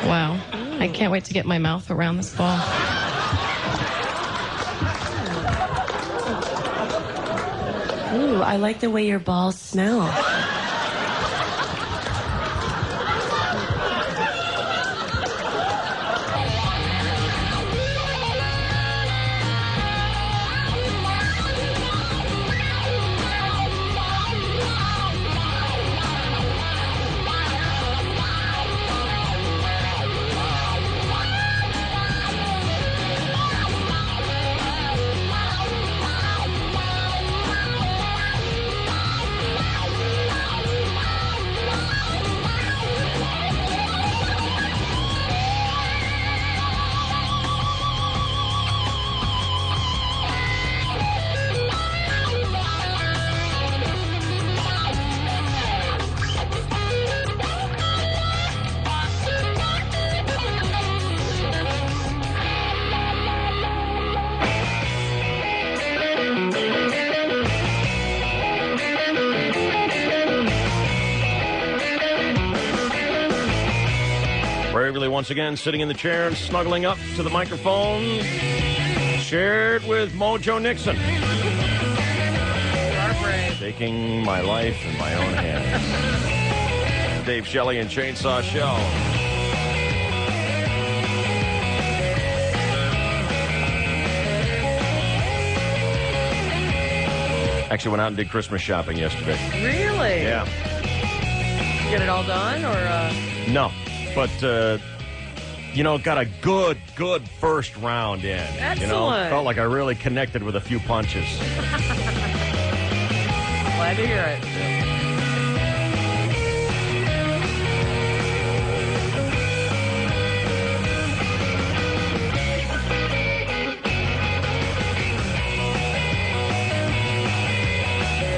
Wow. I can't wait to get my mouth around this ball. Ooh, I like the way your balls smell. Bravely once again sitting in the chair and snuggling up to the microphone, shared with Mojo Nixon. Taking my life in my own hands. Dave Shelley and Chainsaw Shell. Actually went out and did Christmas shopping yesterday. Really? Yeah. Get it all done, or? No, but, got a good first round in. Excellent. Felt like I really connected with a few punches. Glad to hear it.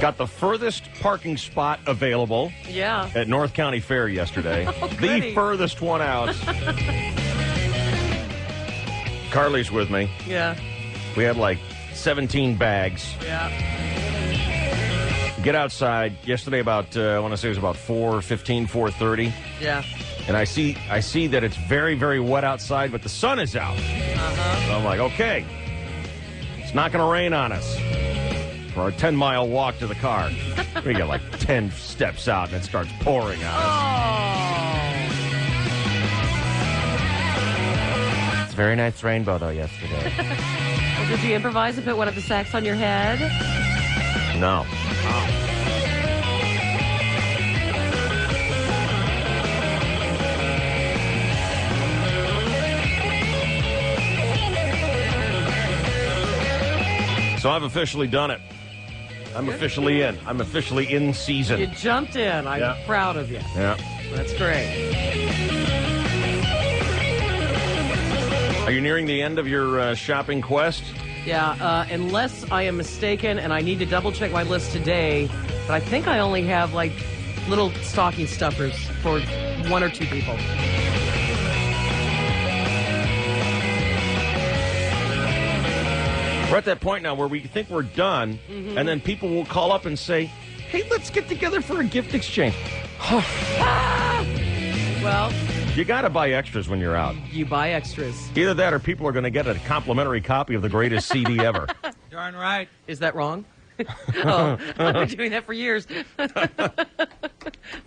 Got the furthest parking spot available at North County Fair yesterday. The furthest one out. Carly's with me. Yeah. We had like 17 bags. Yeah. Get outside yesterday about, I want to say it was about 4:15, 4:30. Yeah. And I see that it's very, very wet outside, but the sun is out. Uh-huh. So I'm like, okay, it's not going to rain on us. For our 10-mile walk to the car. We get like 10 steps out and it starts pouring on us. It's a very nice rainbow, though, yesterday. Well, did you improvise and put one of the sacks on your head? No. So I've officially done it. I'm officially in. I'm officially in season. You jumped in. I'm proud of you. Yeah. That's great. Are you nearing the end of your shopping quest? Yeah, unless I am mistaken, and I need to double-check my list today, but I think I only have, like, little stocking stuffers for one or two people. We're at that point now where we think we're done, and then people will call up and say, hey, let's get together for a gift exchange. Well, you got to buy extras when you're out. you buy extras. Either that or people are going to get a complimentary copy of the greatest CD ever. Darn right. Is that wrong? Oh, I've been doing that for years.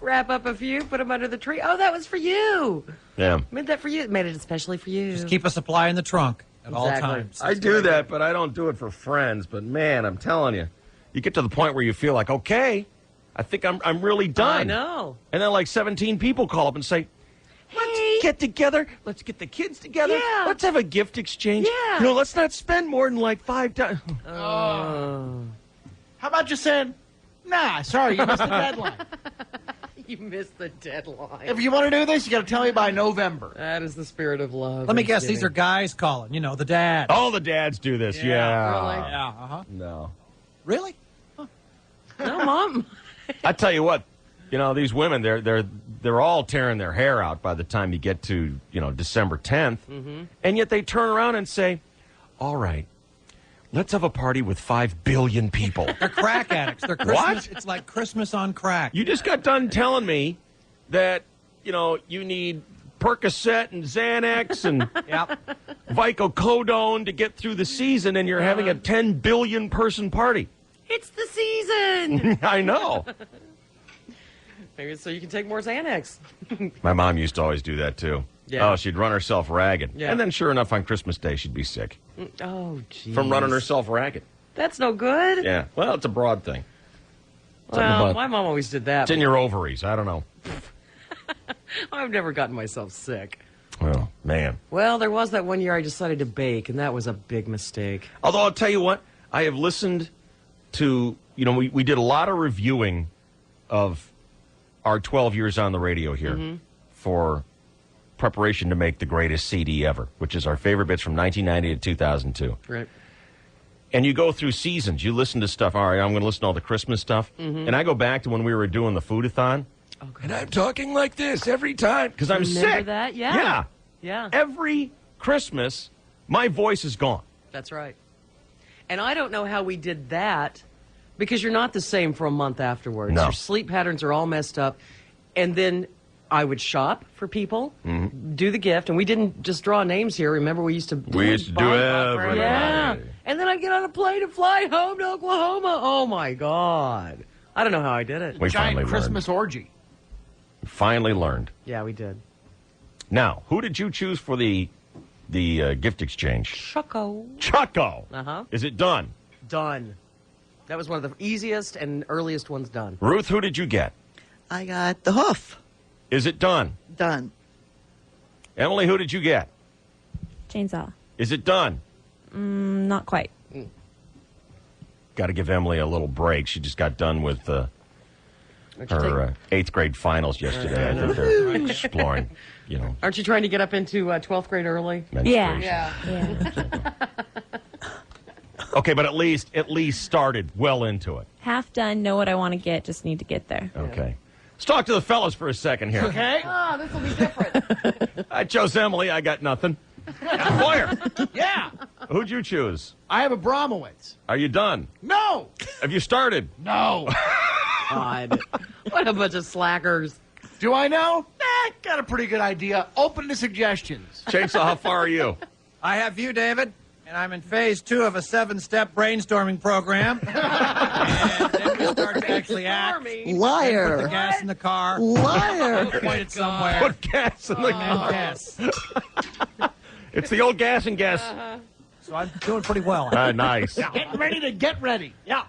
Wrap up a few, put them under the tree. Oh, that was for you. Yeah. Made that for you. Made it especially for you. Just keep a supply in the trunk at all Exactly. times. I do that, but I don't do it for friends. But, man, I'm telling you, you get to the point where you feel like, okay, I think I'm really done. I know. And then like 17 people call up and say, let's get together. Let's get the kids together. Yeah. Let's have a gift exchange. Yeah. Let's not spend more than like $5. How about just saying, nah, sorry, you missed the deadline. You missed the deadline. If you want to do this, you got to tell me by November. That is the spirit of love. Let me guess, these are guys calling. The dad. All the dads do this. Yeah. Really? Yeah, uh-huh. No. Really? No, Mom. I tell you what, these women, they're all tearing their hair out by the time you get to, December 10th. Mm-hmm. And yet they turn around and say, all right, let's have a party with 5 billion people. They're crack addicts. They're Christmas. What? It's like Christmas on crack. You just got done telling me that, you need Percocet and Xanax and Yep. Vicodone to get through the season, and you're having a 10 billion person party. It's the season. I know. Maybe so you can take more Xanax. My mom used to always do that, too. Yeah. Oh, she'd run herself ragged. Yeah. And then, sure enough, on Christmas Day, she'd be sick Oh, geez. from running herself ragged. That's no good. Yeah. Well, it's a broad thing. Something Well, about- my mom always did that. It's in your ovaries. I don't know. I've never gotten myself sick. Oh, man. Well, there was that one year I decided to bake, and that was a big mistake. Although I'll tell you what, I have listened to, we did a lot of reviewing of our 12 years on the radio here for preparation to make the greatest CD ever, which is our favorite bits from 1990 to 2002. Right. And you go through seasons. You listen to stuff. All right, I'm going to listen to all the Christmas stuff. And I go back to when we were doing the food-a-thon. Oh, God. And I'm talking like this every time because I'm Remember sick. that? Yeah. Yeah. Yeah. Every Christmas, my voice is gone. That's right. And I don't know how we did that because you're not the same for a month afterwards. No. Your sleep patterns are all messed up. And then I would shop for people, do the gift, and we didn't just draw names here. Remember, we used to We buy used to do stuff for everybody. Yeah. And then I'd get on a plane and fly home to Oklahoma. Oh, my God. I don't know how I did it. We Giant finally Christmas orgy. Finally learned. Yeah, we did. Now, who did you choose for the gift exchange? Choco. Choco. Uh-huh. Is it done? Done. That was one of the easiest and earliest ones done. Ruth, who did you get? I got the hoof Is it done? done. Emily, who did you get? Chainsaw. Is it done? Not quite. Got to give Emily a little break. She just got done with Don't you her 8th grade finals yesterday. I think they're exploring, Aren't you trying to get up into 12th grade early? menstruation. Yeah. Okay, but at least started well into it. Half done. Know what I want to get. Just need to get there. Okay. Let's talk to the fellas for a second here. Okay? Oh, this will be different. I chose Emily. I got nothing. Boyer, Yeah. who'd you choose? I have a Bromowitz. Are you done? No. Have you started? No. God. What a bunch of slackers. Do I know? Got a pretty good idea. Open to suggestions. Chainsaw, how far are you? I have you, David, and I'm in phase 2 of a 7-step brainstorming program. And then we start to actually act. Put the Liar. gas in the car. Liar. Point it somewhere. Put gas in the car. Yes. It's the old gas and gas. So I'm doing pretty well. Nice. Getting ready to get ready. Yeah.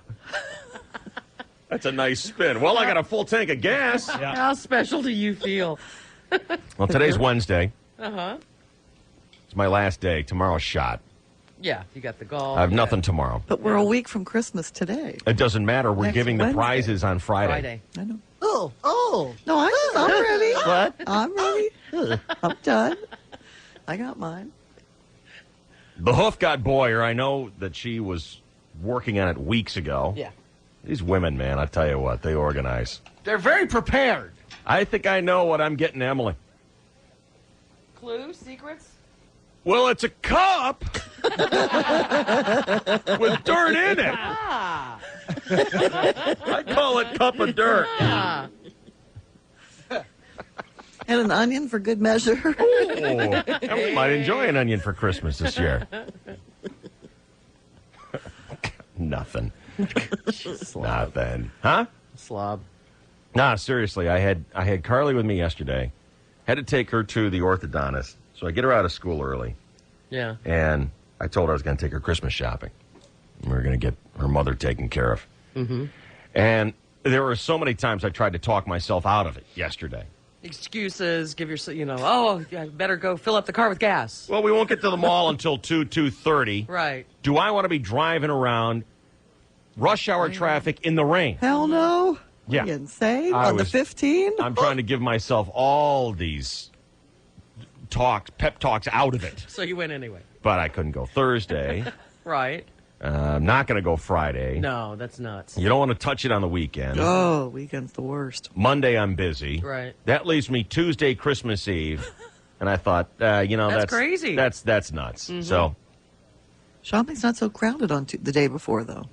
That's a nice spin. Well, I got a full tank of gas. How special do you feel? Well, today's Wednesday. Uh-huh. It's my last day. Tomorrow's shot. Yeah, you got the golf. I have nothing tomorrow. But we're a week from Christmas today. It doesn't matter. We're Next giving the Wednesday. prizes on Friday. I know. Oh. No, I'm ready. What? I'm ready. I'm done. I got mine. The hoof got Boyer. I know that she was working on it weeks ago. Yeah. These women, man, I tell you what, they organize. They're very prepared. I think I know what I'm getting Emily. Clue? Secrets? Well, it's a cup with dirt in it. Ah. I call it cup of dirt. Yeah. And an onion for good measure. Oh, Emily might enjoy an onion for Christmas this year. Nothing. Nothing. Huh? Slob. Nah, seriously, I had Carly with me yesterday. Had to take her to the orthodontist. So I get her out of school early. Yeah. And I told her I was going to take her Christmas shopping. We were going to get her mother taken care of. Mm-hmm. And there were so many times I tried to talk myself out of it yesterday. Excuses, give yourself, oh, I better go fill up the car with gas. Well, we won't get to the mall until 2:30. Right. Do I want to be driving around rush hour traffic in the rain? Hell no. Yeah. Are you insane? I On the was- 15? I'm trying to give myself all these pep talks out of it. So you went anyway. But I couldn't go Thursday. Right. I'm not going to go Friday. No, that's nuts. You don't want to touch it on the weekend. Oh, weekend's the worst. Monday, I'm busy. Right. That leaves me Tuesday, Christmas Eve. And I thought, that's crazy. That's nuts. Mm-hmm. So, Shopping's not so crowded on the day before, though.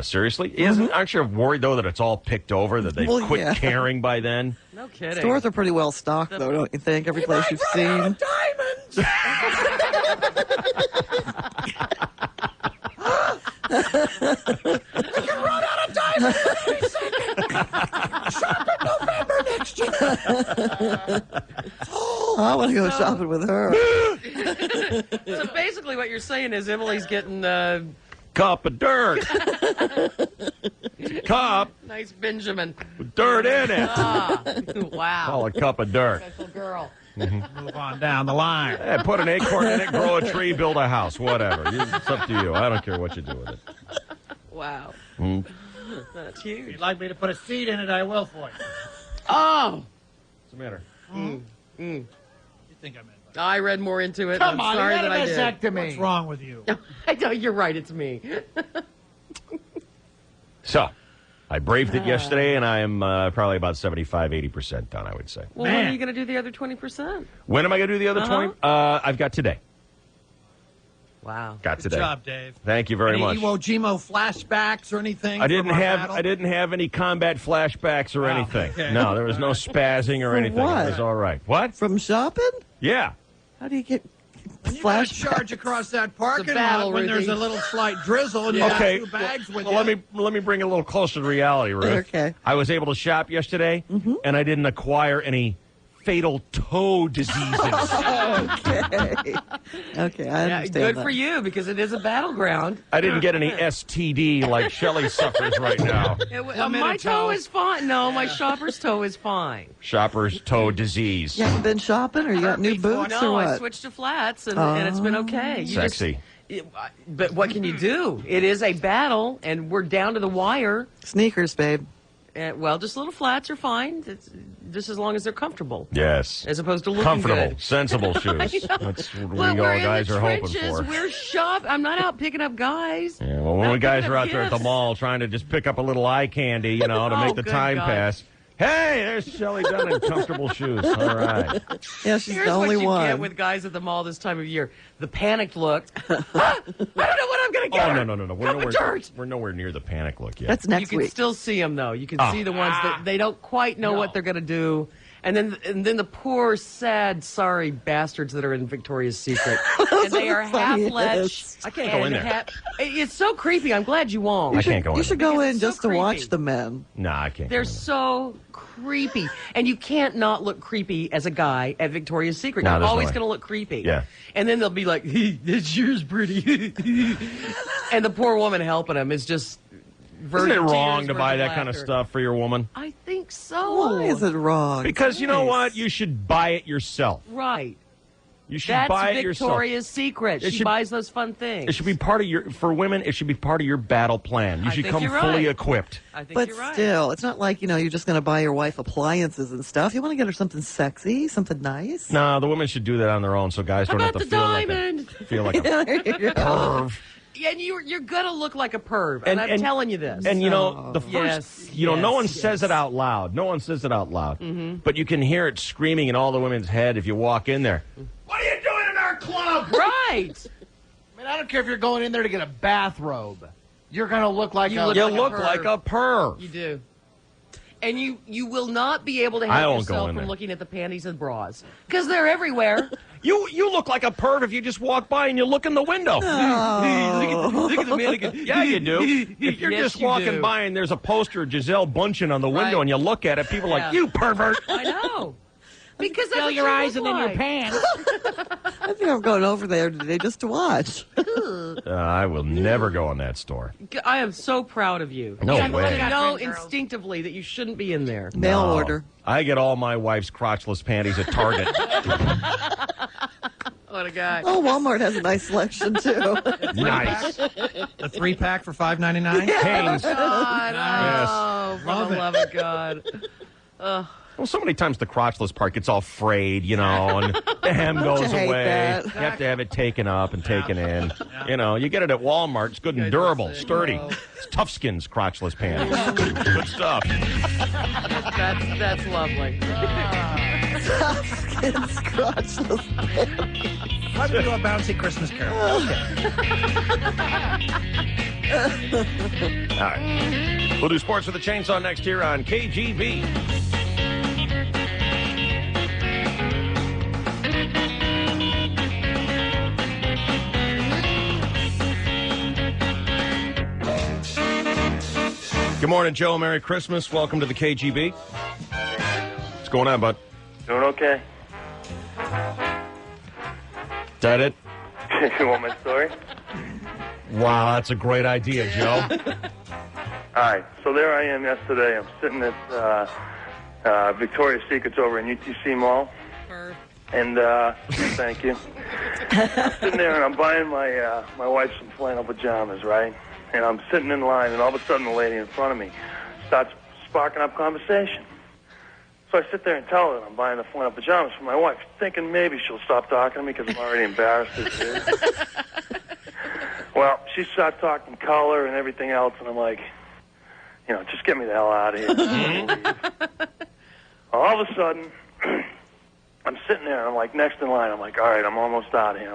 Seriously? Aren't you worried, though, that it's all picked over, that they've Well, quit yeah. caring by then? No kidding. Stores are pretty well stocked, though, don't you think? Every place you've seen. I want to go shopping with her. So basically what you're saying is Emily's getting Cup of dirt. Cup nice Benjamin. with dirt in it. Ah, wow. Call a cup of dirt. Special girl. Move on down the line. Hey, put an acorn in it, grow a tree, build a house, whatever. It's up to you. I don't care what you do with it. Wow. Mm. That's If huge. you'd like me to put a seed in it, I will for you. Oh, What's the matter? You think I'm in? I read more into it. Come I'm on, sorry you that I had a did. vasectomy. What's wrong with you? I know, you're right. It's me. So, I braved it yesterday, and I am probably about 75, 80% done, I would say. Well, when are Man. you going to do the other 20%? When am I going to do the other 20? I've got today. Wow. Got Good today. job, Dave. Thank you very Any much. Iwo Jima flashbacks or anything? I didn't from our have battle? I didn't have any combat flashbacks or Oh, anything. okay. No, there was no spazzing or For anything. what? It was all right. What? From shopping? Yeah. How do you get You gotta flashbacks? charge across that parking battle, lot when there's Ruthie. a little slight drizzle and you Okay. got two bags with Well, you. let me bring it a little closer to reality, Ruth. Okay. I was able to shop yesterday, and I didn't acquire any fatal toe diseases. Okay. Okay, I Yeah, understand good that. for you because it is a battleground. I didn't get any STD like Shelley suffers right now. My toe toe. is fine. No, my shopper's toe is fine. Shopper's toe disease. You haven't been shopping, or you got new boots, or No, what? I switched to flats, and it's been okay. You just- Sexy. but what can you do? It is a battle, and we're down to the wire. Sneakers, babe. Well, just little flats are fine, just as long as they're comfortable, Yes. as opposed to looking Comfortable, good. sensible shoes. I know. That's what Well, we we're all in guys the are hoping trenches. for. We're I'm not out picking up guys. Yeah, well, when Not we guys picking are up out there at the gifts. mall trying to just pick up a little eye candy, to Oh, make the good time God. pass. Hey, there's Shelley Dunn in comfortable shoes. All right. Yeah, she's Here's the only what you one. get with guys at the mall this time of year: the panicked look. I don't know what I'm going to get. Oh, her. no. Cup of dirt. We're nowhere near the panic look yet. That's You next can week. still see them though. You can Oh. see the ones that they don't quite know what they're going to do, and then the poor, sad, sorry bastards that are in Victoria's Secret, and they are half funniest. lech. I can't go in there. It's so creepy. I'm glad you won't. I can't go in You there. should go Because in it's so just to watch creepy. the men. Nah, I can't. They're go in there. so creepy, and you can't not look creepy as a guy at Victoria's Secret. No, You're there's no always way. going to look creepy. Yeah. And then they'll be like, "This yours pretty," and the poor woman helping them is just. Isn't it tears, wrong to virgin buy that kind of laughter. stuff for your woman? I think so. Why is it wrong? Because you know what? You should buy it yourself. Right. You should That's buy it yourself. Victoria's Secret. It She should- buys those fun things. It should be part of your, for women, it should be part of your battle plan. You I should think come you're fully right. equipped. I think But you're right. still, it's not like, you're just going to buy your wife appliances and stuff. You want to get her something sexy, something nice. No, the women should do that on their own so guys How don't about have to the feel diamond? like a perv. Yeah, and you're gonna look like a perv, and I'm telling you this. And the first, Yes, no one yes, says it out loud. No one says it out loud. Mm-hmm. But you can hear it screaming in all the women's head if you walk in there. What are you doing in our club? right. I mean, I don't care if you're going in there to get a bathrobe. You're going to look like You a... look You like a look perv. like a perv. You do. And you will not be able to I help won't go yourself in from there. looking at the panties and bras because they're everywhere. You look like a perv if you just walk by and you look in the window. look at the mannequin. Yeah, you do. If you're Yes, just you walking do. by and there's a poster of Giselle Bundchen on the window Right. and you look at it, people are Yeah. like, you pervert. I know. Because that's Fill what your you eyes look and then your like. pants. I think I'm going over there today just to watch. I will never go in that store. I am so proud of you. No you way. know instinctively that you shouldn't be in there. Mail No. order. I get all my wife's crotchless panties at Target. What a guy. Oh, Walmart has a nice selection, too. Nice. A 3-pack for $5.99. Hanes. God, Yes. oh, for Love the it. love of God. Well, so many times the crotchless part gets all frayed, and the hem goes you hate away. that? You have to have it taken up and taken in. You get it at Walmart. It's good and durable, sturdy. It's Toughskins crotchless panties. Good stuff. That's lovely. It's crotchless. Let's do a bouncy Christmas carol. All right. We'll do Sports with the Chainsaw next here on KGB. Good morning, Joe. Merry Christmas. Welcome to the KGB. What's going on, bud? Doing okay. Is that it? You want my story? Wow, that's a great idea, Joe. All right, so there I am yesterday. I'm sitting at Victoria's Secret's over in UTC Mall. And thank you. I'm sitting there and I'm buying my wife some flannel pajamas, right? And I'm sitting in line, and all of a sudden the lady in front of me starts sparking up conversation. So I sit there and tell her that I'm buying the flannel pajamas for my wife, thinking maybe she'll stop talking to me because I'm already embarrassed as it is. Well, she starts talking color and everything else, and I'm like, just get me the hell out of here. All of a sudden, I'm sitting there, and I'm like next in line. I'm like, all right, I'm almost out of here.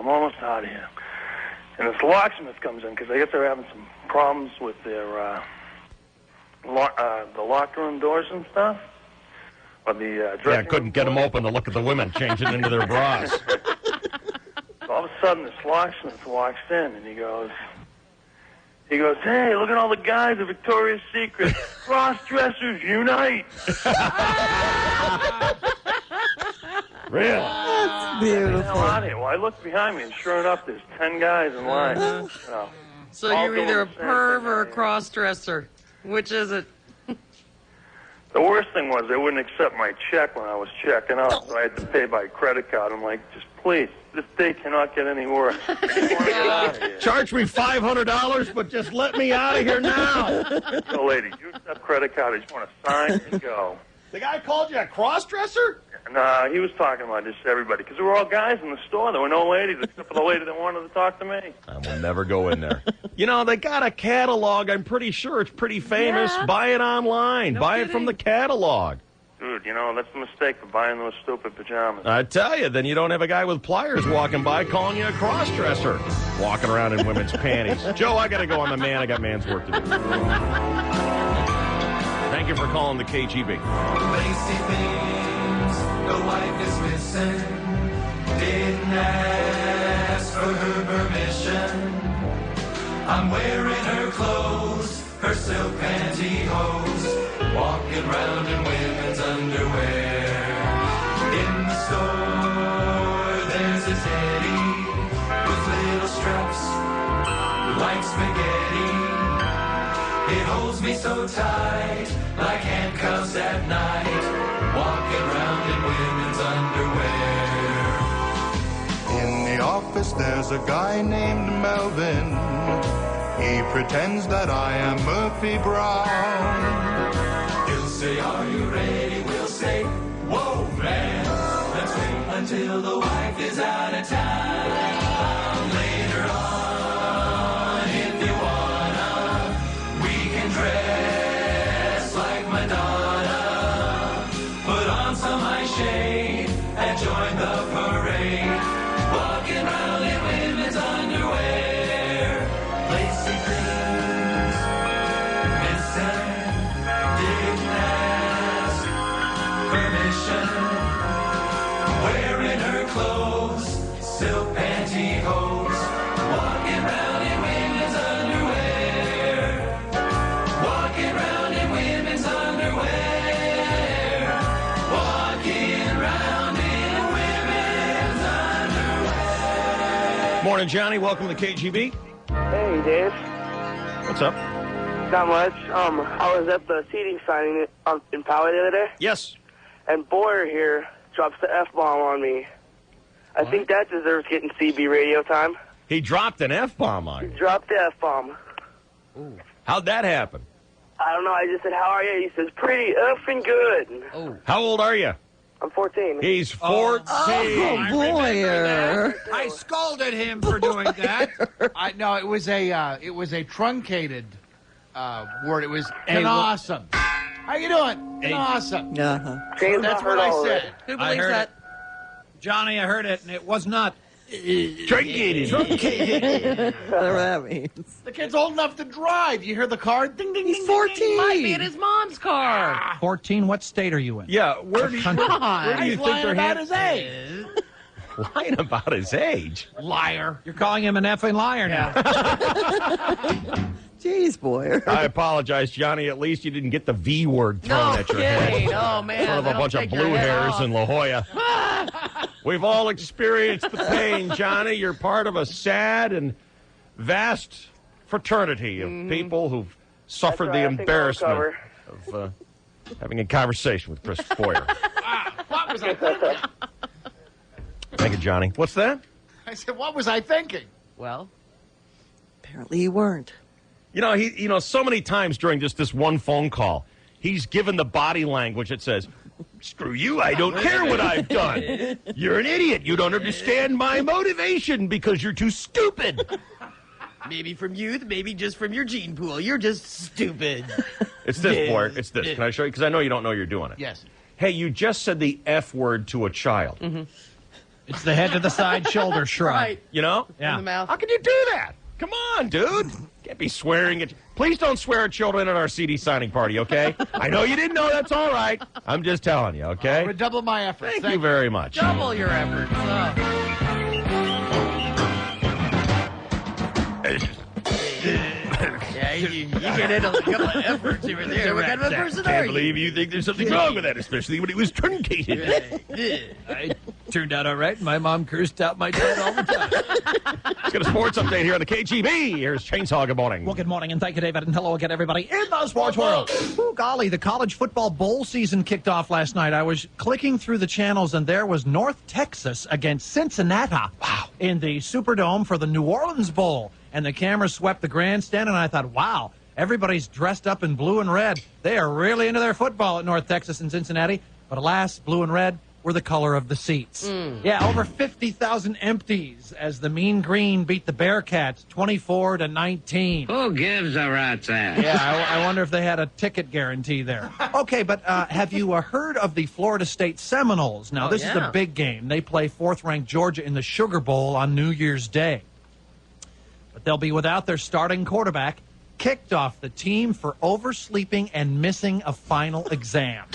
And this locksmith comes in because I guess they're having some problems with their the locker room doors and stuff. Or the Yeah, couldn't get them open to look at the women changing into their bras. So all of a sudden, this locksmith walks in, and he goes, hey, look at all the guys at Victoria's Secret. Cross-dressers unite. Really? That's Get the beautiful. hell out of here. Well, I looked behind me, and sure enough, there's 10 guys in line. So all you're either a doing the same perv thing, or a right? cross-dresser. Which is it? The worst thing was they wouldn't accept my check when I was checking out, so I had to pay by credit card. I'm like, just please, this day cannot get any worse. I just want to get out of here. Charge me $500, but just let me out of here now. So, lady, you accept credit card. I just want to sign and go. The guy called you a cross-dresser? Nah, he was talking about just everybody, because there were all guys in the store. There were no ladies, except for the lady that wanted to talk to me. I will never go in there. They got a catalog. I'm pretty sure it's pretty famous. Yeah. Buy it online. Buy it from the catalog. Dude, that's the mistake for buying those stupid pajamas. I tell you, then you don't have a guy with pliers walking by calling you a cross-dresser, walking around in women's panties. Joe, I got to go. I'm a man. I got man's work to do. Thank you for calling the KGB. Lacy things, the wife is missing. Didn't ask for her permission. I'm wearing her clothes, her silk pantyhose, walking round in women's underwear. In the store, there's a teddy with little straps like spaghetti. It holds me so tight, like handcuffs at night, walking round in women's underwear. In the office there's a guy named Melvin. He pretends that I am Murphy Brown. He'll say, are you ready? We'll say, whoa, man. Let's wait until the wife is out of town. Later on, if you wanna, we can dress like Madonna. Put on some high shade and join the parade. Walking around in women's underwear. Lacy things, missing. Didn't ask permission. Wearing her clothes, silk pantyhose. Walking around in women's underwear. Walking around in women's underwear. Walking around in women's underwear. Morning, Johnny. Welcome to the KGB. Hey, Dave. What's up? Not much. I was at the CD signing in Poway the other day. Yes. And Boyer here drops the F-bomb on me. I think that deserves getting CB radio time. He dropped an F-bomb on you. Dropped the F-bomb. How'd that happen? I don't know. I just said, how are you? He says, pretty effing good. Oh. How old are you? I'm 14. He's 14. Oh, Boyer. I scolded him for doing that. No, it was a truncated word. It was an awesome. How you doing? An awesome. Uh-huh. That's what I said. Who believes that? Johnny, I heard it, and it was not Truncated. Whatever that means. The kid's old enough to drive. You hear the car? Ding, ding, He's ding, 14. Might be in his mom's car. 14, what state are you in? Yeah, where do you think He's lying they're about his age. lying about his age? Liar. You're calling him an effing liar now. Jeez, boy. I apologize, Johnny. At least you didn't get the V word thrown No at your head. kidding. Oh, man. Sort of a that'll bunch of take your blue head hairs off. in La Jolla. We've all experienced the pain, Johnny. You're part of a sad and vast fraternity of people who've suffered That's right, the I think I'll embarrassment recover. of having a conversation with Chris Foyer. What was I thinking? Thank you, Johnny. What's that? I said, what was I thinking? Well, Apparently you weren't. So many times during just this one phone call, he's given the body language that says, "Screw you, I don't care what I've done. You're an idiot. You don't understand my motivation because you're too stupid." maybe from youth, maybe just from your gene pool. You're just stupid. It's this, Boyer. It's this. Can I show you? Because I know you don't know you're doing it. Yes. Hey, you just said the F word to a child. It's the head to the side shoulder shrug. Right. You know? Yeah. In the mouth. How can you do that? Come on, dude. Can't be swearing at. Please don't swear at children at our CD signing party, okay? I know you didn't know. That's all right. I'm just telling you, okay? Redouble my efforts. Thank you very much. Double your efforts. Yeah, you get into a couple of efforts over there. What kind of a person are Can't you? believe you think there's something wrong with that, especially when it was truncated. I turned out all right. My mom cursed out my dad all the time. Let's get a sports update here on the KGB. Here's Chainsaw. Good morning. Well, good morning, and thank you, David, and hello again, everybody in the sports world. Oh, golly, the college football bowl season kicked off last night. I was clicking through the channels, and there was North Texas against Cincinnati in the Superdome for the New Orleans Bowl. And the camera swept the grandstand, and I thought, wow, everybody's dressed up in blue and red. They are really into their football at North Texas and Cincinnati. But alas, blue and red were the color of the seats. Yeah, over 50,000 empties as the Mean Green beat the Bearcats 24-19. Who gives a rat's ass? Yeah, I wonder if they had a ticket guarantee there. Okay, but have you heard of the Florida State Seminoles? Now, this is a big game. They play fourth-ranked Georgia in the Sugar Bowl on New Year's Day. But they'll be without their starting quarterback, kicked off the team for oversleeping and missing a final exam.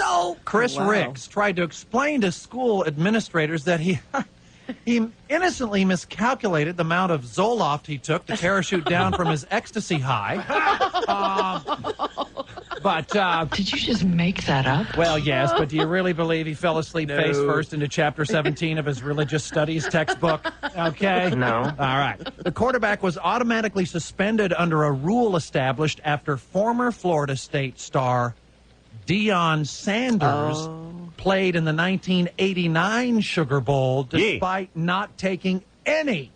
Chris Ricks tried to explain to school administrators that he innocently miscalculated the amount of Zoloft he took to parachute down from his ecstasy high. Did you just make that up? Well, yes, but do you really believe he fell asleep face first into Chapter 17 of his religious studies textbook? Okay? No. All right. The quarterback was automatically suspended under a rule established after former Florida State star Deion Sanders played in the 1989 Sugar Bowl despite not taking any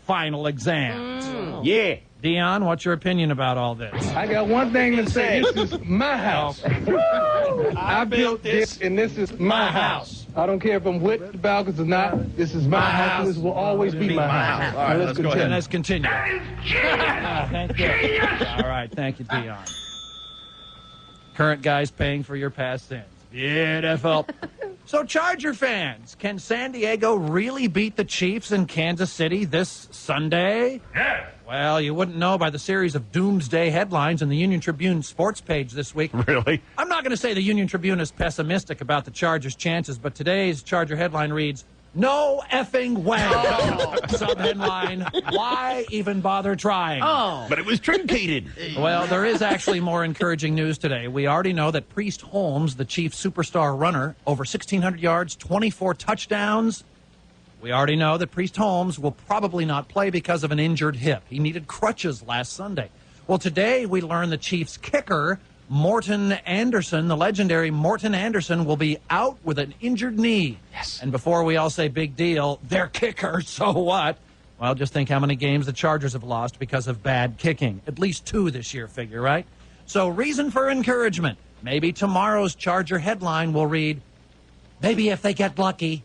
final exams. Yeah. Deion, what's your opinion about all this? I got one thing to say. This is my house. I built this, and this is my house. I don't care if I'm with the Falcons or not. This is my house, and this will always be my house. All right, let's go continue. ahead. Let's continue. Thank you. All right, thank you, Deion. Current guys paying for your past sins. Beautiful. So, Charger fans, can San Diego really beat the Chiefs in Kansas City this Sunday? Yeah. Well, you wouldn't know by the series of doomsday headlines in the Union Tribune sports page this week. Really? I'm not going to say the Union Tribune is pessimistic about the Chargers' chances, but today's Charger headline reads, "No effing way." Sub-headline, why even bother trying? But it was truncated. Well, there is actually more encouraging news today. We already know that Priest Holmes, the Chiefs superstar runner, over 1,600 yards, 24 touchdowns. We already know that Priest Holmes will probably not play because of an injured hip. He needed crutches last Sunday. Well, today we learn the Chiefs kicker, Morton Anderson, the legendary Morton Anderson, will be out with an injured knee. Yes. And before we all say big deal, they're kickers, so what? Well, just think how many games the Chargers have lost because of bad kicking. At least 2 this year, figure, right? So reason for encouragement. Maybe tomorrow's Charger headline will read, maybe if they get lucky.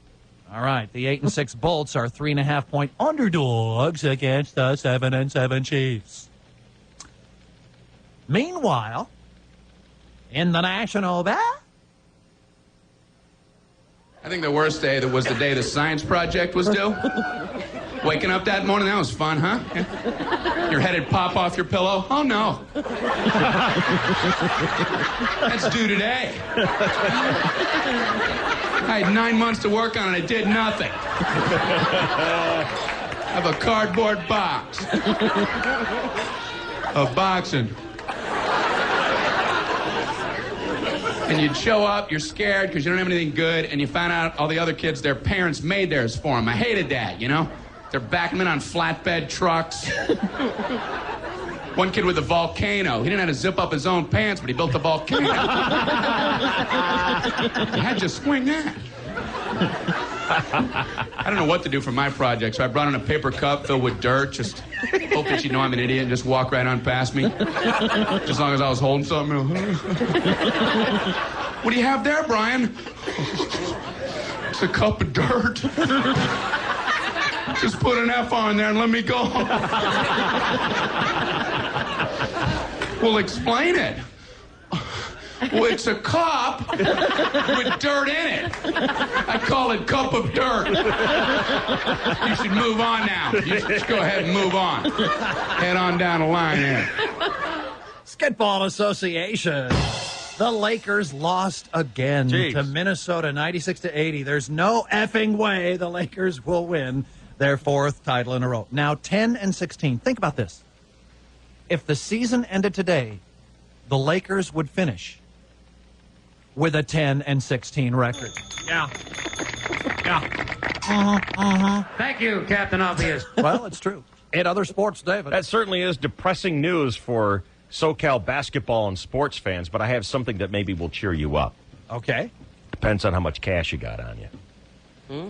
All right, the 8-6 Bolts are 3.5-point underdogs against the 7-7 Chiefs. Meanwhile, in the National I think the worst day was the day the science project was due. Waking up that morning, that was fun, huh? Yeah. Your head would pop off your pillow? Oh, no. That's due today. I had 9 months to work on it. I did nothing. I have a cardboard box of boxing. And you'd show up, you're scared because you don't have anything good, and you find out all the other kids, their parents made theirs for them. I hated that, you know? They're backing them in on flatbed trucks. One kid with a volcano. He didn't have to zip up his own pants, but he built a volcano. You had to swing that. I don't know what to do for my project, so I brought in a paper cup filled with dirt, just hoping she'd know I'm an idiot and just walk right on past me. Just as long as I was holding something. What do you have there, Brian? It's a cup of dirt. Just put an F on there and let me go. Well, explain it. Well, it's a cup with dirt in it. I call it cup of dirt. You should move on now. You should just go ahead and move on. Head on down the line here. Skidball Association. The Lakers lost again to Minnesota, 96-80. There's no effing way the Lakers will win their fourth title in a row. Now 10-16. Think about this. If the season ended today, the Lakers would finish with a 10-16 record. Yeah. Thank you, Captain Obvious. Well, it's true. In other sports, David. That certainly is depressing news for SoCal basketball and sports fans, but I have something that maybe will cheer you up. Okay. Depends on how much cash you got on you.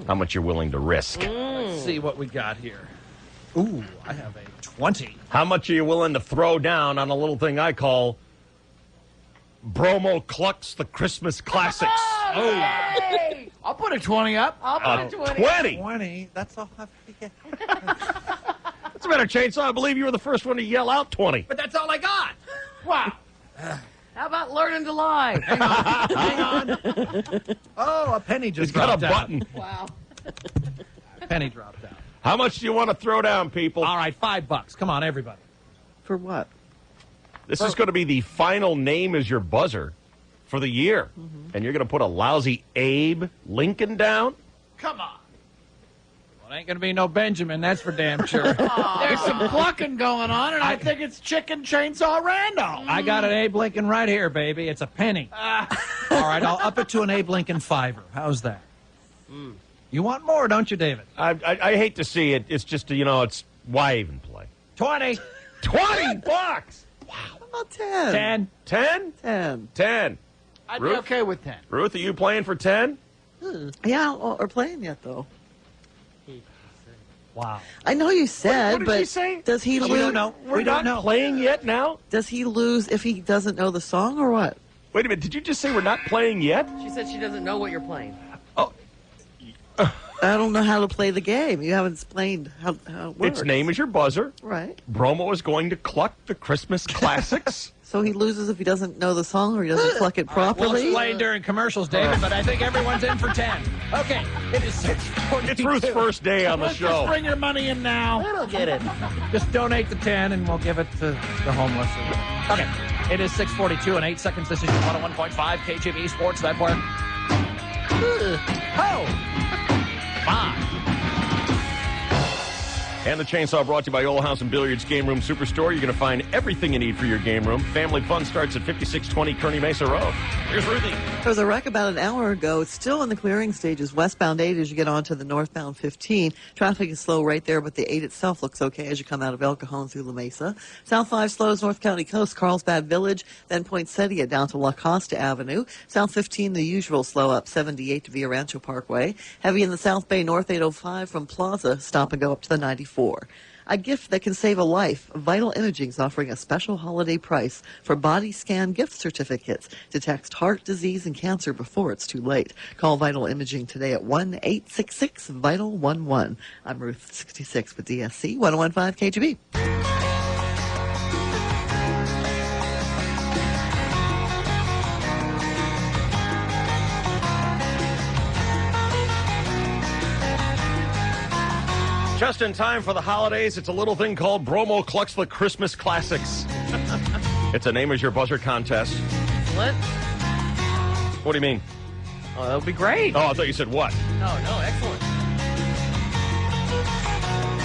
How much you're willing to risk. Let's see what we got here. Ooh, I have a 20. How much are you willing to throw down on a little thing I call Bromo Clucks the Christmas Classics? Hey! I'll put a 20 up. I'll put a 20. 20. That's all I have to get. What's the matter, Chainsaw? I believe you were the first one to yell out 20. But that's all I got. Wow. How about learning to lie? Hang on. Oh, a penny just He's got dropped a button. out. Wow. A penny dropped out. How much do you want to throw down, people? All right, $5. Come on, everybody. For what? This is going to be the final name as your buzzer for the year. And you're going to put a lousy Abe Lincoln down? Come on. Well, it ain't going to be no Benjamin, that's for damn sure. There's some plucking going on, and I think it's Chicken Chainsaw Randall. I got an Abe Lincoln right here, baby. It's a penny. All right, I'll up it to an Abe Lincoln $5. How's that? You want more, don't you, David? I hate to see it. It's just, it's why even play? 20. $20! Wow. How about 10? 10. 10? 10. 10. I'd Ruth? be okay with 10. Ruth, are you playing for 10? Yeah, or playing yet, though. Wow. I know you said, What did but she say? does he We lose? don't know. We're We don't not know. playing yet now? Does he lose if he doesn't know the song, or what? Wait a minute. Did you just say we're not playing yet? She said she doesn't know what you're playing. I don't know how to play the game. You haven't explained how it works. Its name is your buzzer. Right. Bromo is going to cluck the Christmas classics. So he loses if he doesn't know the song or he doesn't pluck it We'll properly? explain during commercials, David, but I think everyone's in for 10. Okay, it is 6:42. It's Ruth's first day on the Just show. bring your money in now. I don't get it. Just donate the 10 and we'll give it to the homeless. Okay, it is 6:42 and 8 seconds. This is your 101.5 KGB Sports Network. Five. And the Chainsaw brought to you by Old House and Billiards Game Room Superstore. You're going to find everything you need for your game room. Family fun starts at 5620 Kearney Mesa Road. Here's Ruthie. There was a wreck about an hour ago. It's still in the clearing stages. Westbound 8 as you get onto the northbound 15. Traffic is slow right there, but the 8 itself looks okay as you come out of El Cajon through La Mesa. South 5 slows North County Coast, Carlsbad Village, then Poinsettia down to La Costa Avenue. South 15, the usual slow up 78 to Villa Rancho Parkway. Heavy in the South Bay, North 805 from Plaza, stop and go up to the 94. A gift that can save a life. Vital Imaging is offering a special holiday price for body scan gift certificates. Detect heart disease and cancer before it's too late. Call Vital Imaging today at 1-866-VITAL-11. I'm Ruth 66 with DSC 1015 KGB. Just in time for the holidays, it's a little thing called Bromo Kluxla Christmas Classics. It's a name as your buzzer contest. What? What do you mean? Oh, that would be great. Oh, I thought you said what? No, excellent.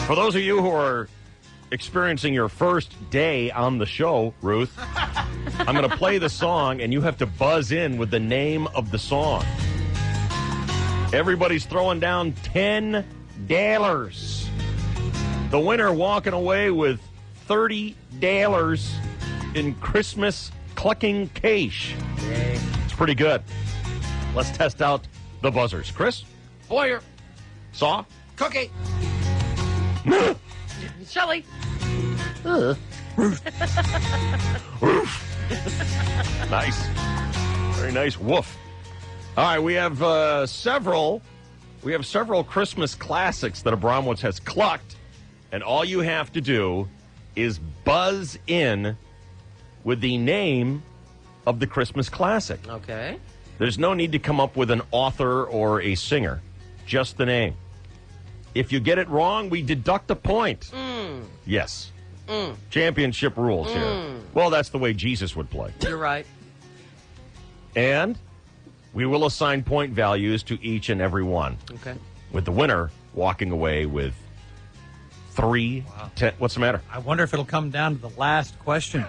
For those of you who are experiencing your first day on the show, Ruth, I'm going to play the song, and you have to buzz in with the name of the song. Everybody's throwing down $10. The winner walking away with $30 in Christmas clucking cash. Yay. It's pretty good. Let's test out the buzzers. Chris? Boyer. Saw? Cookie. Shelley. Nice. Very nice. Woof. All right, we have several Christmas classics that Abramowitz has clucked, and all you have to do is buzz in with the name of the Christmas classic. Okay. There's no need to come up with an author or a singer, just the name. If you get it wrong, we deduct a point. Yes. Championship rules here. Well, that's the way Jesus would play. You're right. And we will assign point values to each and every one. Okay. With the winner walking away with 3. Wow. 10. What's the matter? I wonder if it'll come down to the last question.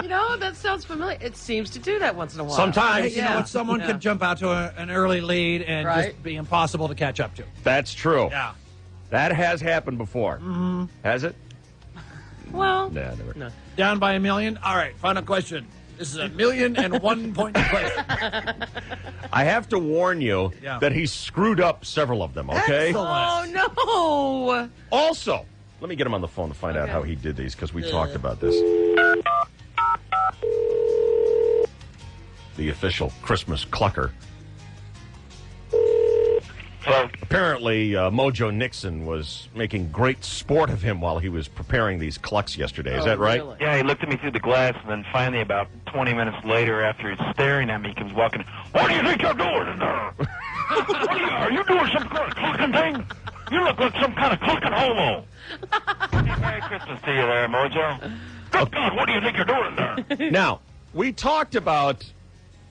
You know, that sounds familiar. It seems to do that once in a while. Sometimes. You know what? Someone could jump out to an early lead and just be impossible to catch up to. That's true. Yeah. That has happened before. Mm-hmm. Has it? Well, Nah, never. no. Down by $1 million? All right, final question. This is $1,000,001 point question. I have to warn you Yeah. that he screwed up several of them, okay? Excellent. Oh, no. Also, let me get him on the phone to find out how he did these, because we talked about this. The official Christmas clucker. Hello. Apparently, Mojo Nixon was making great sport of him while he was preparing these clucks yesterday. Is that right? Really? Yeah, he looked at me through the glass, and then finally, about 20 minutes later, after he's staring at me, he comes walking. What do you think you're doing in there? Are you doing some kind of clucking thing? You look like some kind of clucking homo. Merry Christmas to you there, Mojo. Good God, what do you think you're doing in there? Now, we talked about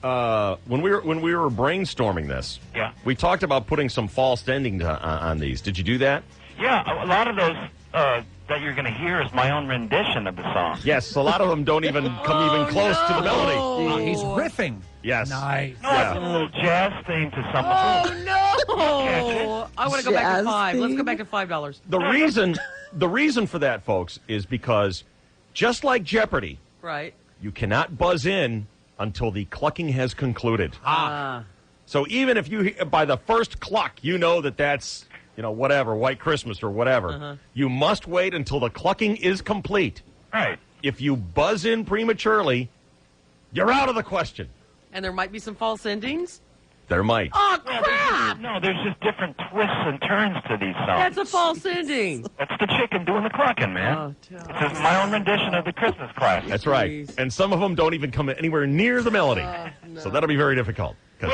when we were brainstorming this. Yeah. We talked about putting some false ending on these. Did you do that? Yeah, a lot of those that you're going to hear is my own rendition of the song. Yes, a lot of them don't even come even close to the melody. He's riffing. Yes. Nice. No, it's a little jazz theme to some of them. Oh, no. I want to go back to Jazz 5. Let's go theme? back to $5. The reason for that, folks, is because just like Jeopardy, Right. you cannot buzz in until the clucking has concluded. So even if you, by the first cluck, you know that's, whatever, White Christmas or whatever, you must wait until the clucking is complete. Right. If you buzz in prematurely, you're out of the question. And there might be some false endings? There might. Oh, crap! No, there's just different twists and turns to these songs. That's a false ending. That's the chicken doing the clucking, man. It's just my own rendition of the Christmas classic. That's right. And some of them don't even come anywhere near the melody. So that'll be very difficult. You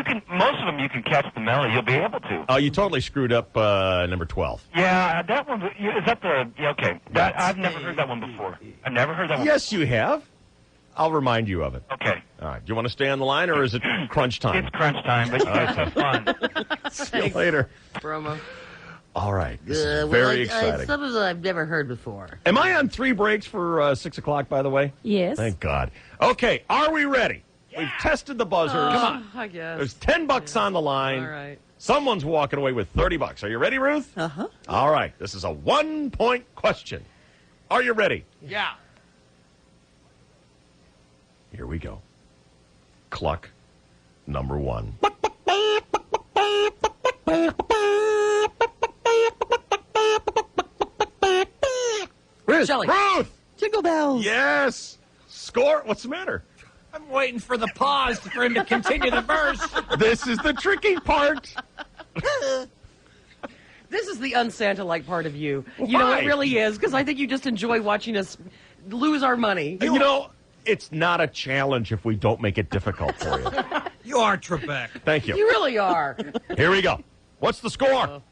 can. Most of them you can catch the melody. You'll be able to. Oh, you totally screwed up number 12. Yeah, that one. Is that the? Yeah, okay. I've never heard that one before. I've never heard that one. Yes, you have. I'll remind you of it. Okay. All right. Do you want to stay on the line, or is it crunch time? It's crunch time, but you guys have fun. See you later. Promo. All right. This is very exciting. Some of them I've never heard before. Am I on 3 breaks for 6 o'clock, by the way? Yes. Thank God. Okay. Are we ready? Yeah. We've tested the buzzer. Come on. I guess. There's $10 on the line. All right. Someone's walking away with $30. Are you ready, Ruth? Uh-huh. All right. This is a 1-point question. Are you ready? Yeah. Here we go. Cluck number 1. Ruth. Shelley. Ruth! Jingle bells. Yes! Score. What's the matter? I'm waiting for the pause for him to continue the verse. This is the tricky part. This is the un-Santa-like part of you. You know, Why? it really is, because I think you just enjoy watching us lose our money. It's not a challenge if we don't make it difficult for you. You are Trebek. Thank You you. really are. Here we go. What's the score?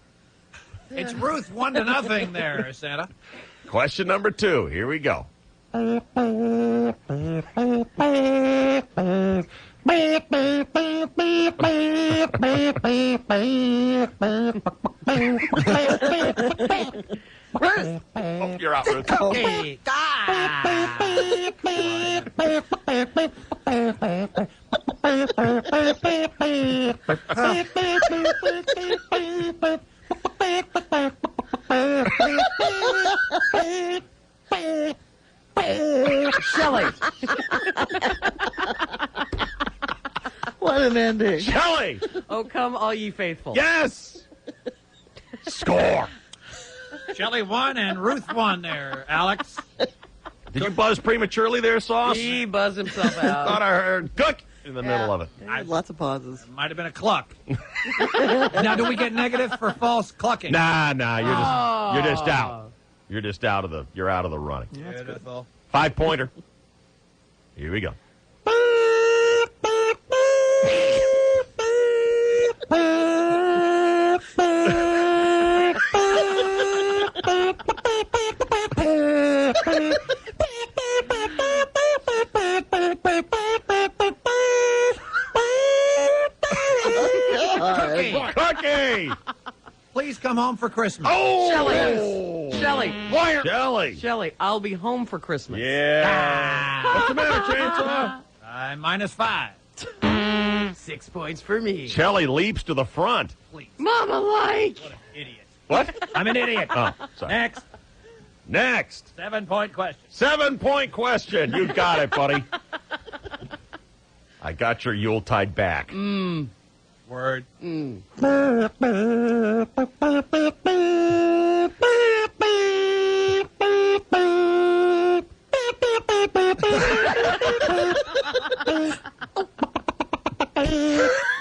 It's Ruth 1-0 there, Santa. Question number 2. Here we go. Oh, you're out, Ruth. Okay. Shelley. What an ending. Shelley! Oh, come all ye faithful. Yes! Score! Shelley won and Ruth won there, Alex. Did you buzz prematurely there, Sauce? He buzzed himself Thought out. I heard cook in the middle of it. Lots of pauses. Might have been a cluck. Now, do we get negative for false clucking? Nah, you're just out. You're just out of the running. Beautiful. 5-pointer. Here we go. Cookie! Please come home for Christmas. Oh! Shelley. Shelley. I'll be home for Christmas. Yeah. What's the matter, Chainsaw? I'm -5. 6 points for me. Shelley leaps to the front. Mama like. Idiot. What? I'm an idiot. Oh, sorry. Next. 7-point question. 7-point question. You got it, buddy. I got your Yuletide back. Word.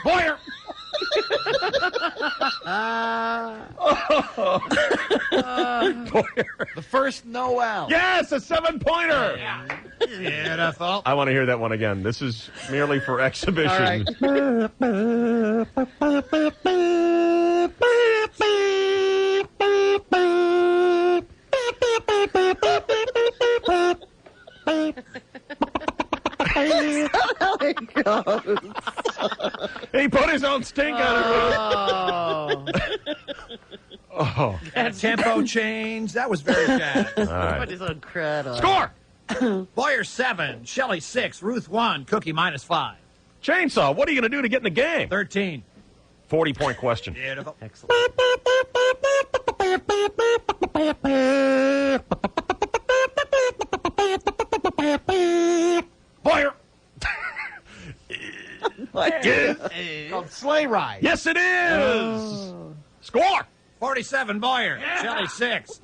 Boyer! The first Noel. Yes, a 7-pointer. Beautiful. I want to hear that one again. This is merely for exhibition. All He put his own stink on it. Oh. And tempo change. That was very fast. All right. Put his own crud on. Score! Boyer 7, Shelley 6, Ruth 1, Cookie -5. Chainsaw, what are you going to do to get in the game? 13. 40-point question. Beautiful. Excellent. Boyer! Called Sleigh Ride. Yes, it is! Score! 47, Boyer. Shelley 6.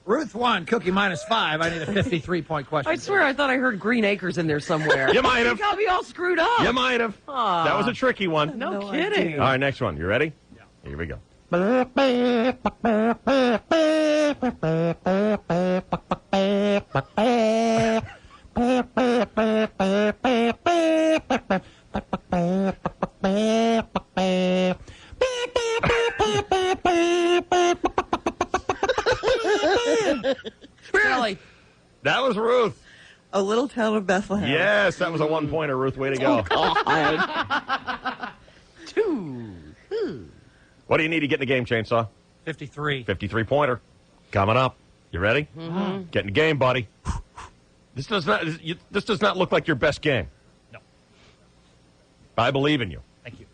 Ruth 1, Cookie -5. I need a 53-point question. I swear I thought I heard Green Acres in there somewhere. You might have. You got me all screwed up. You might have. Aw. That was a tricky one. No kidding. All right, next one. You ready? Yeah. Here we go. Shelley. That was Ruth. A Little Town of Bethlehem. Yes, that was a 1-pointer, Ruth. Way to go. What do you need to get in the game, Chainsaw? 53. 53-pointer. Coming up. You ready? Mm-hmm. Get in the game, buddy. This does not look like your best game. No. I believe in you. Thank you.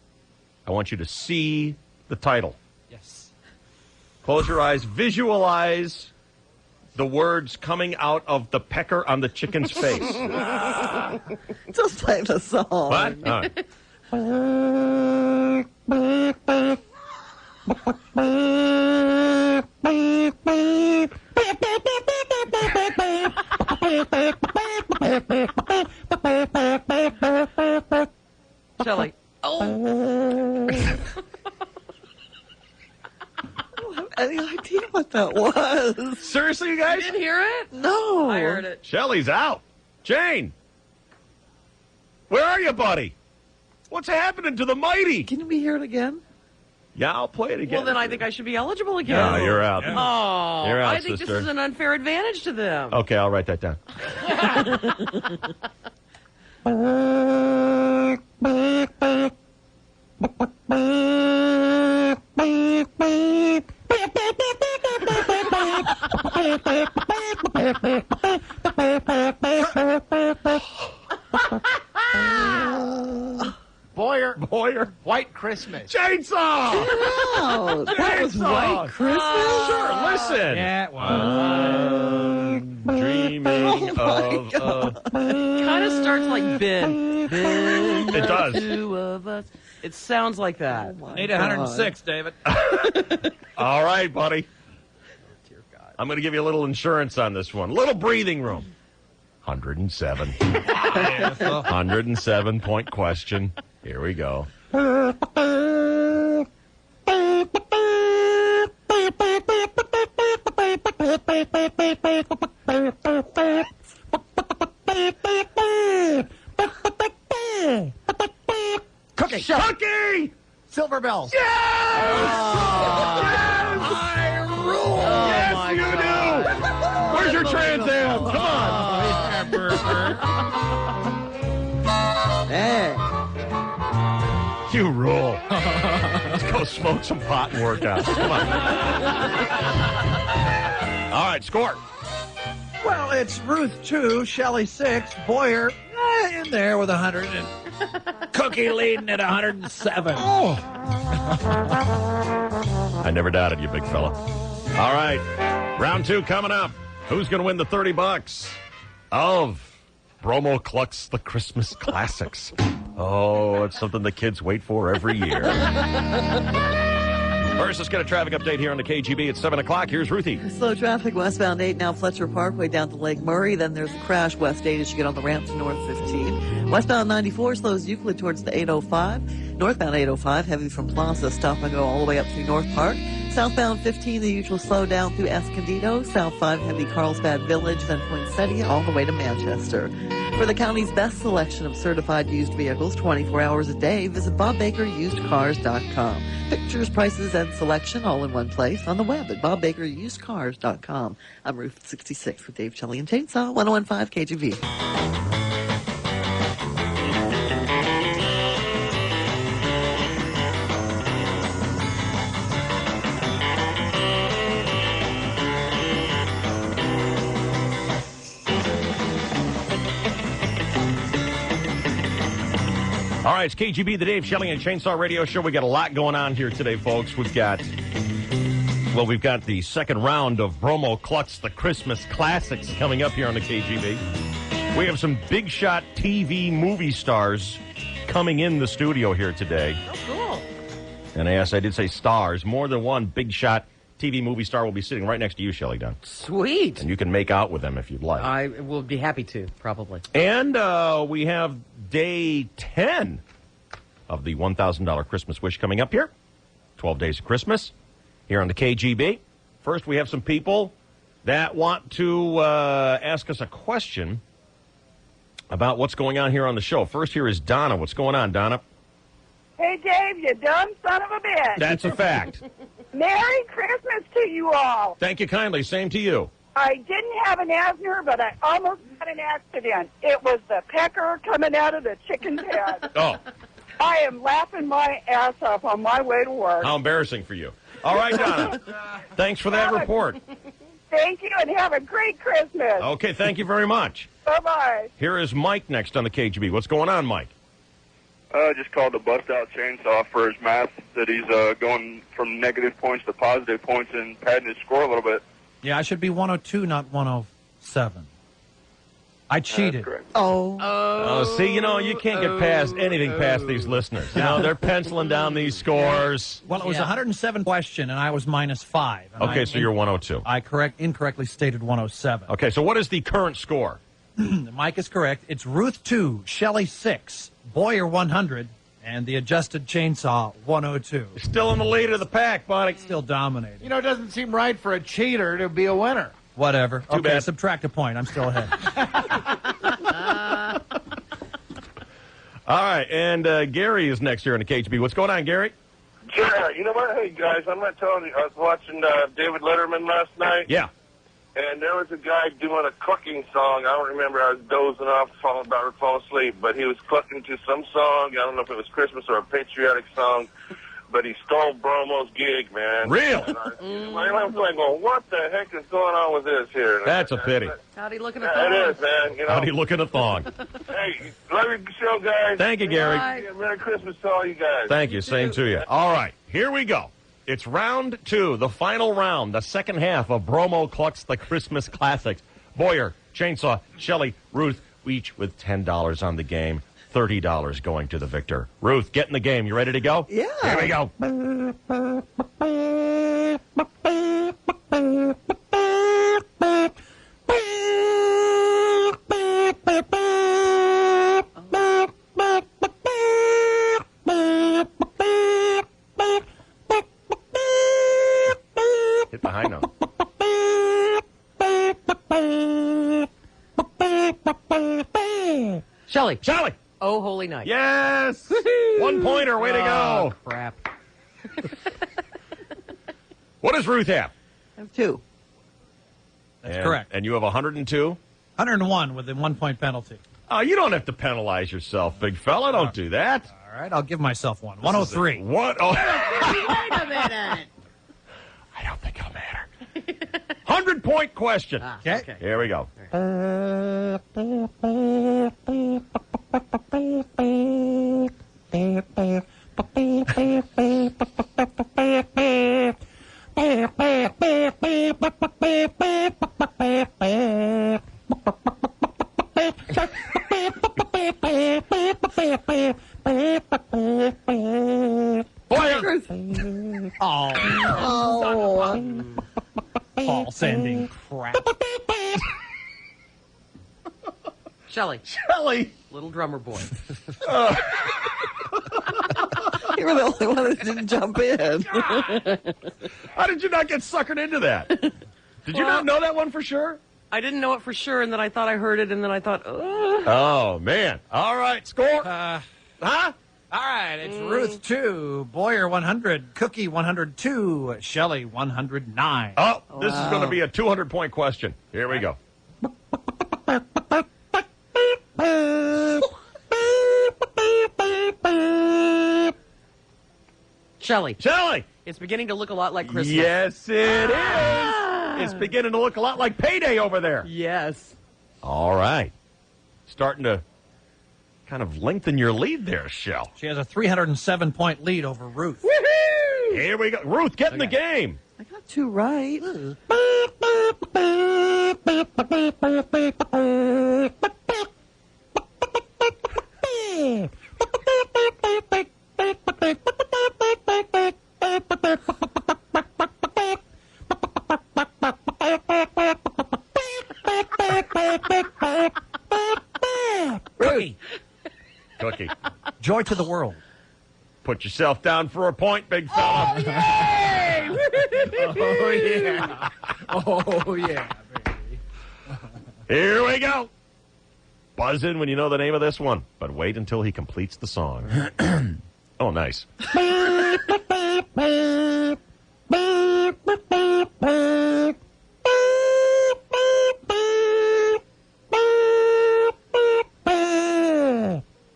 I want you to see the title. Yes. Close your eyes. Visualize the words coming out of the pecker on the chicken's face. Just play the song. What? All right. Shelley. Oh. I don't have any idea what that was. Seriously, you guys? You didn't hear it? No. I heard it. Shelley's out. Jane, where are you, buddy? What's happening to the mighty? Can we hear it again? Yeah, I'll play it again. Well, then I think I should be eligible again. No, you're out. Oh, You're out, I think sister. this is an unfair advantage to them. Okay, I'll write that down. Boyer. White Christmas. Chainsaw! Oh, that was White Christmas? Sure, listen. Yeah, it was. Dreaming of... Kind of starts like Ben. Ben. It does. Two of us. It sounds like that. Need 106, David. All right, buddy. I'm going to give you a little insurance on this one. Little breathing room. 107. 107-point question. Here we go. Cookie. Cookie! Silver bells. Yes! I rule. Yes, you do! Where's your Trans Am? Come on! Hey. You rule. Let's go smoke some pot and work out. Come on. All right, score. Well, it's Ruth 2, Shelley 6, Boyer in there with 100, and Cookie leading at 107. Oh. I never doubted you, big fella. All right, round 2 coming up. Who's going to win the $30 of Bromo Clucks the Christmas Classics? Oh, it's something the kids wait for every year. First, let's get a traffic update here on the KGB at 7 o'clock. Here's Ruthie. Slow traffic westbound 8 now Fletcher Parkway down to Lake Murray. Then there's a crash west 8 as you get on the ramp to north 15. Westbound 94 slows Euclid towards the 805. Northbound 805 heavy from Plaza, stop and go all the way up through North Park. Southbound 15 the usual slowdown through Escondido. South 5 heavy Carlsbad Village, then Poinsettia all the way to Manchester. For the county's best selection of certified used vehicles 24 hours a day, visit BobBakerUsedCars.com. Pictures, prices, and selection all in one place on the web at BobBakerUsedCars.com. I'm Ruth 66 with Dave Shelley and Chainsaw 101.5 KGV. All right, it's KGB, the Dave Shelley and Chainsaw Radio Show. We got a lot going on here today, folks. We've got the second round of Bromo Clucks, the Christmas Classics, coming up here on the KGB. We have some big shot TV movie stars coming in the studio here today. Oh, cool. And yes, I did say stars. More than one big shot TV movie star will be sitting right next to you, Shelley Dunn. Sweet. And you can make out with them if you'd like. I will be happy to, probably. And we have day 10 of the $1,000 Christmas Wish coming up here. 12 days of Christmas here on the KGB. First, we have some people that want to ask us a question about what's going on here on the show. First, here is Donna. What's going on, Donna? Hey, Dave, you dumb son of a bitch. That's a fact. Merry Christmas to you all. Thank you kindly. Same to you. I didn't have an asthma, but I almost had an accident. It was the pecker coming out of the chicken pen. Oh. I am laughing my ass off on my way to work. How embarrassing for you. All right, Donna. Thanks for that report. Thank you, and have a great Christmas. Okay, thank you very much. Bye-bye. Here is Mike next on the KGB. What's going on, Mike? Just called to bust out Chainsaw for his math that he's going from negative points to positive points and padding his score a little bit. Yeah, I should be 102, not 107. I cheated. Oh, see, you know, you can't get past anything past these listeners. You know, they're penciling down these scores. Well, it was a 107 question, and I was -5. And Okay, so you're 102. I incorrectly stated 107. Okay, so what is the current score? Mike is correct. It's Ruth 2, Shelley 6, Boyer 100, and the adjusted Chainsaw 102. Still in the lead of the pack, buddy. Still dominating. You know, it doesn't seem right for a cheater to be a winner. Whatever. Too bad. Subtract a point. I'm still ahead. All right, and Gary is next here in the KGB. What's going on, Gary? Yeah, you know what? Hey, guys, I'm not telling you. I was watching David Letterman last night. Yeah. And there was a guy doing a cooking song. I don't remember. I was dozing off, about to fall asleep. But he was cooking to some song. I don't know if it was Christmas or a patriotic song. But he stole Bromo's gig, man. Real? I'm going, what the heck is going on with this here? That's a pity. Howdy looking Yeah, at that? it is, man. You know? Howdy looking a thong. Hey, love your show, guys. Thank you, Gary. Merry Christmas to all you guys. Thank you. Same to you. All right, here we go. It's round 2, the final round, the second half of Bromo Clucks the Christmas Classics. Boyer, Chainsaw, Shelley, Ruth, each with $10 on the game. $30 going to the victor. Ruth, get in the game. You ready to go? Yeah. Here we go. Hit the high note. Shelley. Shelley. Oh, holy night. Yes. 1 pointer. Way to go. Crap. What does Ruth have? I have 2. That's correct. And you have 102? 101 with a 1-point penalty. Oh, you don't have to penalize yourself, big fella. Don't do that. All right, I'll give myself one. 103. What? Oh. Wait a minute. I don't think I'll matter. 100-point question. Okay. Here we go. Paul sending crap. Shelley. Shelley. Little drummer boy. You were the only one that didn't jump in. How did you not get suckered into that? Did you not know that one for sure? I didn't know it for sure, and then I thought I heard it, and then I thought, ugh. Oh, man. All right, score. Huh? All right, it's Ruth 2, Boyer 100, Cookie 102, Shelley 109. Oh, this is going to be a 200-point question. Here we go. Shelley. Shelley. It's beginning to look a lot like Christmas. Yes, it is. It's beginning to look a lot like payday over there. Yes. All right. Starting to kind of lengthen your lead there, Shell. She has a 307-point lead over Ruth. Woohoo! Here we go. Ruth, get in the game. I got 2 right. Cookie. Cookie. Joy to the world. Put yourself down for a point, big fella. Oh, yeah. Oh, yeah, baby. Here we go. Buzz in when you know the name of this one, but wait until he completes the song. Oh, nice.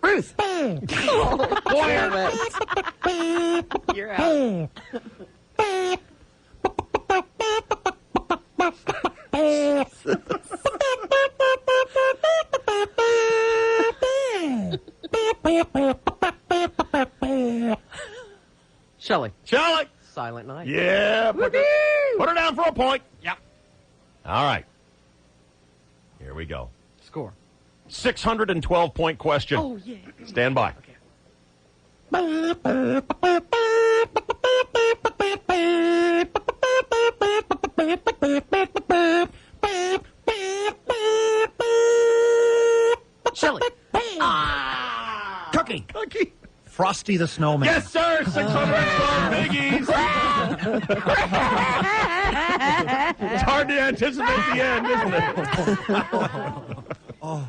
Ruth. Damn it. You're out. Shelley. Shelley. Silent Night. Yeah. Put her down for a point. Yep. All right. Here we go. Score. 612-point question. Oh, yeah. Stand by. Okay. Shelley. Cookie. Cookie. Frosty the Snowman. Yes, sir. 612 biggies. It's hard to anticipate the end, isn't it? Oh,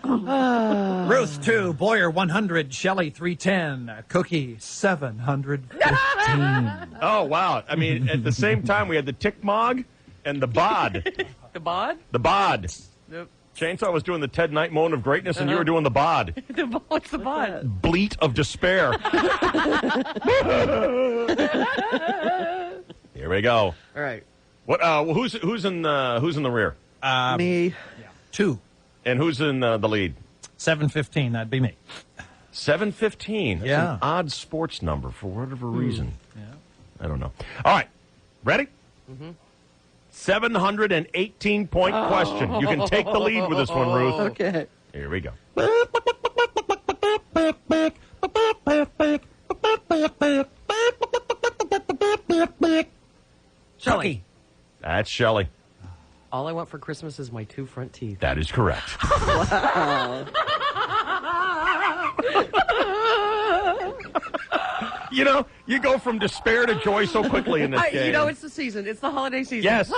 Ruth 2, Boyer 100, Shelley 310, Cookie 715. Oh, wow. I mean, at the same time, we had the Tickmog and the Bod. The bod? The Bod. Yep. Chainsaw was doing the Ted Knight moan of greatness, and you were doing the Bod. What's the bod? Bleat of despair. Here we go. All right. What? Who's in the rear? Me. Yeah. 2. And who's in the lead? 715, that'd be me. 715. That's Yeah. an odd sports number for whatever reason. Yeah. I don't know. All right. Ready? Mm-hmm. 718-point question. You can take the lead with this one, Ruth. Okay. Here we go. Shelley. That's Shelley. All I want for Christmas is my 2 front teeth. That is correct. Wow. You know, you go from despair to joy so quickly in this game. You know, it's the season. It's the holiday season. Yes.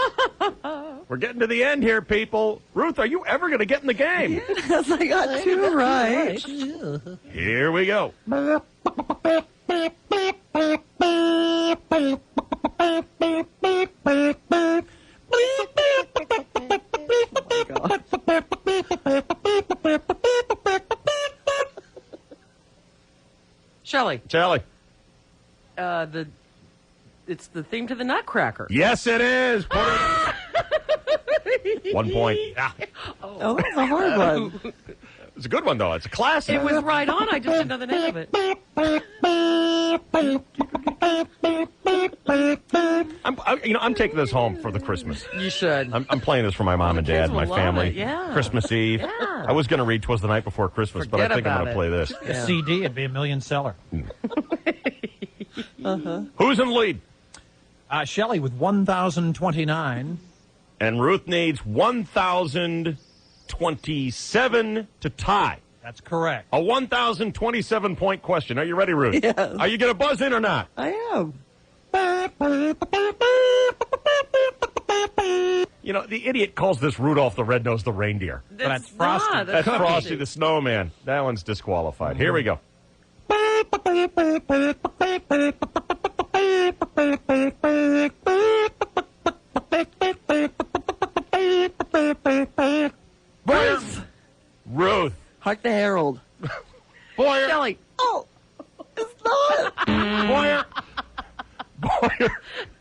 We're getting to the end here, people. Ruth, are you ever going to get in the game? Yes, I got 2 right. Here we go. Shelley. Shelley. It's the theme to the Nutcracker. Yes, it is. 1 point. Yeah. Oh, that's a hard one. It's a good one, though. It's a classic. It was right on. I just didn't know the name of it. I'm taking this home for the Christmas. You should. I'm playing this for my mom and dad, kids my will love family. it, yeah. Christmas Eve. Yeah. I was going to read "'Twas the Night Before Christmas," but I Forget think I'm about going to play it. this. A CD, it'd be a million seller. Who's in the lead? Shelley with 1,029. And Ruth needs 1,027 to tie. That's correct. A 1,027-point question. Are you ready, Ruth? Yes. Are you going to buzz in or not? I am. You know, the idiot calls this Rudolph the Red-Nosed Reindeer. That's Frosty. not. That's Frosty the Snowman. That one's disqualified. Here we go. Ruth. Hark the Herald. Boyer. Shelley. Oh, it's not. Boyer. Boyer.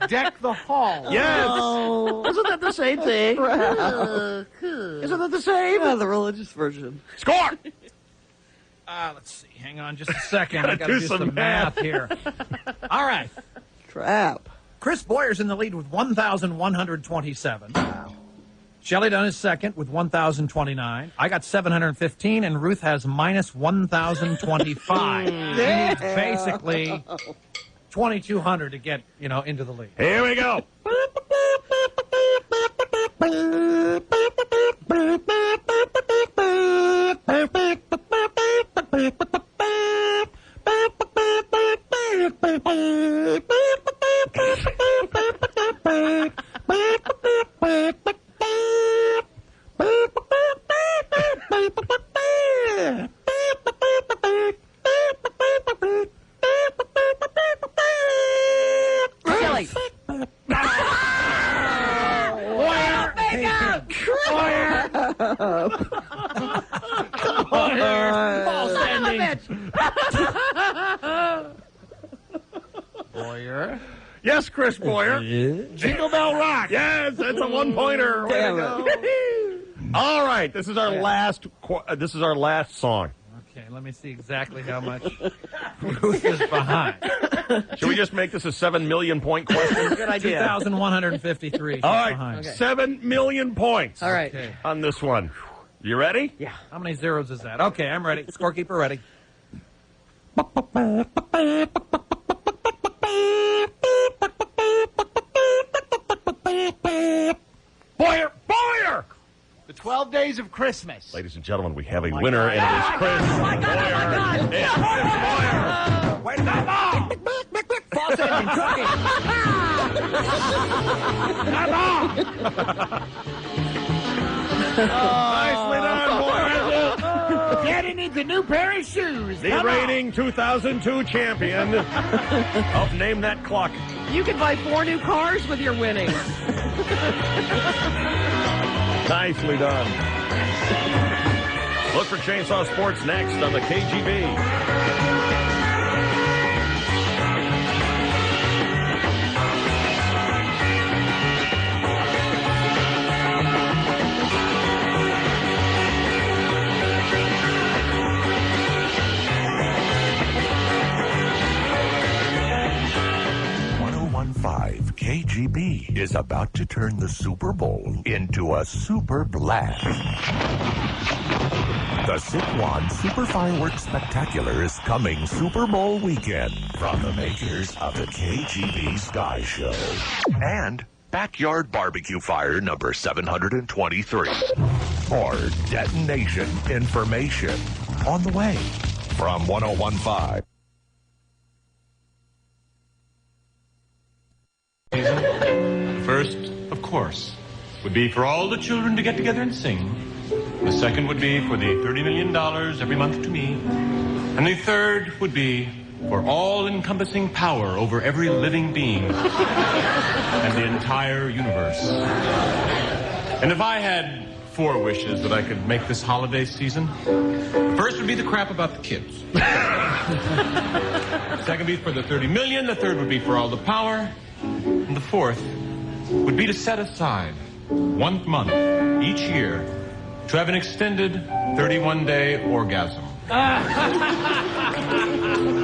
Deck the hall. Yes. Oh. Isn't that the same thing? Crap. Isn't that the same? Yeah, the religious version. Score. Let's see. Hang on just a second. Gotta I got to do do some some math here. All right. Crap. Chris Boyer's in the lead with 1,127. Wow. Shelley Dunn is second with 1,029. I got 715, and Ruth has minus 1,025. She needs basically 2,200 to get, into the lead. Here we go. Shelley. Ball standing. Boyer. Yes, Chris Boyer. Jingle Bell Rock. Yes, that's a 1-pointer. Way to go. All right, this is our last. This is our last song. Okay, let me see exactly how much Ruth is behind. Should we just make this a 7 million point question? Good idea. 2,153. All right, Behind. 7 million points. All right. Okay. On this one. You ready? Yeah. How many zeros is that? Okay, I'm ready. Scorekeeper ready. Boyer! Boyer! The 12 Days of Christmas. Ladies and gentlemen, we have a winner, and it is Chris Boyer. It's Chris Boyer. Wait, time out! False ending, cookie. Nicely done, Boyer. the new pair of shoes. The Come on. reigning 2002 champion of Name That Clock. You can buy 4 new cars with your winnings. Nicely done. Look for Chainsaw Sports next on the KGB. KGB is about to turn the Super Bowl into a super blast. The Sitwan Super Fireworks Spectacular is coming Super Bowl weekend from the makers of the KGB Sky Show. And Backyard Barbecue Fire number 723. Or detonation information on the way from 1015. First, of course, would be for all the children to get together and sing. The second would be for the $30 million every month to me. And the third would be for all-encompassing power over every living being and the entire universe. And if I had 4 wishes that I could make this holiday season, the first would be the crap about the kids. The second would be for the $30 million. The third would be for all the power. And the fourth would be to set aside 1 month each year to have an extended 31-day orgasm.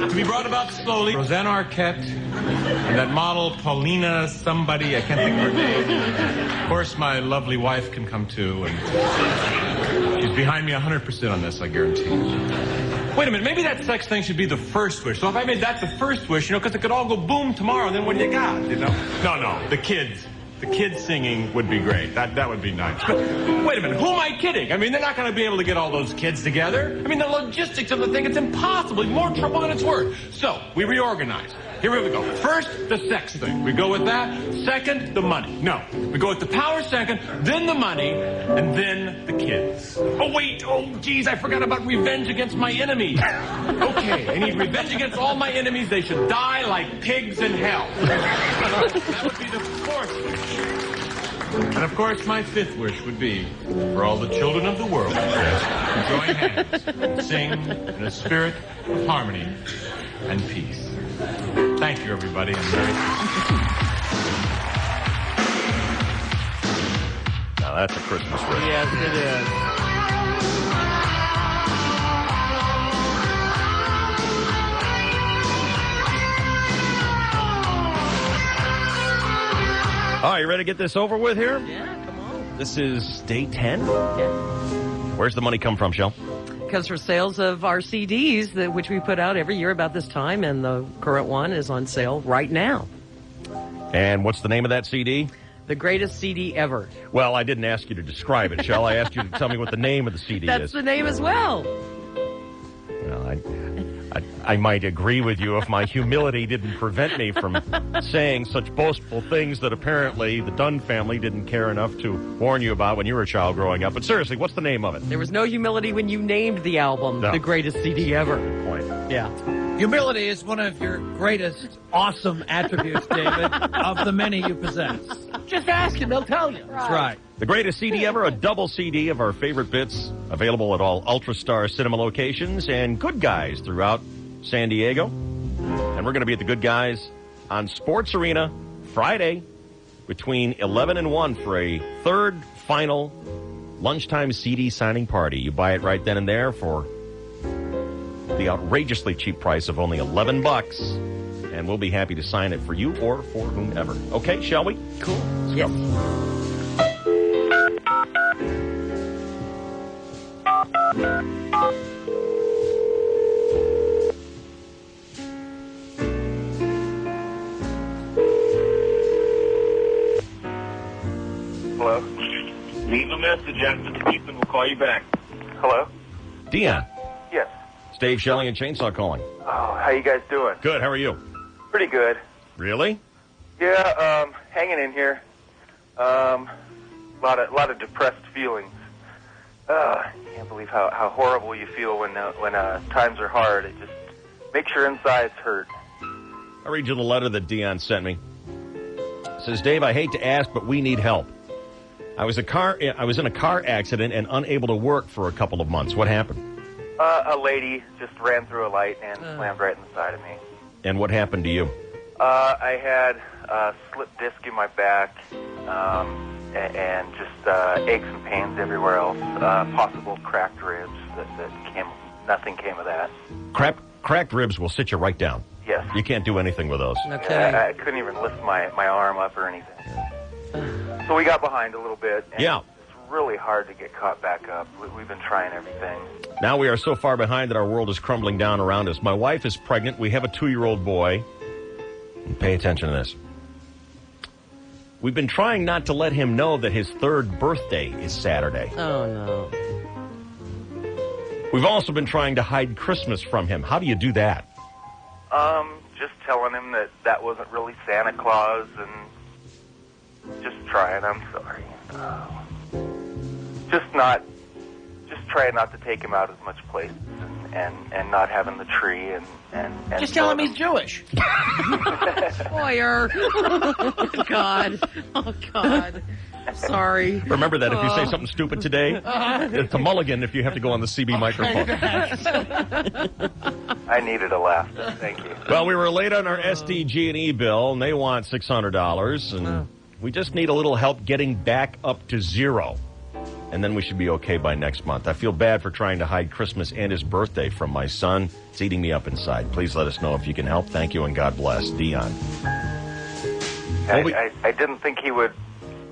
To be brought about slowly. Roseanne Arquette and that model Paulina somebody, I can't think of her name. Of course, my lovely wife can come too, and she's behind me 100% on this, I guarantee you. Wait a minute, maybe that sex thing should be the first wish. So if I made that the first wish, because it could all go boom tomorrow, then what do you got, No, the kids. The kids singing would be great. That would be nice. But wait a minute, who am I kidding? I mean, they're not going to be able to get all those kids together. I mean, the logistics of the thing, it's impossible. More trouble than it's worth. So, we reorganize. Here we go. First, the sex thing. We go with that. Second, the money. No. We go with the power second, then the money, and then the kids. Oh, wait. Oh, geez, I forgot about revenge against my enemies. Okay, I need revenge against all my enemies. They should die like pigs in hell. That would be the fourth wish. And of course, my fifth wish would be for all the children of the world to join hands and sing in a spirit of harmony and peace. Thank you, everybody. And Merry Christmas. Now that's a Christmas wish. Yes, it is. All right, you ready to get this over with here? Yeah, come on. This is day 10? Yeah. Where's the money come from, Shell? Because for sales of our CDs, which we put out every year about this time, and the current one is on sale right now. And what's the name of that CD? The greatest CD ever. Well, I didn't ask you to describe it, Shell. I asked you to tell me what the name of the CD is. That's the name as well. Well, I might agree with you if my humility didn't prevent me from saying such boastful things that apparently the Dunn family didn't care enough to warn you about when you were a child growing up. But seriously, what's the name of it? There was no humility when you named the album The Greatest CD Ever. Good point. Yeah. Humility is one of your greatest awesome attributes, David, of the many you possess. Just ask him, he'll tell you. That's right. The greatest CD ever, a double CD of our favorite bits, available at all UltraStar Cinema locations and Good Guys throughout San Diego. And we're going to be at the Good Guys on Sports Arena Friday between 11 and 1 for a third final lunchtime CD signing party. You buy it right then and there for the outrageously cheap price of only $11, and we'll be happy to sign it for you or for whomever. Okay, shall we? Cool. Let's yes. Hello? Leave a message after the beep and we'll call you back. Hello? Dion. Yes. It's Dave Shelley and Chainsaw calling. Oh, how you guys doing? Good, how are you? Pretty good. Really? Yeah, hanging in here. Lot of depressed feelings. Can't believe how horrible you feel when times are hard. It just makes your insides hurt. I'll read you the letter that Dion sent me. It says, Dave, I hate to ask, but we need help. I was in a car accident and unable to work for a couple of months. What happened? A lady just ran through a light and slammed right in the side of me. And what happened to you? I had a slip disc in my back and just aches and pains everywhere else. Possible cracked ribs. Nothing came of that. Cracked ribs will sit you right down. Yes. You can't do anything with those. I couldn't even lift my arm up or anything. So we got behind a little bit. And Yeah. It's really hard to get caught back up. We've been trying everything. Now we are so far behind that our world is crumbling down around us. My wife is pregnant. We have a 2-year-old boy. And pay attention to this. We've been trying not to let him know that his 3rd birthday is Saturday. Oh, no. We've also been trying to hide Christmas from him. How do you do that? Just telling him that wasn't really Santa Claus and just trying. I'm sorry. Just trying not to take him out as much places and not having the tree and Just tell him he's Jewish. Boyer. Oh, God. Oh, God. Sorry. Remember that if you say something stupid today, it's a mulligan if you have to go on the CB microphone. I needed a laugh. Thank you. Well, we were late on our SDG&E bill, and they want $600, and we just need a little help getting back up to zero. And then we should be okay by next month. I feel bad for trying to hide Christmas and his birthday from my son. It's eating me up inside. Please let us know if you can help. Thank you, and God bless. Dion. I didn't think he would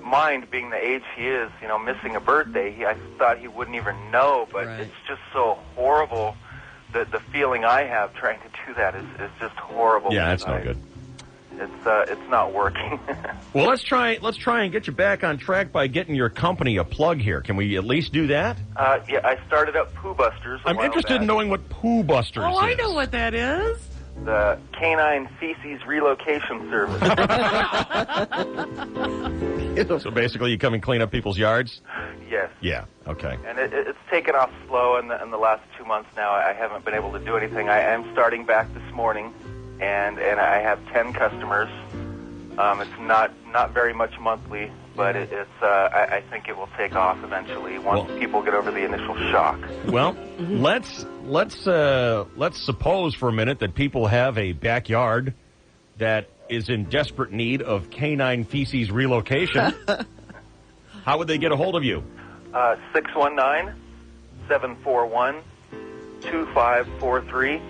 mind being the age he is, missing a birthday. I thought he wouldn't even know, but it's just so horrible. The feeling I have trying to do that is just horrible. Yeah, that's no good. It's not working. Well, let's try and get you back on track by getting your company a plug here. Can we at least do that? Yeah, I started up Poo Busters. I'm interested in knowing what Poo Busters is. Oh, I know what that is. The Canine Feces Relocation Service. So basically, you come and clean up people's yards? Yes. Yeah, okay. And it's taken off slow in the last 2 months now. I haven't been able to do anything. I am starting back this morning, and I have 10 customers. It's not very much monthly, but I think it will take off eventually once people get over the initial shock. Well, let's suppose for a minute that people have a backyard that is in desperate need of canine feces relocation. How would they get a hold of you? 619-741-2543.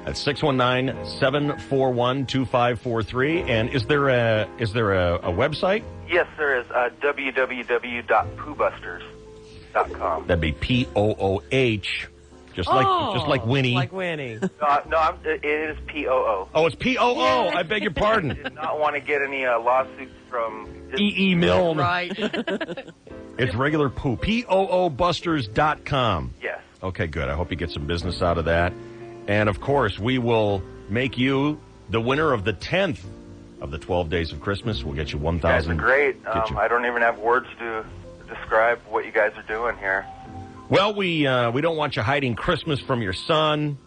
That's 619-741-2543. And is there a website? Yes, there is. www.poobusters.com. That'd be POOH, just like Winnie. Like Winnie. No, it is POO. Oh, it's POO. Yeah. I beg your pardon. I did not want to get any lawsuits from E.E. Milne. Right. It's regular poo. POObusters.com. Yes. Okay, good. I hope you get some business out of that. And, of course, we will make you the winner of the 10th of the 12 Days of Christmas. We'll get you 1,000. You guys are great. I don't even have words to describe what you guys are doing here. Well, we don't want you hiding Christmas from your son.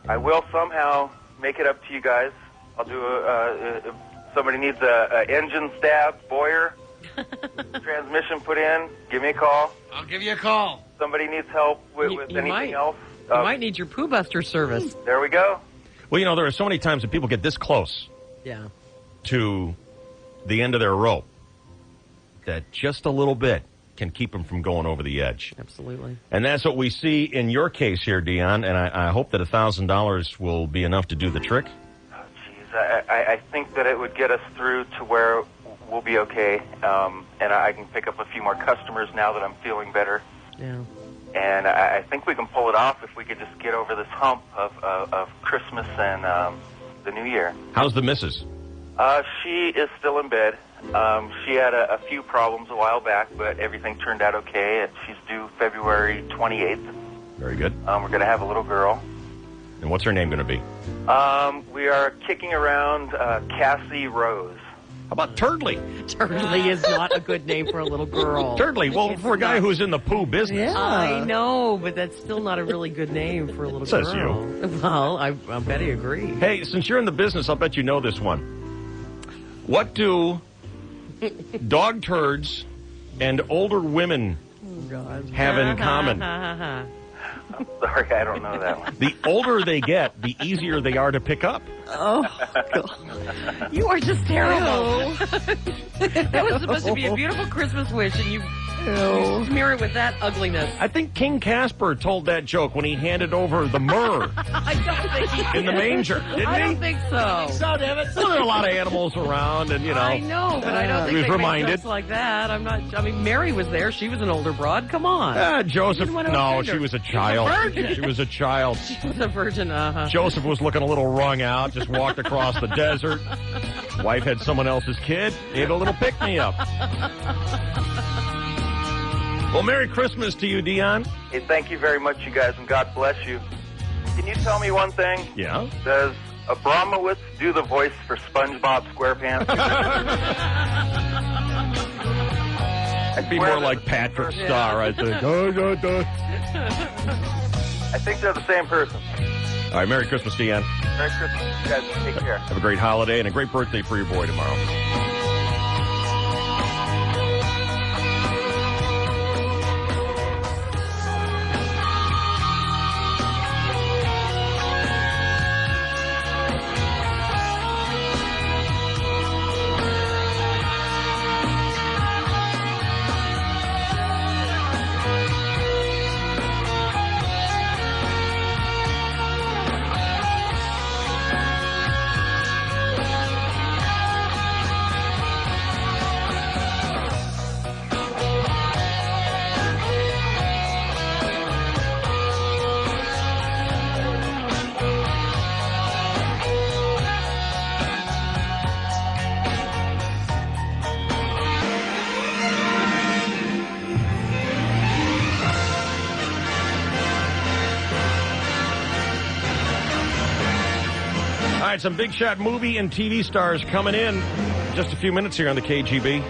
I will somehow make it up to you guys. I'll do if somebody needs a engine stab, Boyer, transmission put in, give me a call. I'll give you a call. Somebody needs help with anything else. You might need your Poo Buster service. There we go. Well, there are so many times that people get this close to the end of their rope that just a little bit can keep them from going over the edge. Absolutely. And that's what we see in your case here, Dion, and I hope that $1,000 will be enough to do the trick. Oh, geez. I think that it would get us through to where we'll be okay, and I can pick up a few more customers now that I'm feeling better. Yeah. And I think we can pull it off if we could just get over this hump of Christmas and the New Year. How's the missus? She is still in bed. She had a few problems a while back, but everything turned out okay. And she's due February 28th. Very good. We're going to have a little girl. And what's her name going to be? We are kicking around Cassie Rose. How about Turdley? Turdley is not a good name for a little girl. Turdley, well, for a guy who's in the poo business. I know, but that's still not a really good name for a little Says girl. you. Well, I bet he agree. Hey, since you're in the business, I'll bet you know this one. What do dog turds and older women have in common? I'm sorry, I don't know that one. The older they get, the easier they are to pick up. Oh, You are just terrible. That was supposed to be a beautiful Christmas wish, and you smear it with that ugliness. I think King Casper told that joke when he handed over the myrrh I don't think he in the did. manger, didn't I he? don't think so. So, damn it. Well, there are a lot of animals around, and, you know. I know, but I don't think he was they make reminded. jokes like that. I mean, Mary was there. She was an older broad. Come on. Joseph, didn't want to no, offend her. she was a child. virgin. She was a child. She was a virgin, Joseph was looking a little wrung out, just walked across the desert. Wife had someone else's kid, gave a little pick-me-up. Well, Merry Christmas to you, Dion. Hey, thank you very much, you guys, and God bless you. Can you tell me one thing? Yeah? Does Abramowitz do the voice for SpongeBob SquarePants? I'd be more like Patrick Star, I think. I think they're the same person. All right, Merry Christmas, Dion. Merry Christmas, you guys. Take care. Have a great holiday and a great birthday for your boy tomorrow. All right, some big shot movie and TV stars coming in just a few minutes here on the KGB.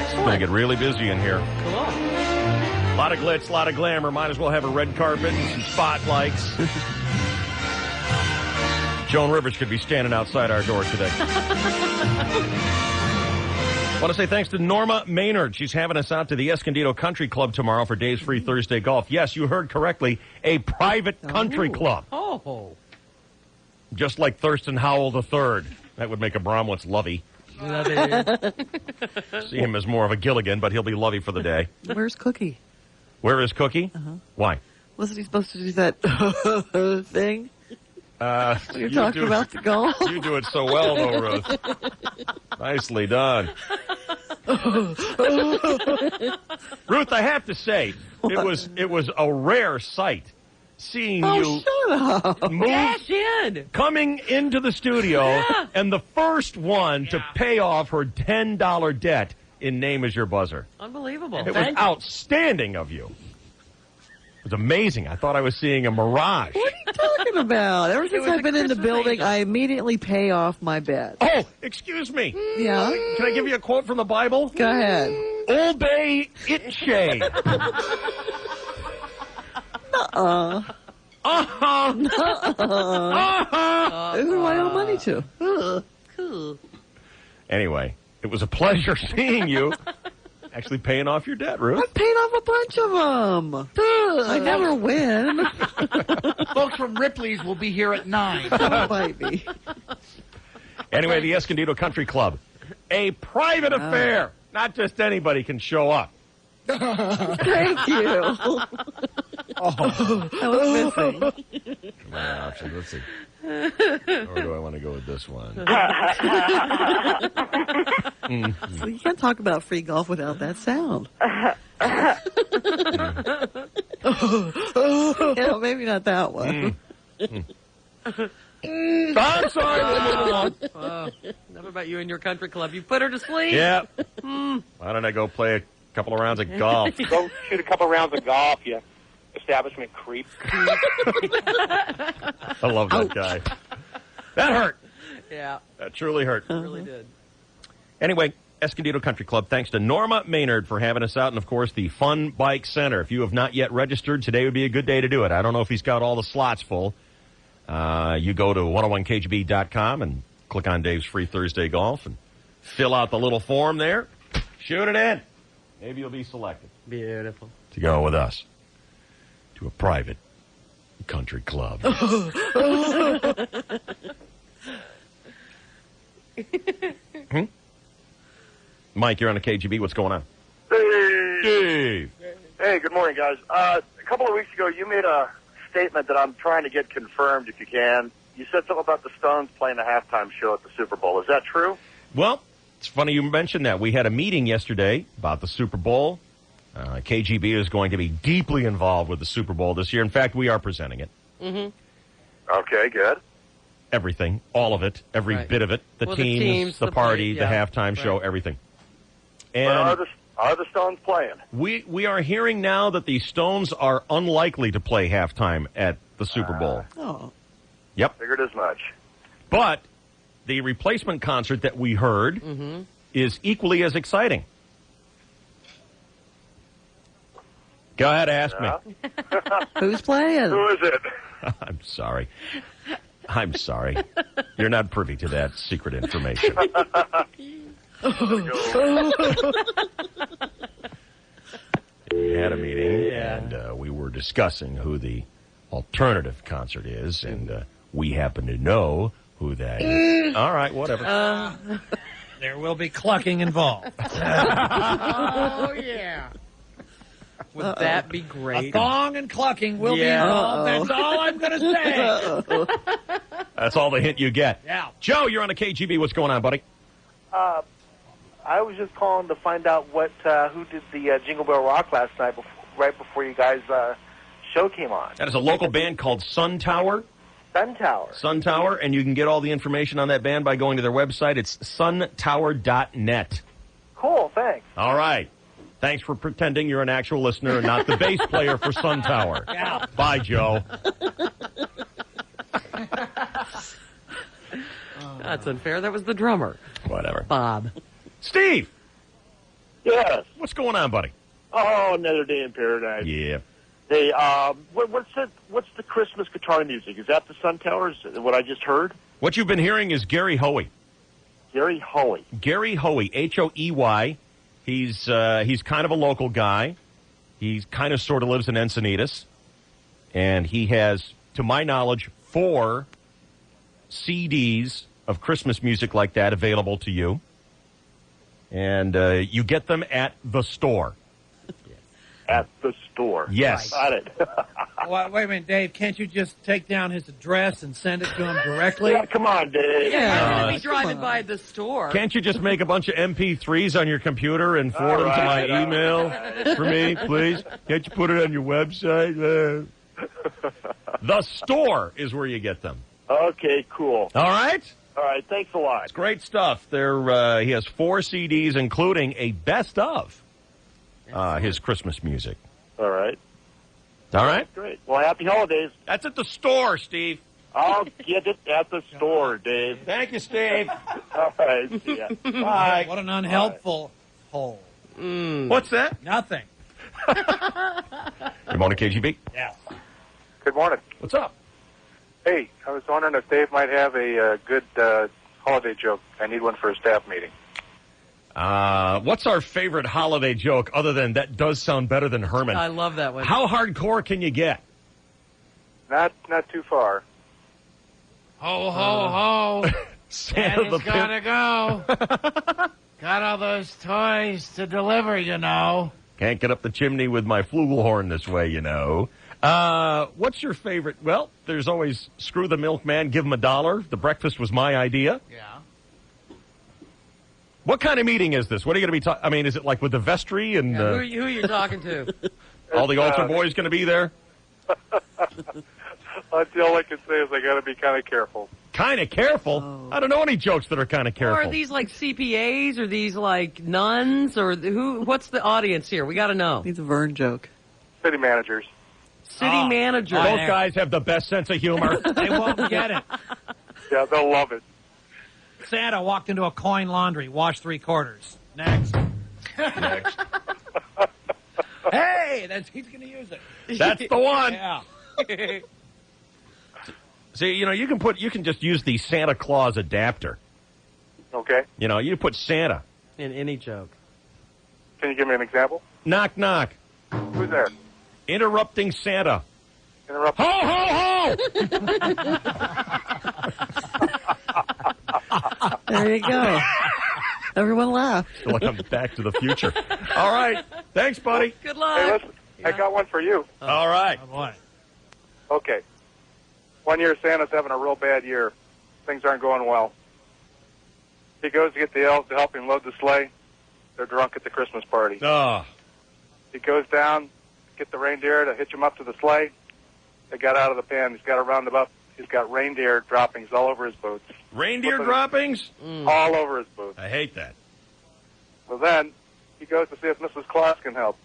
It's going to get really busy in here. Cool. A lot of glitz, a lot of glamour. Might as well have a red carpet and some spotlights. Joan Rivers could be standing outside our door today. Want to say thanks to Norma Maynard. She's having us out to the Escondido Country Club tomorrow for Dave's Free Thursday Golf. Yes, you heard correctly. A private country club. Oh. Just like Thurston Howell III. That would make Abramowitz lovey. See him as more of a Gilligan, but he'll be lovey for the day. Where's Cookie? Where is Cookie? Why? Wasn't he supposed to do that thing? You're you talking do- about the golf? You do it so well, though, Ruth. Nicely done. Ruth, I have to say, it was a rare sight seeing you shut up. move, Dash in. coming into the studio, and the first one to pay off her $10 debt in Name Is Your Buzzer. Unbelievable. It was outstanding of you. It was amazing. I thought I was seeing a mirage. What are you talking about? Ever since I've been in the building, I immediately pay off my bet. Oh, excuse me. Yeah? Can I give you a quote from the Bible? Go ahead. Obey itche. Uh-uh. Uh-huh. Who do I owe money to? Cool. Anyway, it was a pleasure seeing you. Actually paying off your debt, Ruth. I paid off a bunch of them. I never win. Folks from Ripley's will be here at 9. Don't bite me. Anyway, the Escondido Country Club. A private affair. Not just anybody can show up. Thank you. I was missing. My option. Let's see. Or do I want to go with this one? So you can't talk about free golf without that sound. Yeah, maybe not that one. I'm sorry. We'll move along. Enough about you and your country club. You put her to sleep. Yeah. Why don't I go play a couple of rounds of golf? Go shoot a couple rounds of golf, you establishment creep. I love that guy. That hurt. Yeah. That truly hurt. It really did. Anyway, Escondido Country Club, thanks to Norma Maynard for having us out, and, of course, the Fun Bike Center. If you have not yet registered, today would be a good day to do it. I don't know if he's got all the slots full. You go to 101kgb.com and click on Dave's Free Thursday Golf and fill out the little form there. Shoot it in. Maybe you'll be selected. Beautiful. To go with us to a private country club. Mike, you're on the KGB. What's going on? Hey. Dave. Hey, good morning, guys. A couple of weeks ago, you made a statement that I'm trying to get confirmed, if you can. You said something about the Stones playing a halftime show at the Super Bowl. Is that true? Well, it's funny you mentioned that. We had a meeting yesterday about the Super Bowl. KGB is going to be deeply involved with the Super Bowl this year. In fact, we are presenting it. Mm-hmm. Okay, good. Everything, all of it, every bit of it. The teams, the party, the halftime show, everything. And are the Stones playing? We are hearing now that the Stones are unlikely to play halftime at the Super Bowl. Oh. Yep. Figured as much. But the replacement concert that we heard is equally as exciting. Go ahead, ask me. Who's playing? Who is it? I'm sorry. I'm sorry. You're not privy to that secret information. We had a meeting, and we were discussing who the alternative concert is, and we happen to know who that is. All right, whatever. There will be clucking involved. Oh, yeah. Would that be great? A thong and clucking will be involved. That's all I'm going to say. That's all the hint you get. Yeah. Joe, you're on the KGB. What's going on, buddy? I was just calling to find out who did the Jingle Bell Rock last night, right before you guys' show came on. That is a local band called Sun Tower. Sun Tower. Sun Tower, and you can get all the information on that band by going to their website. It's suntower.net. Cool, thanks. All right. Thanks for pretending you're an actual listener and not the bass player for Sun Tower. Yeah. Bye, Joe. That's unfair. That was the drummer. Whatever. Bob. Steve. Yes. What's going on, buddy? Oh, another day in paradise. Yeah. Hey, what's the Christmas guitar music? Is that the Sun Towers? What I just heard? What you've been hearing is Gary Hoey. Gary Hoey. Gary Hoey, Hoey. He's kind of a local guy. He kind of sort of lives in Encinitas. And he has, to my knowledge, 4 CDs of Christmas music like that available to you. And you get them at the store. At the store. Yes. Got it. Well, wait a minute, Dave. Can't you just take down his address and send it to him directly? Yeah, come on, Dave. Yeah, you're going to be driving by the store. Can't you just make a bunch of MP3s on your computer and forward them to my email for me, please? Can't you put it on your website? The store is where you get them. Okay, cool. All right? All right, thanks a lot. It's great stuff. He has 4 CDs, including a best of his Christmas music. All right. All right? Great. Well, happy holidays. That's at the store, Steve. I'll get it at the store, Dave. Thank you, Steve. All right. See ya. Bye. What an unhelpful hole. What's that? Nothing. Good morning, KGB. Yeah. Good morning. What's up? Hey, I was wondering if Dave might have a good holiday joke. I need one for a staff meeting. What's our favorite holiday joke other than that does sound better than Herman? I love that one. How hardcore can you get? Not too far. Ho, ho, ho. Santa the Daddy's gotta go. Got all those toys to deliver, you know. Can't get up the chimney with my flugelhorn this way, you know. What's your favorite? Well, there's always Screw the Milkman, give him $1. The breakfast was my idea. Yeah. What kind of meeting is this? What are you going to be talking? I mean, is it like with the vestry and Who are you talking to? all the altar boys going to be there? All I can say is I got to be kind of careful. Kind of careful? Oh. I don't know any jokes that are kind of careful. Or are these like CPAs? Or these like nuns? Or who? What's the audience here? We got to know. He's a Vern joke. City managers. City manager. Those guys have the best sense of humor. They won't get it. Yeah, they'll love it. Santa walked into a coin laundry, washed 3/4. Next. Next. Hey, he's going to use it. That's the one. Yeah. See, you can just use the Santa Claus adapter. Okay. You put Santa. In any joke. Can you give me an example? Knock, knock. Who's there? Interrupting Santa. Interrupt. Ho, ho, ho! There you go. Everyone laughed. Like I'm Back to the Future. All right. Thanks, buddy. Good luck. Hey, listen, I got one for you. All right. Oh, boy. Okay. One year Santa's having a real bad year. Things aren't going well. He goes to get the elves to help him load the sleigh. They're drunk at the Christmas party. Oh. He goes down, get the reindeer to hitch him up to the sleigh. They got out of the pen. He's got a roundabout. He's got reindeer droppings all over his boots. Reindeer droppings? All over his boots. I hate that. So then he goes to see if Mrs. Claus can help.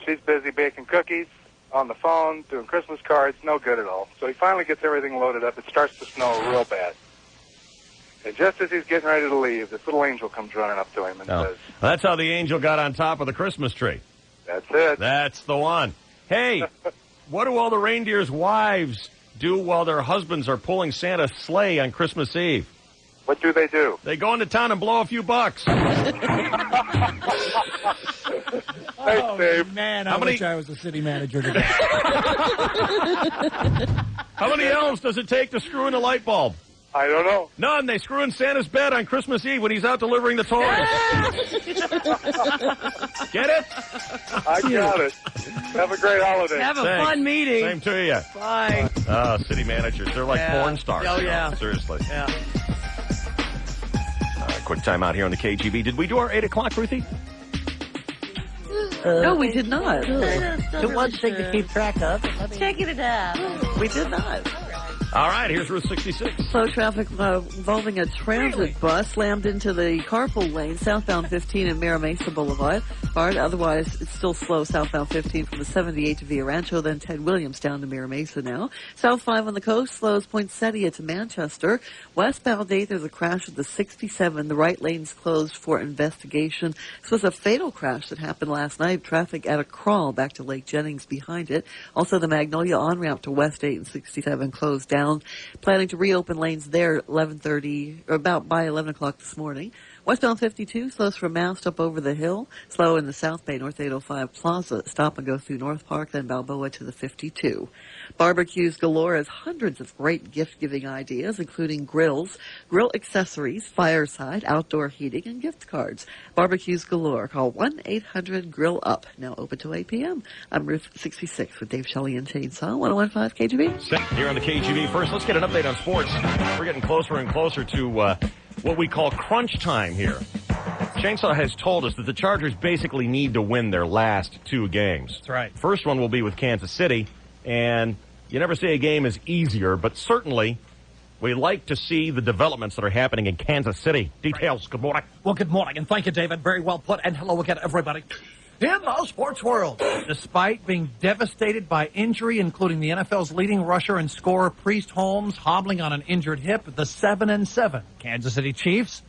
She's busy baking cookies, on the phone, doing Christmas cards, no good at all. So he finally gets everything loaded up. It starts to snow real bad. And just as he's getting ready to leave, this little angel comes running up to him and says, That's how the angel got on top of the Christmas tree. That's it. That's the one. Hey, what do all the reindeer's wives do while their husbands are pulling Santa's sleigh on Christmas Eve? What do they do? They go into town and blow a few bucks. Oh, man, I wish I was a city manager today. How many elves does it take to screw in a light bulb? I don't know. None. They screw in Santa's bed on Christmas Eve when he's out delivering the toys. Get it? I got it. Have a great holiday. Have a Thanks. fun meeting. Same to you. Bye. City managers. They're like porn stars. Oh, yeah. Seriously. Yeah. Quick time out here on the KGB. Did we do our 8 o'clock, Ruthie? No, we did not. The one thing to keep track of. Checking it out. We did not. All right, here's Route 66. Slow traffic involving a transit bus slammed into the carpool lane, southbound 15 and Mira Mesa Boulevard. Otherwise, it's still slow southbound 15 from the 78 to Villa Rancho, then Ted Williams down to Mira Mesa now. South 5 on the coast slows Poinsettia to Manchester. Westbound 8, there's a crash at the 67. The right lane's closed for investigation. This was a fatal crash that happened last night. Traffic at a crawl back to Lake Jennings behind it. Also, the Magnolia on-ramp to West 8 and 67 closed down. Planning to reopen lanes there at 11:30, or about by 11 o'clock this morning. Westbound 52 slows from Mast up over the hill. Slow in the South Bay, North 805 Plaza. Stop and go through North Park, then Balboa to the 52. Barbecues galore has hundreds of great gift-giving ideas, including grills, grill accessories, fireside, outdoor heating, and gift cards. Barbecues galore. Call 1-800-GRILL-UP. Now open till 8 p.m. I'm Ruth 66 with Dave Shelley and Chainsaw, 101.5 KGB. Here on the KGB. First, let's get an update on sports. We're getting closer and closer to what we call crunch time here. Chainsaw has told us that the Chargers basically need to win their last 2 games. That's right. First one will be with Kansas City, and you never say a game is easier, but certainly we like to see the developments that are happening in Kansas City. Details, good morning. Well, good morning, and thank you, David. Very well put, and hello again, everybody. In the sports world, despite being devastated by injury, including the NFL's leading rusher and scorer Priest Holmes hobbling on an injured hip, the 7-7 Kansas City Chiefs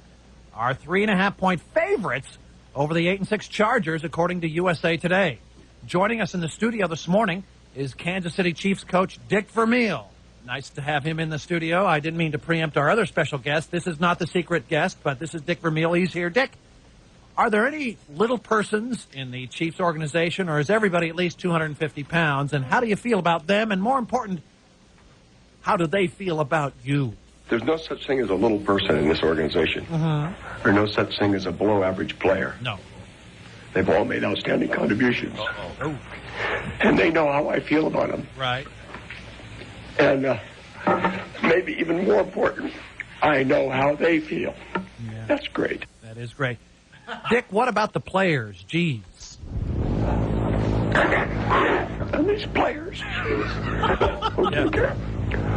are 3.5-point favorites over the 8-6 Chargers, according to USA Today. Joining us in the studio this morning is Kansas City Chiefs coach Dick Vermeil. Nice to have him in the studio. I didn't mean to preempt our other special guest. This is not the secret guest, but this is Dick Vermeil. He's here. Dick, are there any little persons in the Chiefs organization, or is everybody at least 250 pounds? And how do you feel about them? And more important, how do they feel about you? There's no such thing as a little person in this organization. There's no such thing as a below-average player. No. They've all made outstanding contributions. Oh. And they know how I feel about them. Right. And maybe even more important, I know how they feel. Yeah. That's great. That is great. Dick, what about the players? Jeez. And these players,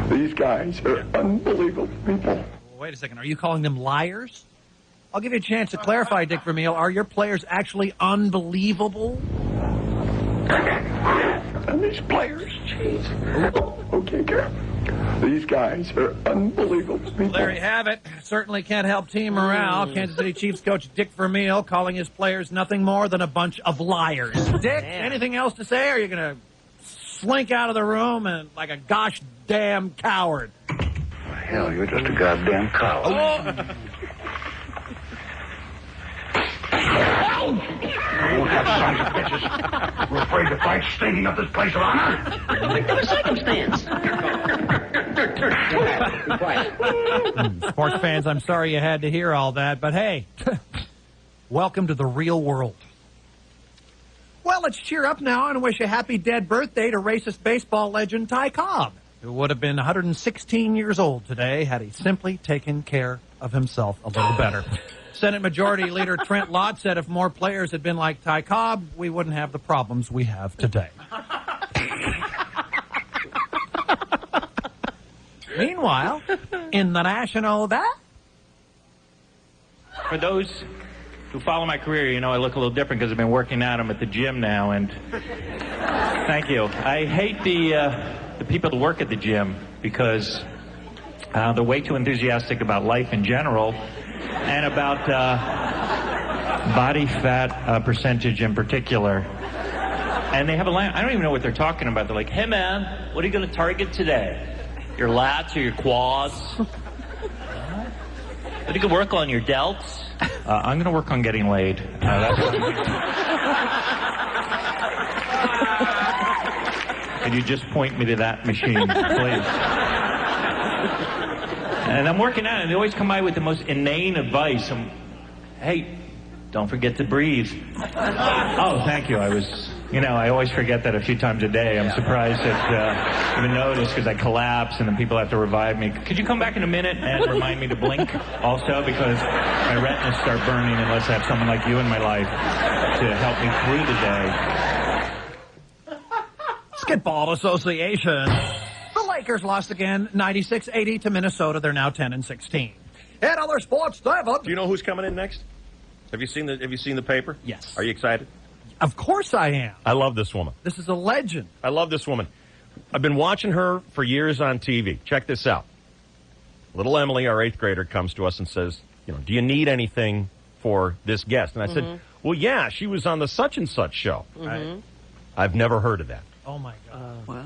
these guys are unbelievable people. Wait a second. Are you calling them liars? I'll give you a chance to clarify, Dick Vermeil. Are your players actually unbelievable? And these players, jeez. Okay, These guys are unbelievable people. Well, there you have it. Certainly can't help team morale. Kansas City Chiefs coach Dick Vermeil calling his players nothing more than a bunch of liars. Dick, anything else to say, or are you going to slink out of the room and like a gosh damn coward? Hell, you're just a goddamn coward. You have sons of bitches. We're afraid to fight, stinking up this place of honor. Particular circumstance. Sports fans, I'm sorry you had to hear all that, but hey, welcome to the real world. Well, let's cheer up now and wish a happy dead birthday to racist baseball legend Ty Cobb, who would have been 116 years old today had he simply taken care of himself a little better. Senate Majority Leader Trent Lott said if more players had been like Ty Cobb, we wouldn't have the problems we have today. Meanwhile, in the national For those who follow my career, you know I look a little different because I've been working out. I'm at the gym now, and thank you. I hate the people who work at the gym because they're way too enthusiastic about life in general and about body fat percentage in particular. And they have a line, I don't even know what they're talking about. They're like, hey man, what are you going to target today? Your lats or your quads? What you can work on, your delts? I'm going to work on getting laid. Can you just point me to that machine, please? And I'm working out, and they always come by with the most inane advice. Hey, don't forget to breathe. Oh, thank you. I always forget that a few times a day. I'm surprised that you even noticed because I collapse, and then people have to revive me. Could you come back in a minute and remind me to blink also? Because my retinas start burning unless I have someone like you in my life to help me through the day. Skitball Association. The Lakers lost again, 96-80 to Minnesota. They're now 10-16. And other sports, do you know who's coming in next? Have you seen the paper? Yes. Are you excited? Of course I am. I love this woman. This is a legend. I love this woman. I've been watching her for years on TV. Check this out. Little Emily, our 8th grader, comes to us and says, do you need anything for this guest? And I said, well, yeah, she was on the such and such show. I've never heard of that. Oh, my God. Wow.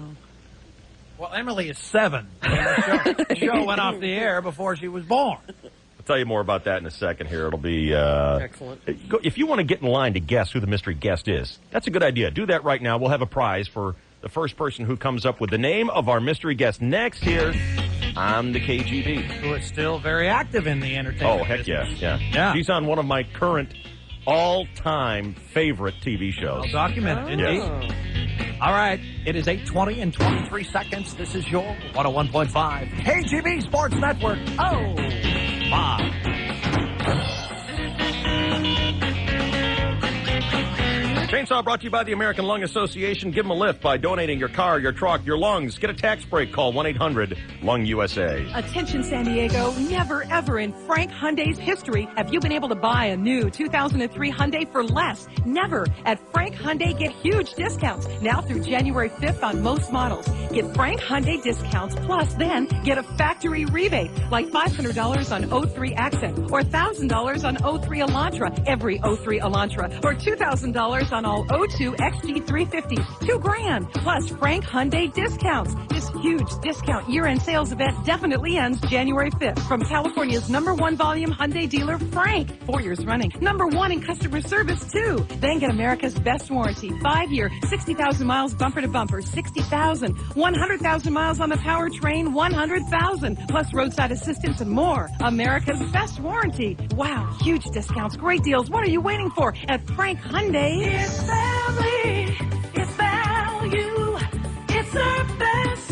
Well, Emily is 7. The show went off the air before she was born. I'll tell you more about that in a second here. It'll be... Excellent. If you want to get in line to guess who the mystery guest is, that's a good idea. Do that right now. We'll have a prize for the first person who comes up with the name of our mystery guest next here on the KGB. Who is still very active in the entertainment Oh, heck business. yeah. She's on one of my current all-time favorite TV shows. Well documented, indeed. Yes. All right, it is 8:20 and 23 seconds. This is your 101.5 KGB Sports Network. Oh, my. Chainsaw brought to you by the American Lung Association. Give them a lift by donating your car, your truck, your lungs. Get a tax break. Call 1-800-LUNG-USA. Attention, San Diego. Never, ever in Frank Hyundai's history have you been able to buy a new 2003 Hyundai for less. Never. At Frank Hyundai, get huge discounts now through January 5th on most models. Get Frank Hyundai discounts, plus then get a factory rebate like $500 on 03 Accent or $1,000 on 03 Elantra, every 03 Elantra, or $2,000 on all 02 XG350s. $2,000 plus Frank Hyundai discounts. This huge discount year-end sales event definitely ends January 5th. From California's #1 volume Hyundai dealer, Frank. 4 years running. #1 in customer service, too. Then get America's best warranty. 5-year, 60,000 miles bumper to bumper, 60,000. 100,000 miles on the powertrain, 100,000. Plus roadside assistance and more. America's best warranty. Wow, huge discounts, great deals. What are you waiting for at Frank Hyundai? It's family. It's value. It's our best.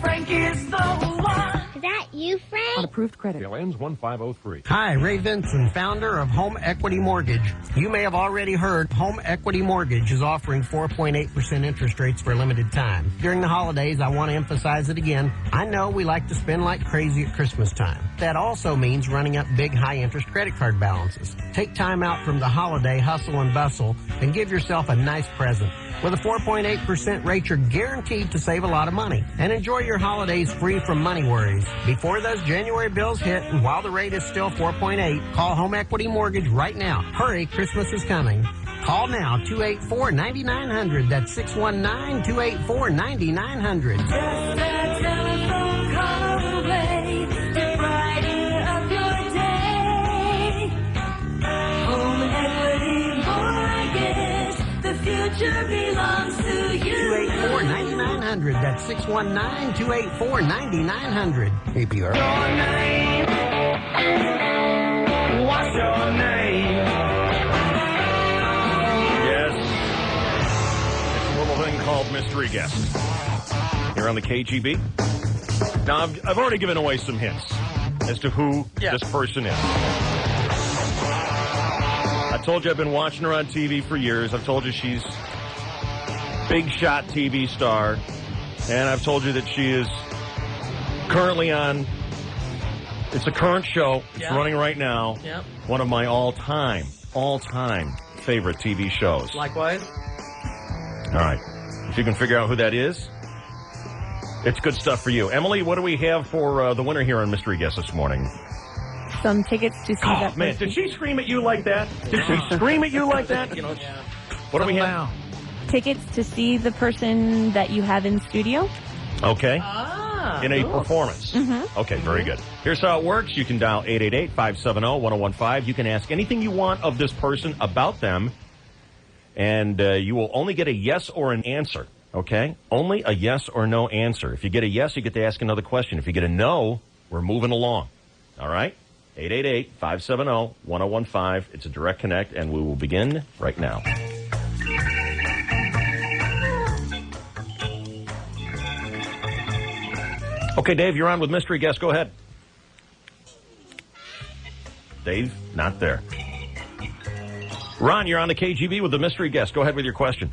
Frank is the one. Is that you, Frank? On approved credit. Bill ends 1503. Hi, Ray Vinson, founder of Home Equity Mortgage. You may have already heard Home Equity Mortgage is offering 4.8% interest rates for a limited time. During the holidays, I want to emphasize it again. I know we like to spend like crazy at Christmas time. That also means running up big high-interest credit card balances. Take time out from the holiday hustle and bustle and give yourself a nice present. With a 4.8% rate, you're guaranteed to save a lot of money and enjoy your holidays free from money worries. Before those January bills hit, and while the rate is still 4.8, call Home Equity Mortgage right now. Hurry, Christmas is coming. Call now, 284-9900. That's 619-284-9900. Just a telephone call away to brighten up your day. Home Equity Mortgage, the future belongs to you. 284-9900. That's 619-284-9900. APR. Your name, what's your name? Thing called Mystery Guest here on the KGB. Now, I've already given away some hints as to who this person is. I told you I've been watching her on TV for years. I've told you she's big shot TV star, and I've told you that she is currently on. It's a current show. It's running right now. Yep. One of my all-time favorite TV shows. Likewise. All right. If you can figure out who that is, it's good stuff for you. Emily, what do we have for the winner here on Mystery Guest this morning? Some tickets to see that Man, person. did she scream at you like that? Did she scream at you like that? You know, what do we have? Tickets to see the person that you have in studio. Okay. In a performance. Mm-hmm. Okay, very good. Here's how it works. You can dial 888-570-1015. You can ask anything you want of this person about them. And you will only get a yes or an answer, okay? Only a yes or no answer. If you get a yes, you get to ask another question. If you get a no, we're moving along, all right? 888-570-1015. It's a direct connect, and we will begin right now. Okay, Dave, you're on with Mystery Guest. Go ahead. Dave, not there. Ron, you're on the KGB with the Mystery Guest. Go ahead with your question.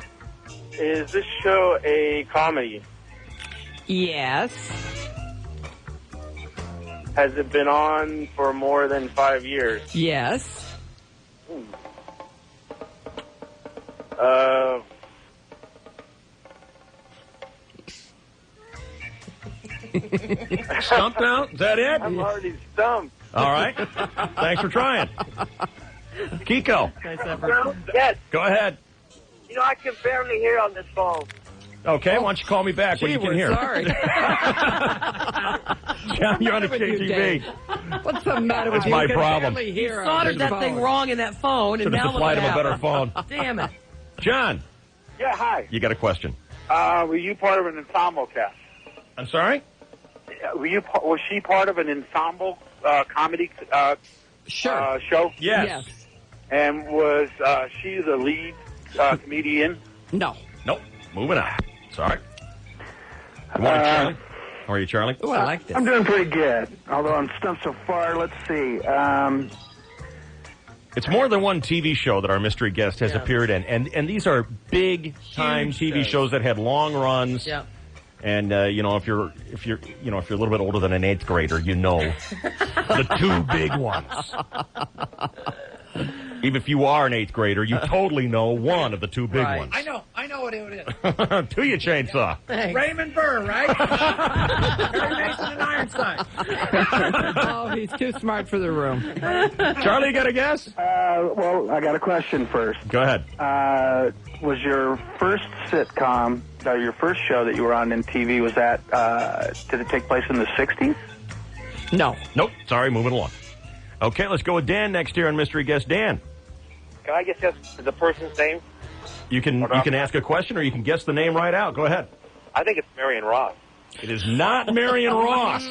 Is this show a comedy? Yes. Has it been on for more than 5 years? Yes. Stumped out? Is that it? I'm already stumped. All right. Thanks for trying. Kiko. Yes. Go ahead. You know, I can barely hear on this phone. Okay, why don't you call me back when you can hear? Sorry. John, you're on the KGB. What's the matter with That's you? my You can problem. barely hear on soldered that thing wrong in that phone, and Should now have supplied look him a what better phone. happened. Damn it. John, Yeah, hi. you got a question. Were you part of an ensemble cast? I'm sorry? Was she part of an ensemble comedy show? Yes. And was she the lead comedian? No. Nope. Moving on. Sorry. Good morning, Charlie. How are you, Charlie? Oh, I like this. I'm doing pretty good, although I'm stumped so far. Let's see. It's more than one TV show that our mystery guest has appeared in, and these are big-time TV shows that had long runs. Yeah. And you know, if you're a little bit older than an 8th grader, you know the two big ones. Even if you are an 8th grader, you totally know one of the two big ones. I know what it is. Do you, Chainsaw? Raymond Burr, right? Harry Mason and Ironside. Oh, he's too smart for the room. Charlie, you got a guess? Well, I got a question first. Go ahead. Was your first sitcom, your first show that you were on in TV, was that, did it take place in the 60s? No. Nope. Sorry, moving along. Okay, let's go with Dan next here on Mystery Guest. Dan, Can I guess the person's name? you can ask a question or you can guess the name right out. Go ahead. I think it's Marion Ross. It is not Marion Ross.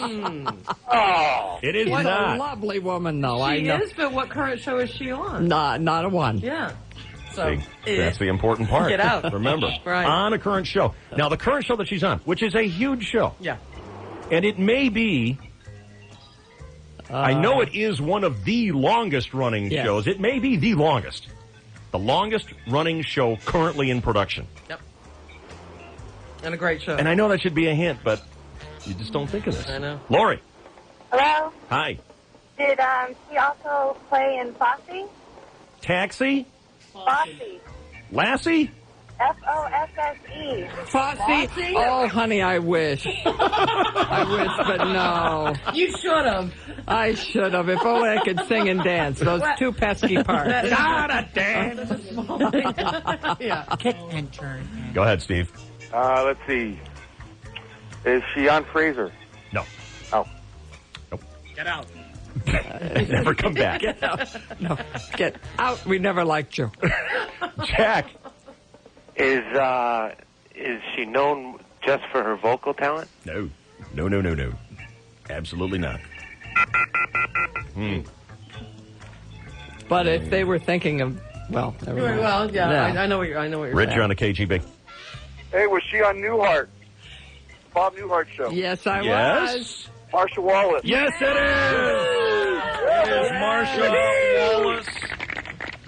Oh. It is What not. a lovely woman, though. I She know. is, but what current show is she on? Not a one. Yeah. So See, that's the important part. Get out. Remember, Right. on a current show. Now, the current show that she's on, which is a huge show, Yeah. and it may be, I know it is one of the longest running Yes. shows. It may be the longest running show currently in production. Yep. And a great show. And I know that should be a hint, but you just don't think of this. I know. Lori, Hello? hi. Did she also play in Fosse? Taxi? Fosse. Lassie? Fosse. Fosse? Oh, honey, I wish. I wish, but no. You should have. I should have. If only I could sing and dance. Those two pesky parts. Gotta dance. Yeah. Kick and turn. Go ahead, Steve. Let's see. Is she on Fraser? No. Oh. Get out. Never come back. Get out. No, get out. We never liked you. Jack. Is she known just for her vocal talent? No. Absolutely not. But if they were thinking of, well, never mind. Well, yeah, No. I know what you're Rich, saying. you're on the KGB. Hey, was she on Newhart? Bob Newhart show. Yes, I Yes. was. Marsha Wallace. Yes, it is. It is Marsha Wallace.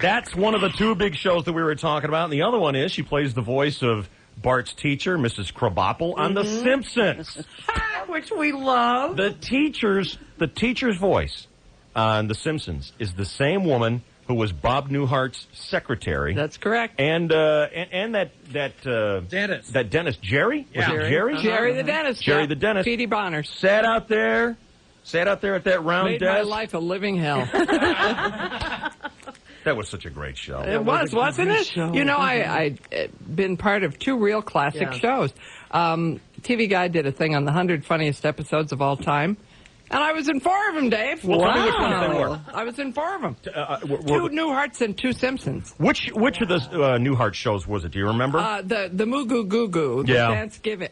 That's one of the two big shows that we were talking about. And the other one is she plays the voice of Bart's teacher, Mrs. Krabappel, on The Simpsons. Which we love. The teacher's voice on The Simpsons is the same woman who was Bob Newhart's secretary. That's correct. And that Dentist. That dentist, Jerry? Yeah. Was it Jerry? Jerry the dentist. Jerry yeah. the dentist. Petey Bonner. Sat out there at that round Made desk. my life a living hell. That was such a great show. It was, wasn't it? You know, I'd been part of two real classic shows. TV Guide did a thing on the 100 funniest episodes of all time. And I was in 4 of them, Dave. Well, tell me which ones they were. I was in 4 of them. Two 2 Newharts and 2 Simpsons. Which of the Newhart shows was it? Do you remember? The Moo Goo Goo Goo. The Yeah. Thanksgiving.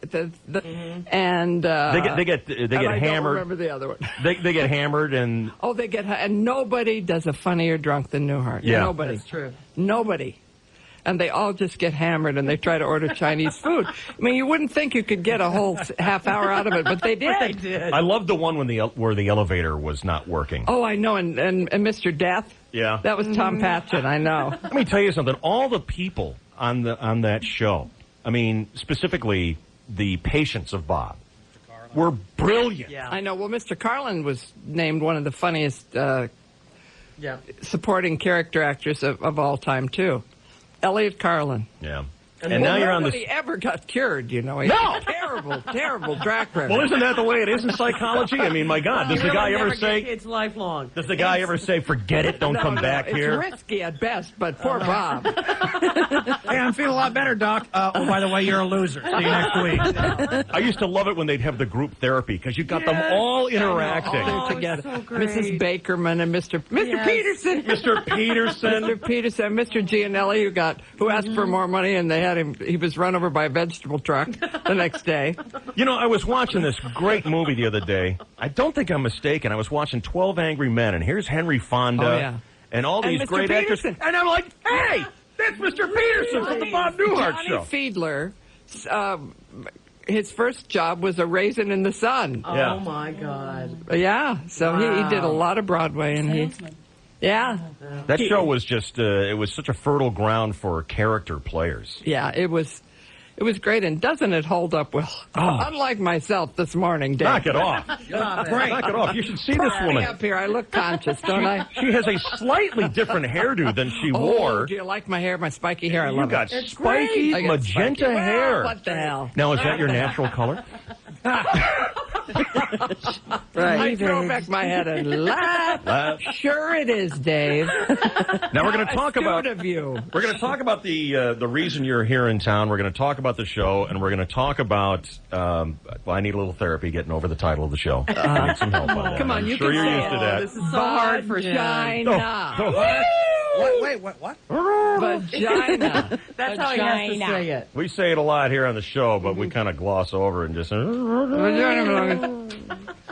And they get and I hammered. don't remember the other one. They get hammered and Oh, they get and nobody does a funnier drunk than Newhart. Yeah. Nobody. That's true. Nobody. And they all just get hammered and they try to order Chinese food. I mean, you wouldn't think you could get a whole half hour out of it, but they did. I loved the one where the elevator was not working. Oh, I know. And Mr. Death. Yeah. That was Tom Patchen. I know. Let me tell you something. All the people on that show, I mean, specifically the patients of Bob, were brilliant. Yeah. I know. Well, Mr. Carlin was named one of the funniest Yeah. supporting character actors of all time, too. Elliot Carlin. Yeah. And now you're on the... Nobody ever got cured, you know. He No! had a terrible, terrible track record. Well, isn't that the way it is in psychology? I mean, my God, does the guy ever say... It's lifelong. Does the guy ever say, forget it, don't come back it's here? risky at best, but poor Bob. Hey, I'm feeling a lot better, Doc. Oh, by the way, you're a loser. See you next week. I used to love it when they'd have the group therapy because you got them all interacting. All together. so great. Mrs. Bakerman and Mr. Yes. Peterson. Mr. Peterson. Mr. Peterson, Mr. Gianelli, who asked for more money, and they had him. He was run over by a vegetable truck the next day. You know, I was watching this great movie the other day. I don't think I'm mistaken. I was watching 12 Angry Men, and here's Henry Fonda Oh, yeah. and all And these Mr. great actors. Peterson. And I'm like, hey, that's Mr. Peterson from the Bob Newhart Johnny show. Fiedler, his first job was a Raisin in the Sun. Yeah. Oh my God. Yeah, so he did a lot of Broadway, and yeah. That show was just, it was such a fertile ground for character players. Yeah, it was great, and doesn't it hold up well? Oh. Unlike myself this morning, Dave. Knock it off. Stop it. Knock it off. You should see this Me woman. up here, I look conscious, don't I? She has a slightly different hairdo than she wore. Do you like my hair, my spiky hair? I You love got it. spiky I got magenta spiky. hair. Well, what the hell? Now, is that your natural color? I throw back my head and laugh. Sure it is, Dave. Now we're going to talk about of you. We're going to talk about the reason you're here in town. We're going to talk about the show, and we're going to talk about. Well, I need a little therapy getting over the title of the show. I need some help on that. Come on, I'm you sure can you're say used to that. This is so hard for Vagina. What? Vagina. That's how he has to say it. We say it a lot here on the show, but we kind of gloss over it and just.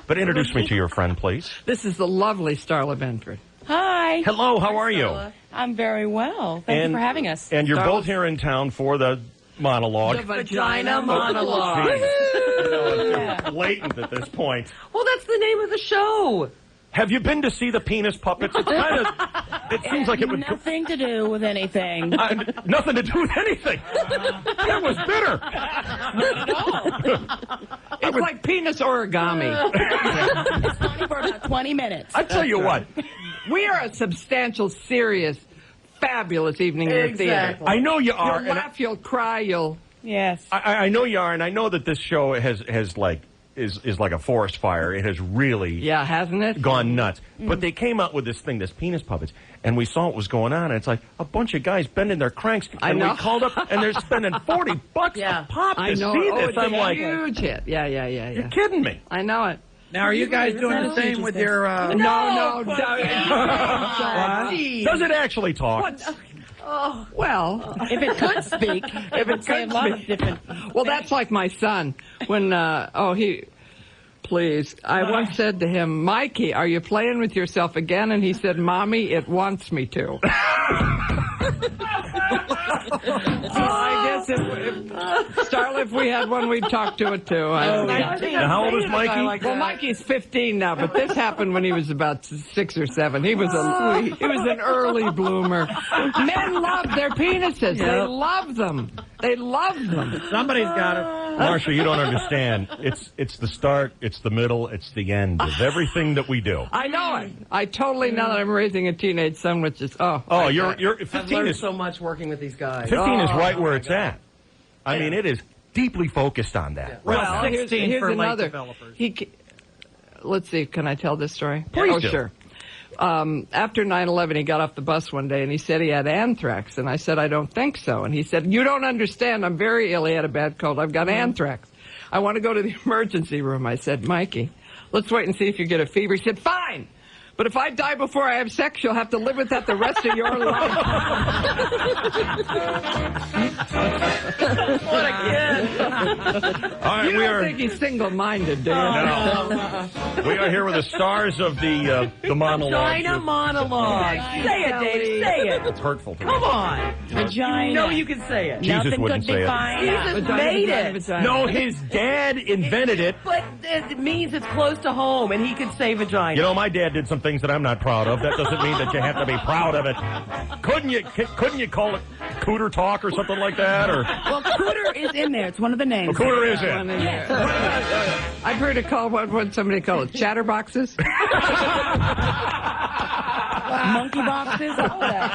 But introduce me to your friend, please. This is the lovely Starla Benford. Hi. Hello, how are you? I'm very well. Thank you for having us. And you're both here in town for the monologue. The Vagina monologue. It's blatant at this point. Well, that's the name of the show. Have you been to see the penis puppets? It's kind of. It seems like it would. Nothing to do with anything. Nothing to do with anything. That was bitter. It's like penis origami. It's funny for about 20 minutes. I tell you what. We are a substantial, serious, fabulous evening in the theater. I know you are. You'll laugh, you'll cry, you'll... Yes. I know you are, and I know that this show is like a forest fire. It has really hasn't it? Gone nuts. But they came out with this thing, this penis puppets, and we saw what was going on, and it's like a bunch of guys bending their cranks, and we called up, and they're spending $40 a pop to see this. It's I'm a like, huge hit. Yeah. You're kidding me. I know it. Now, are you guys doing the same with your... No. Does it actually talk? Oh, well. If it could speak, it would say a lot of different... Well, that's like my son. When, Please. I once said to him, Mikey, are you playing with yourself again? And he said, Mommy, it wants me to. I guess if we had one, we'd talk to it, too. Now, how old is Mikey? Well, Mikey's 15 now, but this happened when he was about 6 or 7. He was an early bloomer. Men love their penises. They love them. They love them. Somebody's got it. Marsha, you don't understand. It's the start, it's the middle, it's the end of everything that we do. I know it. I totally know that I'm raising a teenage son, which is you're 15 I've learned is so much working with these guys. 15 is right where it's at. I mean, it is deeply focused on that. Well, 16 here's for another. late developers. Let's see. Can I tell this story? Please do. Sure. After 9/11, he got off the bus one day and he said he had anthrax. And I said, I don't think so. And he said, you don't understand. I'm very ill. He had a bad cold. I've got anthrax. I want to go to the emergency room. I said, Mikey, let's wait and see if you get a fever. He said, fine. But if I die before I have sex, you'll have to live with that the rest of your life. What a kid. All right, you don't think he's single-minded, do you? No. We are here with the stars of the monologue. Vagina monologue. Say it, Dave. Say it. It's hurtful to me. Come on. Vagina. You know you can say it. Jesus Nothing wouldn't could say be it. fine. Jesus made it. No, his dad invented it. But it means it's close to home, and he could say vagina. You know, my dad did some things that I'm not proud of. That doesn't mean that you have to be proud of it. Couldn't you call it cooter talk or something like that? Or Well, cooter is in there. It's one of the names. well, cooter is it? I've heard it called, what somebody called it, chatterboxes? Monkey boxes, all that.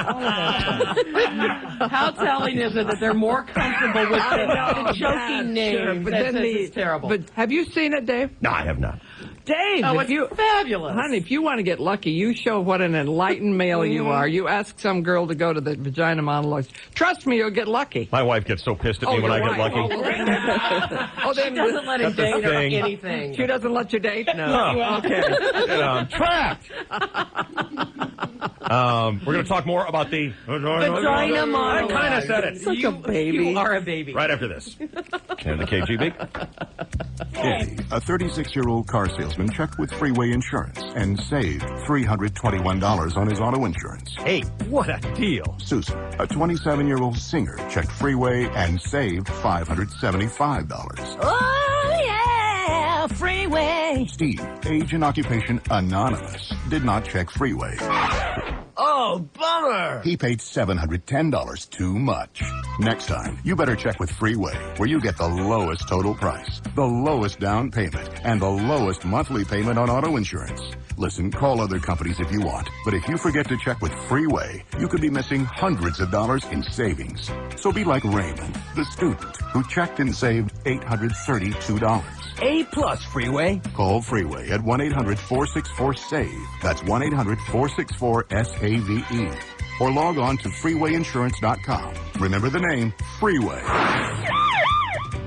How telling is it that they're more comfortable with the joking name? But That's then it's terrible. But have you seen it, Dave? No, I have not. Dave, Oh, if it's fabulous. Honey, if you want to get lucky, you show what an enlightened male you are. You ask some girl to go to the vagina monologues. Trust me, you'll get lucky. My wife gets so pissed at me when I get lucky. She doesn't let him date or anything. She doesn't let you date? No. Okay. I'm trapped. We're going to talk more about the Vagina monologue. I kind of said it. Such a baby. You are a baby. Right after this. And the KGB. A 36-year-old car salesman checked with Freeway Insurance and saved $321 on his auto insurance. Hey, what a deal. Susan, a 27-year-old singer, checked Freeway and saved $575. Oh, yeah, Freeway. Steve, age and occupation anonymous, did not check Freeway. Oh, bummer. He paid $710 too much. Next time, you better check with Freeway, where you get the lowest total price, the lowest down payment, and the lowest monthly payment on auto insurance. Listen, call other companies if you want, but if you forget to check with Freeway, you could be missing hundreds of dollars in savings. So be like Raymond, the student, who checked and saved $832. A-plus, Freeway. Call Freeway at 1-800-464-SAVE. That's 1-800-464-SAVE. Or log on to freewayinsurance.com. Remember the name, Freeway.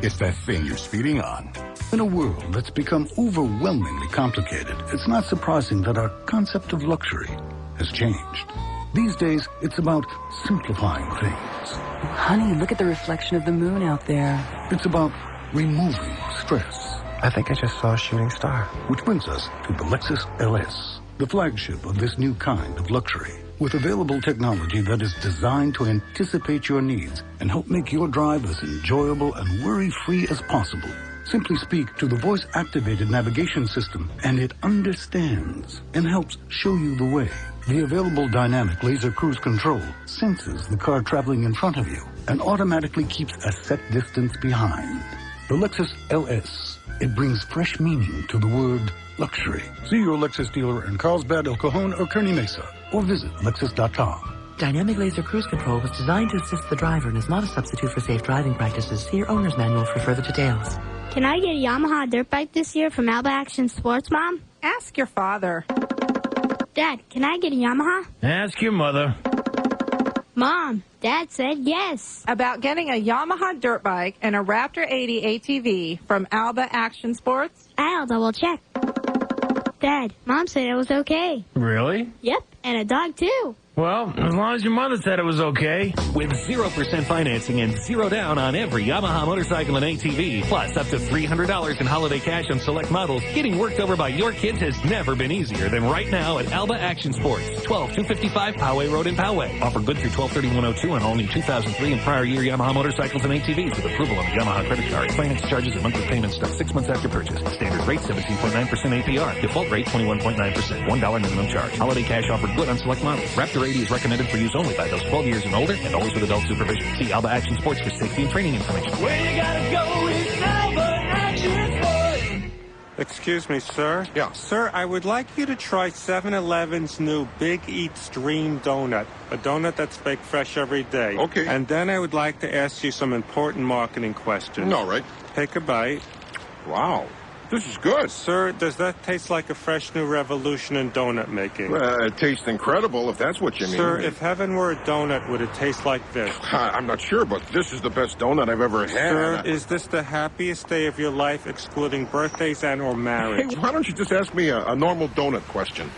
It's that thing you're speeding on. In a world that's become overwhelmingly complicated, it's not surprising that our concept of luxury has changed. These days, it's about simplifying things. Honey, look at the reflection of the moon out there. It's about removing stress. I think I just saw a shooting star. Which brings us to the Lexus LS, the flagship of this new kind of luxury. With available technology that is designed to anticipate your needs and help make your drive as enjoyable and worry-free as possible. Simply speak to the voice-activated navigation system, and it understands and helps show you the way. The available dynamic laser cruise control senses the car traveling in front of you and automatically keeps a set distance behind. The Lexus LS. It brings fresh meaning to the word luxury. See your Lexus dealer in Carlsbad, El Cajon, or Kearney Mesa, or visit Lexus.com. Dynamic Laser Cruise Control was designed to assist the driver and is not a substitute for safe driving practices. See your owner's manual for further details. Can I get a Yamaha dirt bike this year from Alba Action Sports, Mom? Ask your father. Dad, can I get a Yamaha? Ask your mother. Mom, Dad said yes. About getting a Yamaha dirt bike and a Raptor 80 ATV from Alba Action Sports? I'll double check. Dad, Mom said it was okay. Really? Yep, and a dog too. Well, as long as your mother said it was okay. With 0% financing and 0 down on every Yamaha motorcycle and ATV, plus up to $300 in holiday cash on select models, getting worked over by your kids has never been easier than right now at Alba Action Sports, 12255 Poway Road in Poway. Offer good through 12/31/02 on all new 2003 and prior year Yamaha motorcycles and ATVs with approval on the Yamaha credit card. Finance charges and monthly payments start 6 months after purchase. Standard rate 17.9% APR. Default rate 21.9%. $1 minimum charge. Holiday cash offered good on select models. Raptor 80 is recommended for use only by those 12 years and older and always with adult supervision. See Alba Action Sports for safety and training information. Where you gotta go is Alba Action Sports. Excuse me, sir. Yeah. Sir, I would like you to try 7-Eleven's new Big Eats Dream Donut. A donut that's baked fresh every day. Okay. And then I would like to ask you some important marketing questions. All right. Take a bite. Wow. This is good. Sir, does that taste like a fresh new revolution in donut making? It tastes incredible, if that's what you mean. Sir, if heaven were a donut, would it taste like this? I'm not sure, but this is the best donut I've ever had. Sir, is this the happiest day of your life, excluding birthdays and or marriage? Hey, why don't you just ask me a normal donut question?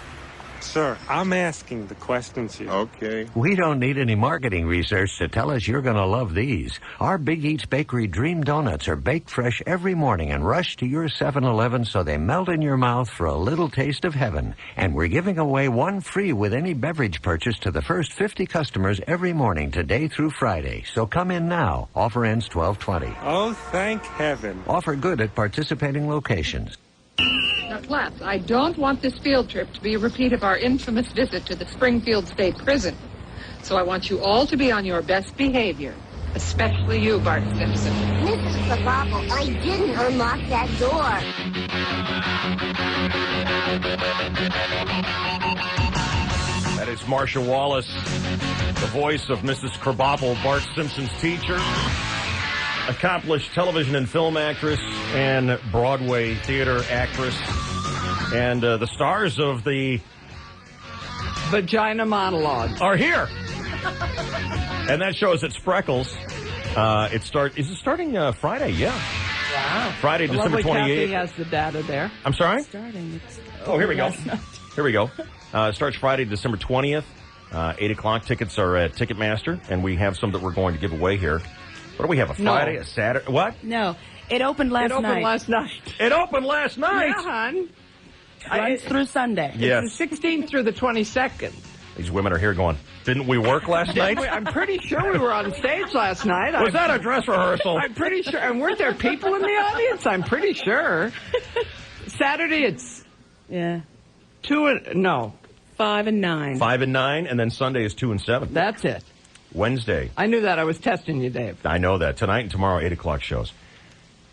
Sir, I'm asking the questions here. Okay. We don't need any marketing research to tell us you're going to love these. Our Big Eats Bakery Dream Donuts are baked fresh every morning and rushed to your 7-Eleven so they melt in your mouth for a little taste of heaven. And we're giving away one free with any beverage purchase to the first 50 customers every morning today through Friday. So come in now. Offer ends 12/20. Oh, thank heaven. Offer good at participating locations. Now, class, I don't want this field trip to be a repeat of our infamous visit to the Springfield State Prison. So I want you all to be on your best behavior, especially you, Bart Simpson. Mrs. Kababo, I didn't unlock that door. That is Marsha Wallace, the voice of Mrs. Krabappel, Bart Simpson's teacher, accomplished television and film actress and Broadway theater actress, and the stars of the Vagina Monologue are here. And that show is at Spreckles. Is it starting Friday? Yeah. Wow. Friday, The December lovely 28th. Kathy has the data there. I'm sorry? Starting. Oh, here we go. Here we go. It starts Friday, December 20th. 8 o'clock. Tickets are at Ticketmaster, and we have some that we're going to give away here. What do we have, a Friday, a Saturday? What? No, it opened last night. It opened last night. It opened last night? Yeah, hon. Runs through Sunday. Yes. It's the 16th through the 22nd. These women are here going, didn't we work last night? I'm pretty sure we were on stage last night. Was that a dress rehearsal? I'm pretty sure. And weren't there people in the audience? I'm pretty sure. Saturday, it's 5 and 9. 5 and 9, and then Sunday is 2 and 7. That's it. Wednesday. I knew that. I was testing you, Dave. I know that. Tonight and tomorrow, 8 o'clock shows.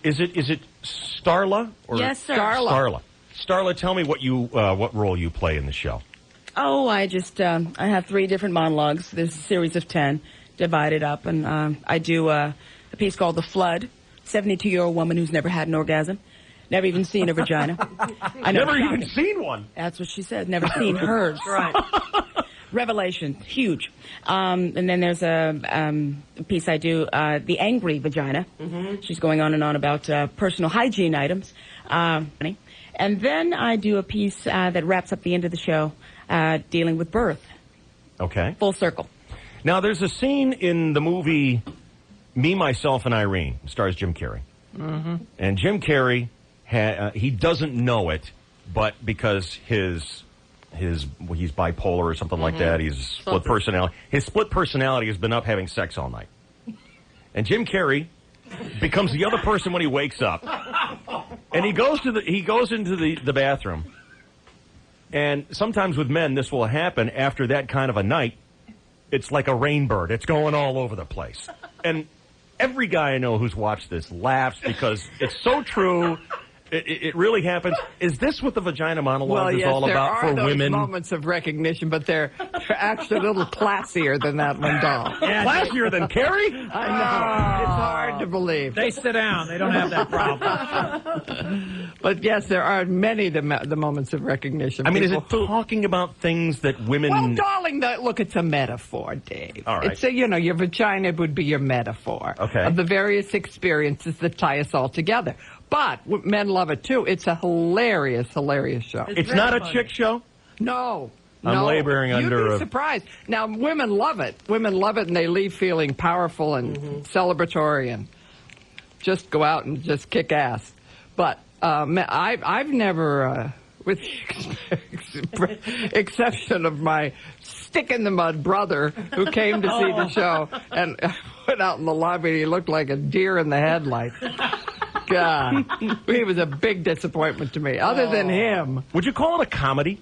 Is it Starla? Or Yes, sir. Starla. Starla, tell me what role you play in the show. Oh, I have 3 different monologues. There's a series of 10 divided up, and I do a piece called The Flood. 72-year-old woman who's never had an orgasm. Never even seen a vagina. I know, never even shocking. seen one. That's what she said. Never seen hers. Right. Revelation. Huge. And then there's a piece I do, The Angry Vagina. Mm-hmm. She's going on and on about personal hygiene items. And then I do a piece that wraps up the end of the show dealing with birth. Okay. Full circle. Now, there's a scene in the movie Me, Myself, and Irene. It stars Jim Carrey. Mm-hmm. And Jim Carrey, he doesn't know it, but because he's bipolar or something like that. He's split personality. His split personality has been up having sex all night. And Jim Carrey becomes the other person when he wakes up. And he goes into the bathroom. And sometimes with men, this will happen after that kind of a night. It's like a rainbird. It's going all over the place. And every guy I know who's watched this laughs because it's so true. It really happens. Is this what the vagina monologue is all there about are for those women? moments of recognition, but they're actually a little classier than that one, doll. Classier than Carrie? I know. It's hard to believe. They sit down. They don't have that problem. But yes, there are many the moments of recognition. I mean, is it People who- talking about things that women... Well, darling, look, it's a metaphor, Dave. All right. It's your vagina would be your metaphor Okay. of the various experiences that tie us all together. But men love it too. It's a hilarious, hilarious show. It's not a chick show? No. I'm no. laboring under You'd be a- surprised. Now, women love it. Women love it, and they leave feeling powerful and celebratory and just go out and just kick ass. But I've never, with the exception of my stick-in-the-mud brother who came to see the show and went out in the lobby and he looked like a deer in the headlights. God, he was a big disappointment to me. Other than him. Would you call it a comedy?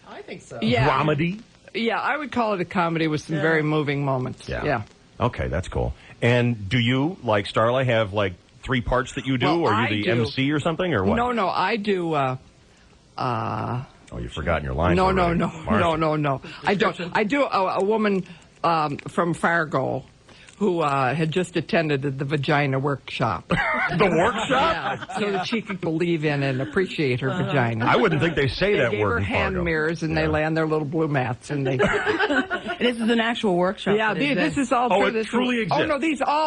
I think so. Yeah. Dramedy? Yeah, I would call it a comedy with some very moving moments. Yeah. Okay, that's cool. And do you, like Starla, have like 3 parts that you do? Well, or are I you the do. MC or something, or what? No, I do. Oh, you've forgotten your lines No. already. I don't. I do a woman from Fargo who had just attended the vagina workshop. The workshop? Yeah, so that she could believe in and appreciate her vagina. I wouldn't think they say that gave word her in hand Fargo. mirrors, and they lay on their little blue mats, and they. This is an actual workshop. Yeah, that this is all. Oh, true. it This truly is, exists. Oh no,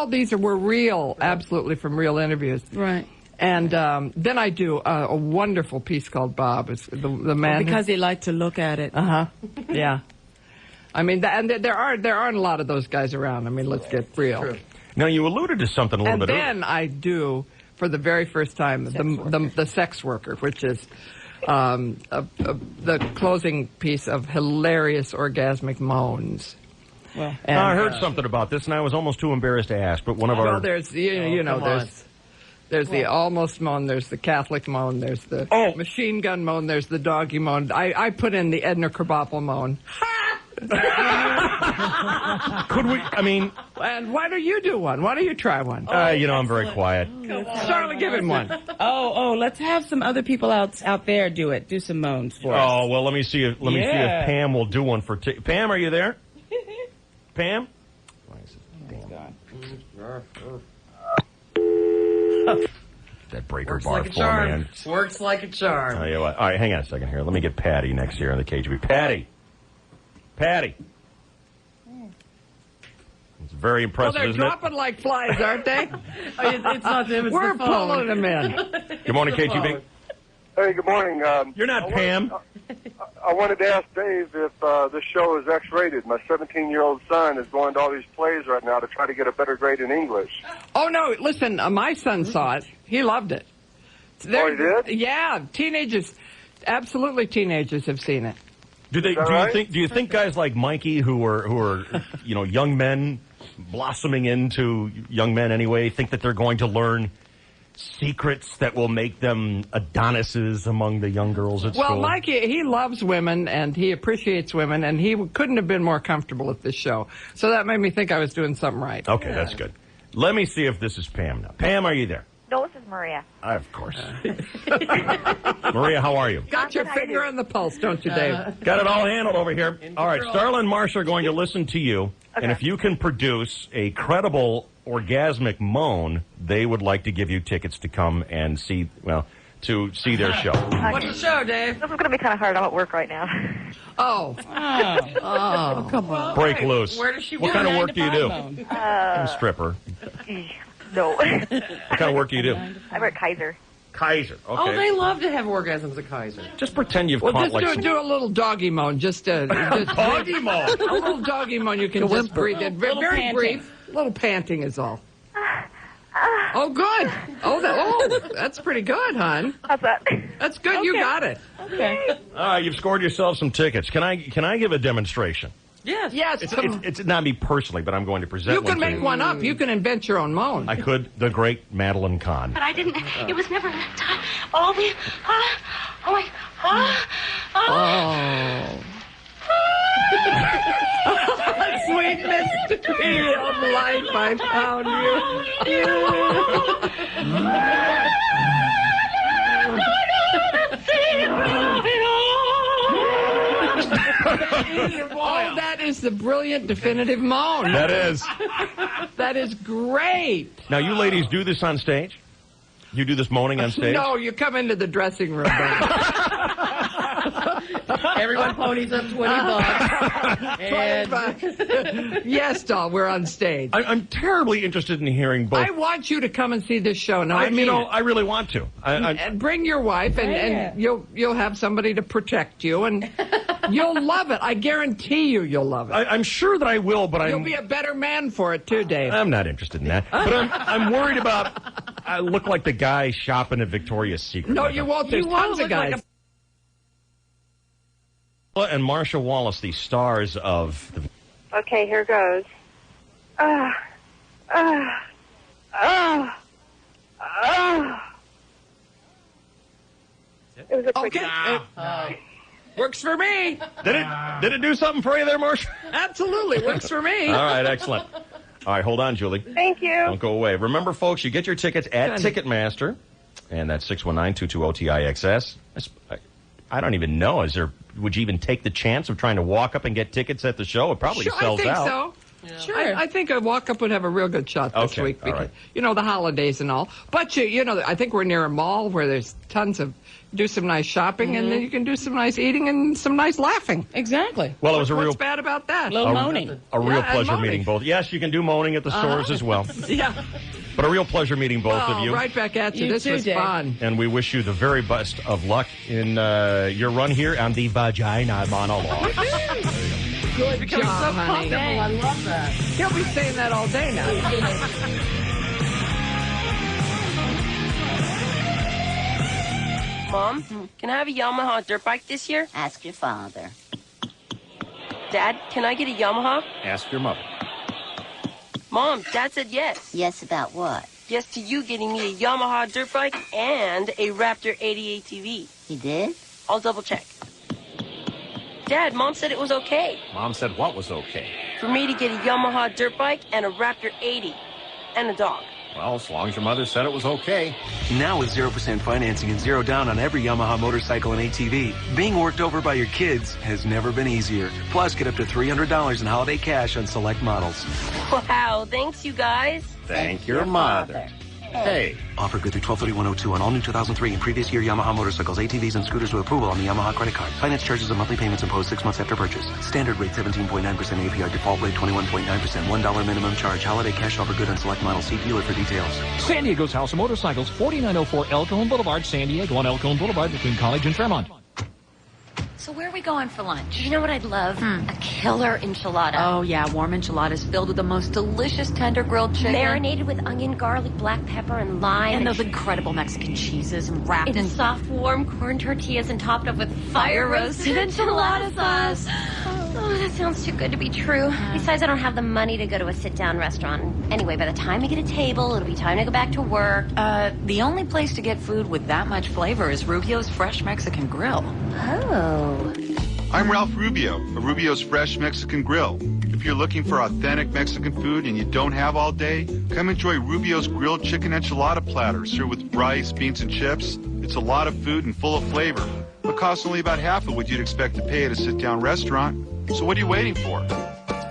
these were real, absolutely from real interviews. Right. And then I do a wonderful piece called Bob. It's the man Because they like to look at it. Yeah. I mean, and there aren't a lot of those guys around. I mean, let's get real. True. Now, you alluded to something a little And bit then I do, for the very first time, the sex worker, which is the closing piece of hilarious orgasmic moans. Well, And, I heard something about this, and I was almost too embarrassed to ask. But one of well, our there's come on. there's the almost moan, there's the Catholic moan, there's the machine gun moan, there's the doggy moan. I put in the Edna Krabappel moan. Could we? I mean, and why don't you do one? Why don't you try one? I'm very quiet. Charlie, give him one. Let's have some other people out there do it. Do some moans for us. Oh well, let me see if Pam will do one for. Pam, are you there? Pam. That breaker Works bar like a for charm. man. Works like a charm. Tell you what. All right, hang on a second here. Let me get Patty next here on the KGB. Patty. It's very Well, impressive, they're isn't it? dropping like flies, aren't they? It's not them, it's We're the phone. pulling them in. Good morning, KGB. Hey, good morning. You're not Pam. I wanted to ask Dave if this show is X-rated. My 17-year-old son is going to all these plays right now to try to get a better grade in English. Oh, no, listen, my son saw it. He loved it. He did? Yeah, teenagers, absolutely teenagers have seen it. Do you think guys like Mikey, who are young men blossoming into young men anyway, think that they're going to learn secrets that will make them Adonises among the young girls at Well, school? Mikey, he loves women, and he appreciates women, and he couldn't have been more comfortable at this show. So that made me think I was doing something right. Okay, that's good. Let me see if this is Pam now. Pam, are you there? No, this is Maria. Of course. Maria, how are you? Got your finger on the pulse, don't you, Dave? Got it all handled over here. All right, Starla and Marsha are going to listen to you, and if you can produce a credible orgasmic moan, they would like to give you tickets to come and see their show. What's the show, Dave? This is going to be kind of hard. I'm at work right now. Oh, come on. Break loose. Where does she What work? kind of work do you do? Moan. I'm a stripper. No. What kind of work do you do? I work at Kaiser. Kaiser. Okay. Oh, they love to have orgasms at Kaiser. Just pretend you've well, caught just like do a little doggy moan. Just doggy moan. A little doggy moan. You can just breathe it. Very panting. brief. A little panting is all. Oh, good. That's pretty good, hon. How's that? That's good. You got it. Okay. All right, you've scored yourself some tickets. Can I give a demonstration? Yes. Yes. It's not me personally, but I'm going to present You one can to make you. one up. You can invent your own moan. I could. The great Madeline Kahn. But I didn't. It was never enough time. Oh, Sweet mystery of life, I found you. Oh, that is the brilliant definitive moan. That is. That is great. Now, you ladies do this on stage? You do this moaning on stage? No, you come into the dressing room. Everyone ponies up $20. And Yes, doll, we're on stage. I'm terribly interested in hearing both. I want you to come and see this show. No, I mean, I really want to. and bring your wife, and you'll have somebody to protect you, and you'll love it. I guarantee you'll love it. I'm sure that I will, but You'll be a better man for it too, Dave. I'm not interested in that. But I'm worried about. I look like the guy shopping at Victoria's Secret. No, you won't. There's tons of guys. And Marsha Wallace, the stars of the. Okay, here goes. It was a quick. Okay. Works for me. Did it do something for you there, Marsha? Absolutely, works for me. All right, excellent. All right, hold on, Julie. Thank you. Don't go away. Remember, folks, you get your tickets at Ticketmaster, and that's 619-220-TIXS. I don't even know. Would you even take the chance of trying to walk up and get tickets at the show? It probably sells out. I think so. Yeah. Sure. I think a walk-up would have a real good shot this week because, the holidays and all. But, I think we're near a mall where there's tons of, do some nice shopping, and then you can do some nice eating and some nice laughing. Exactly. Well, it was What's bad about that? A little moaning. A real pleasure meeting both. Yes, you can do moaning at the stores as well. Yeah. But a real pleasure meeting both of you. Right back at you. This too, was Dave. fun. And we wish you the very best of luck in your run here on the Vagina Monologue. Good job, so honey. comfortable. I love that. He'll be saying that all day now. Mom, can I have a Yamaha dirt bike this year? Ask your father. Dad, can I get a Yamaha? Ask your mother. Mom, Dad said yes. Yes about what? Yes to you getting me a Yamaha dirt bike and a Raptor 80 ATV. He did? I'll double check. Dad, Mom said it was okay. Mom said what was okay? For me to get a Yamaha dirt bike and a Raptor 80. And a dog. Well, as long as your mother said it was okay. Now with 0% financing and 0 down on every Yamaha motorcycle and ATV, being worked over by your kids has never been easier. Plus, get up to $300 in holiday cash on select models. Wow, thanks you guys. Thank your mother. Hey. Offer good through 12/31/02 on all new 2003 and previous year Yamaha motorcycles, ATVs, and scooters with approval on the Yamaha credit card. Finance charges and monthly payments imposed 6 months after purchase. Standard rate 17.9% APR. Default rate 21.9%. $1 minimum charge. Holiday cash offer good on select models. See dealer for details. San Diego's House of Motorcycles, 4904 El Cajon Boulevard, San Diego, on El Cajon Boulevard between College and Fairmont. So where are we going for lunch? You know what I'd love? A killer enchilada. Oh, yeah, warm enchiladas filled with the most delicious tender grilled chicken. Marinated with onion, garlic, black pepper, and lime. And those incredible Mexican cheeses and wrapped in soft, warm corn tortillas and topped up with fire-roasted enchilada sauce. Oh, that sounds too good to be true. Besides, I don't have the money to go to a sit-down restaurant. Anyway, by the time we get a table, it'll be time to go back to work. The only place to get food with that much flavor is Rubio's Fresh Mexican Grill. Oh. I'm Ralph Rubio of Rubio's Fresh Mexican Grill. If you're looking for authentic Mexican food and you don't have all day, come enjoy Rubio's grilled chicken enchilada platter served with rice, beans, and chips. It's a lot of food and full of flavor, but costs only about half of what you'd expect to pay at a sit-down restaurant. So what are you waiting for?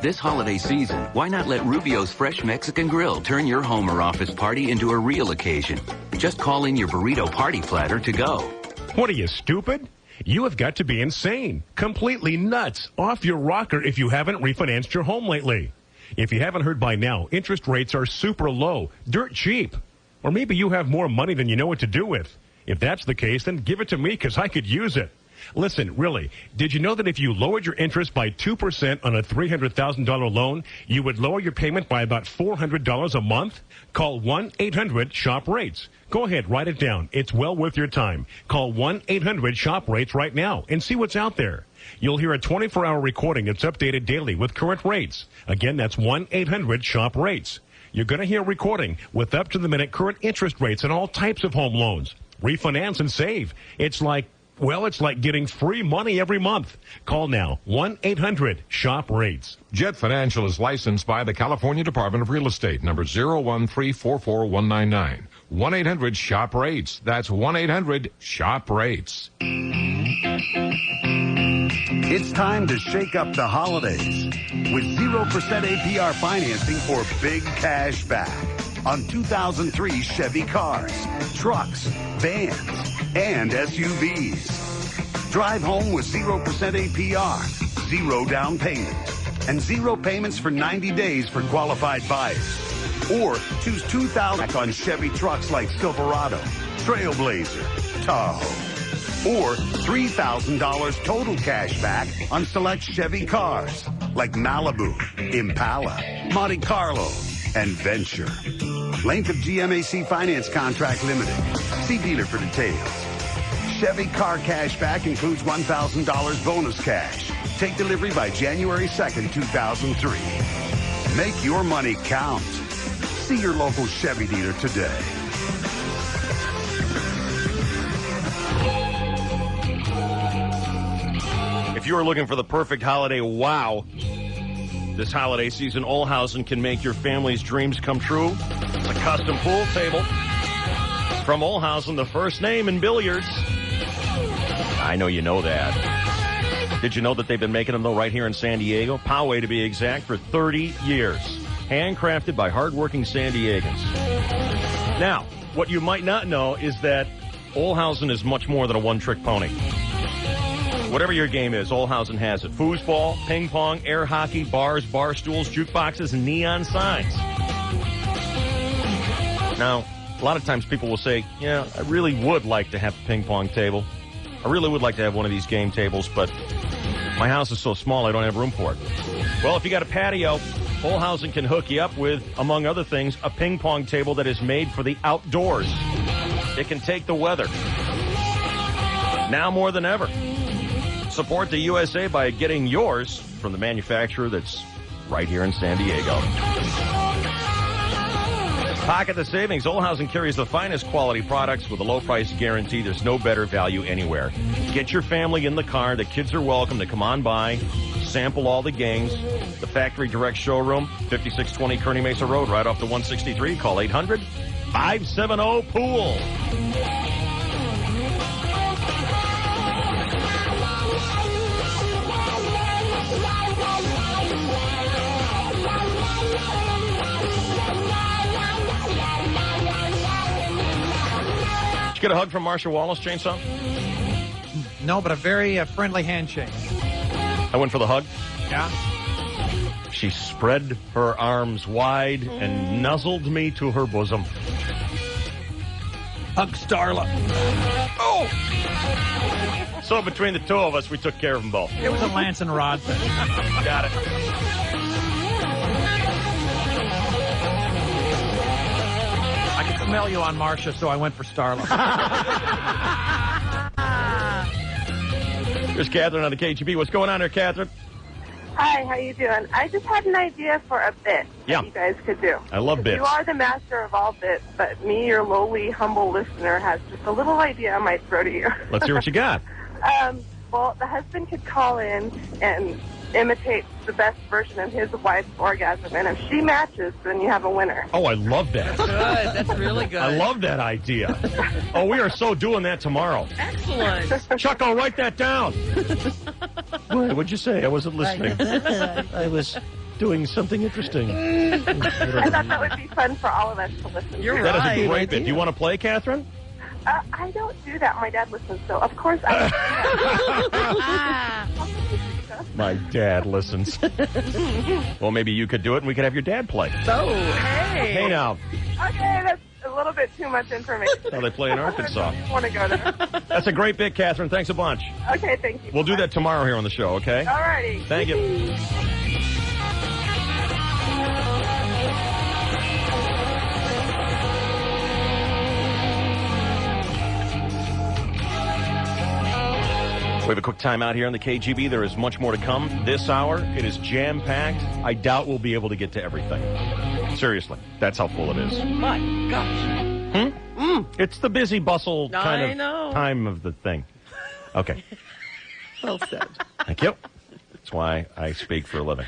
This holiday season, why not let Rubio's Fresh Mexican Grill turn your home or office party into a real occasion? Just call in your burrito party platter to go. What are you, stupid? You have got to be insane, completely nuts, off your rocker if you haven't refinanced your home lately. If you haven't heard by now, interest rates are super low, dirt cheap. Or maybe you have more money than you know what to do with. If that's the case, then give it to me because I could use it. Listen, really, did you know that if you lowered your interest by 2% on a $300,000 loan, you would lower your payment by about $400 a month? Call 1-800-SHOP-RATES. Go ahead, write it down. It's well worth your time. Call 1-800-SHOP-RATES right now and see what's out there. You'll hear a 24-hour recording that's updated daily with current rates. Again, that's 1-800-SHOP-RATES. You're going to hear a recording with up-to-the-minute current interest rates on all types of home loans. Refinance and save. It's like getting free money every month. Call now, 1-800-SHOP-RATES. Jet Financial is licensed by the California Department of Real Estate, number 013441199. 1-800-SHOP-RATES. That's 1-800-SHOP-RATES. It's time to shake up the holidays with 0% APR financing for big cash back on 2003 Chevy cars, trucks, vans, and SUVs. Drive home with 0% APR, 0 down payment, and 0 payments for 90 days for qualified buyers. Or choose $2,000 on Chevy trucks like Silverado, Trailblazer, Tahoe. Or $3,000 total cash back on select Chevy cars like Malibu, Impala, Monte Carlo, and Venture. Length of GMAC finance contract limited. See dealer for details. Chevy car cash back includes $1,000 bonus cash. Take delivery by January 2nd, 2003. Make your money count. See your local Chevy dealer today. If you are looking for the perfect holiday wow this holiday season, Olhausen can make your family's dreams come true. It's a custom pool table from Olhausen, the first name in billiards. I know you know that. Did you know that they've been making them, though, right here in San Diego? Poway, to be exact, for 30 years. Handcrafted by hardworking San Diegans. Now, what you might not know is that Olhausen is much more than a one-trick pony. Whatever your game is, Olhausen has it. Foosball, ping pong, air hockey, bars, bar stools, jukeboxes, and neon signs. Now, a lot of times people will say, yeah, I really would like to have a ping pong table. I really would like to have one of these game tables, but my house is so small I don't have room for it. Well, if you got a patio, Olhausen can hook you up with, among other things, a ping pong table that is made for the outdoors. It can take the weather. Now more than ever. Support the USA by getting yours from the manufacturer that's right here in San Diego. Pocket the savings. Olhausen carries the finest quality products with a low price guarantee. There's no better value anywhere. Get your family in the car. The kids are welcome to come on by, sample all the games. The Factory Direct Showroom, 5620 Kearny Mesa Road, right off the 163. Call 800-570-POOL. Get a hug from Marsha Wallace, Chainsaw? No, but a very friendly handshake. I went for the hug. Yeah. She spread her arms wide and nuzzled me to her bosom. Hug Starla. Oh! So between the two of us, we took care of them both. It was a Lance and Rod thing. Got it. I could smell you on Marsha, so I went for Starla. Here's Catherine on the KGB. What's going on there, Catherine? Hi, how you doing? I just had an idea for a bit that you guys could do. I love bits. You are the master of all bits, but me, your lowly, humble listener, has just a little idea I might throw to you. Let's hear what you got. Well, the husband could call in and imitate the best version of his wife's orgasm, and if she matches, then you have a winner. Oh, I love that. Good. That's really good. I love that idea. Oh, we are so doing that tomorrow. Excellent. Chuck, I'll write that down. What'd you say? I wasn't listening. I was doing something interesting. I thought that would be fun for all of us to listen to. That is a great bit. Do you want to play, Catherine? I don't do that. My dad listens, so of course I do that. My dad listens. Well, maybe you could do it and we could have your dad play. Oh, hey. Hey, now. Okay, that's a little bit too much information. How they play in Arkansas. I don't want to go there. That's a great bit, Catherine. Thanks a bunch. Okay, thank you. We'll do that tomorrow here on the show, okay? All righty. Thank you. We have a quick time out here on the KGB. There is much more to come this hour. It is jam-packed. I doubt we'll be able to get to everything. Seriously, that's how full it is. My gosh. It's the busy bustle kind of know. time of the thing. Okay. Well said. Thank you. That's why I speak for a living.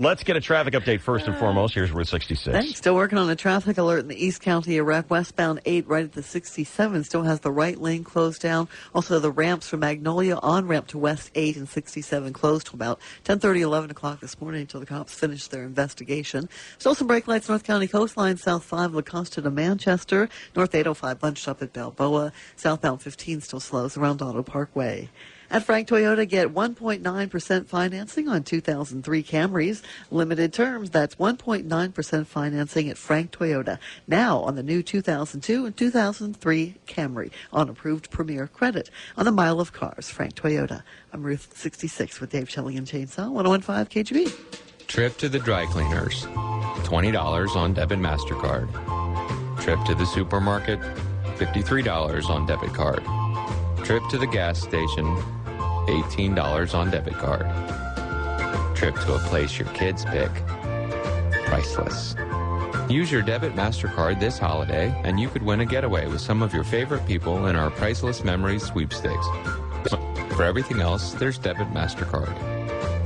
Let's get a traffic update first and foremost. Here's Route 66. Thanks. Still working on a traffic alert in the East County of wreck. Westbound 8 right at the 67 still has the right lane closed down. Also, the ramps from Magnolia on-ramp to West 8 and 67 closed till about 10:30, 11 o'clock this morning until the cops finish their investigation. Still some brake lights, North County coastline, South 5, La Costa to Manchester. North 805 bunched up at Balboa. Southbound 15 still slows around Auto Parkway. At Frank Toyota, get 1.9% financing on 2003 Camrys. Limited terms, that's 1.9% financing at Frank Toyota. Now on the new 2002 and 2003 Camry on approved Premier credit. On the mile of cars, Frank Toyota. I'm Ruth 66 with Dave Shelley and Chainsaw, 101.5 KGB. Trip to the dry cleaners, $20 on debit MasterCard. Trip to the supermarket, $53 on debit card. Trip to the gas station, $18 on debit card. Trip to a place your kids pick, priceless. Use your debit MasterCard this holiday and you could win a getaway with some of your favorite people in our Priceless Memories sweepstakes. For everything else, there's debit MasterCard.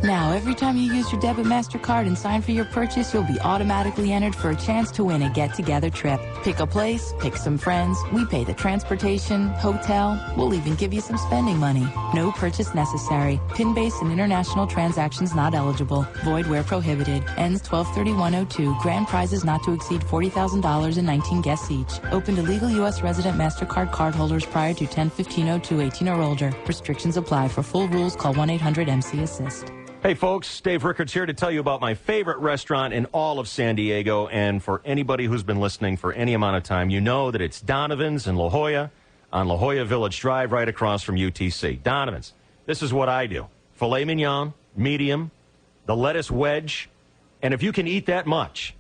Now, every time you use your debit MasterCard and sign for your purchase, you'll be automatically entered for a chance to win a get-together trip. Pick a place, pick some friends. We pay the transportation, hotel. We'll even give you some spending money. No purchase necessary. PIN-based and international transactions not eligible. Void where prohibited. Ends 12/31/02. Grand prizes not to exceed $40,000 and 19 guests each. Open to legal U.S. resident MasterCard cardholders prior to 10/15/02, 18 or older. Restrictions apply. For full rules, call 1-800-MC-ASSIST. Hey, folks, Dave Rickards here to tell you about my favorite restaurant in all of San Diego. And for anybody who's been listening for any amount of time, you know that it's Donovan's in La Jolla on La Jolla Village Drive right across from UTC. Donovan's. This is what I do. Filet mignon, medium, the lettuce wedge. And if you can eat that much,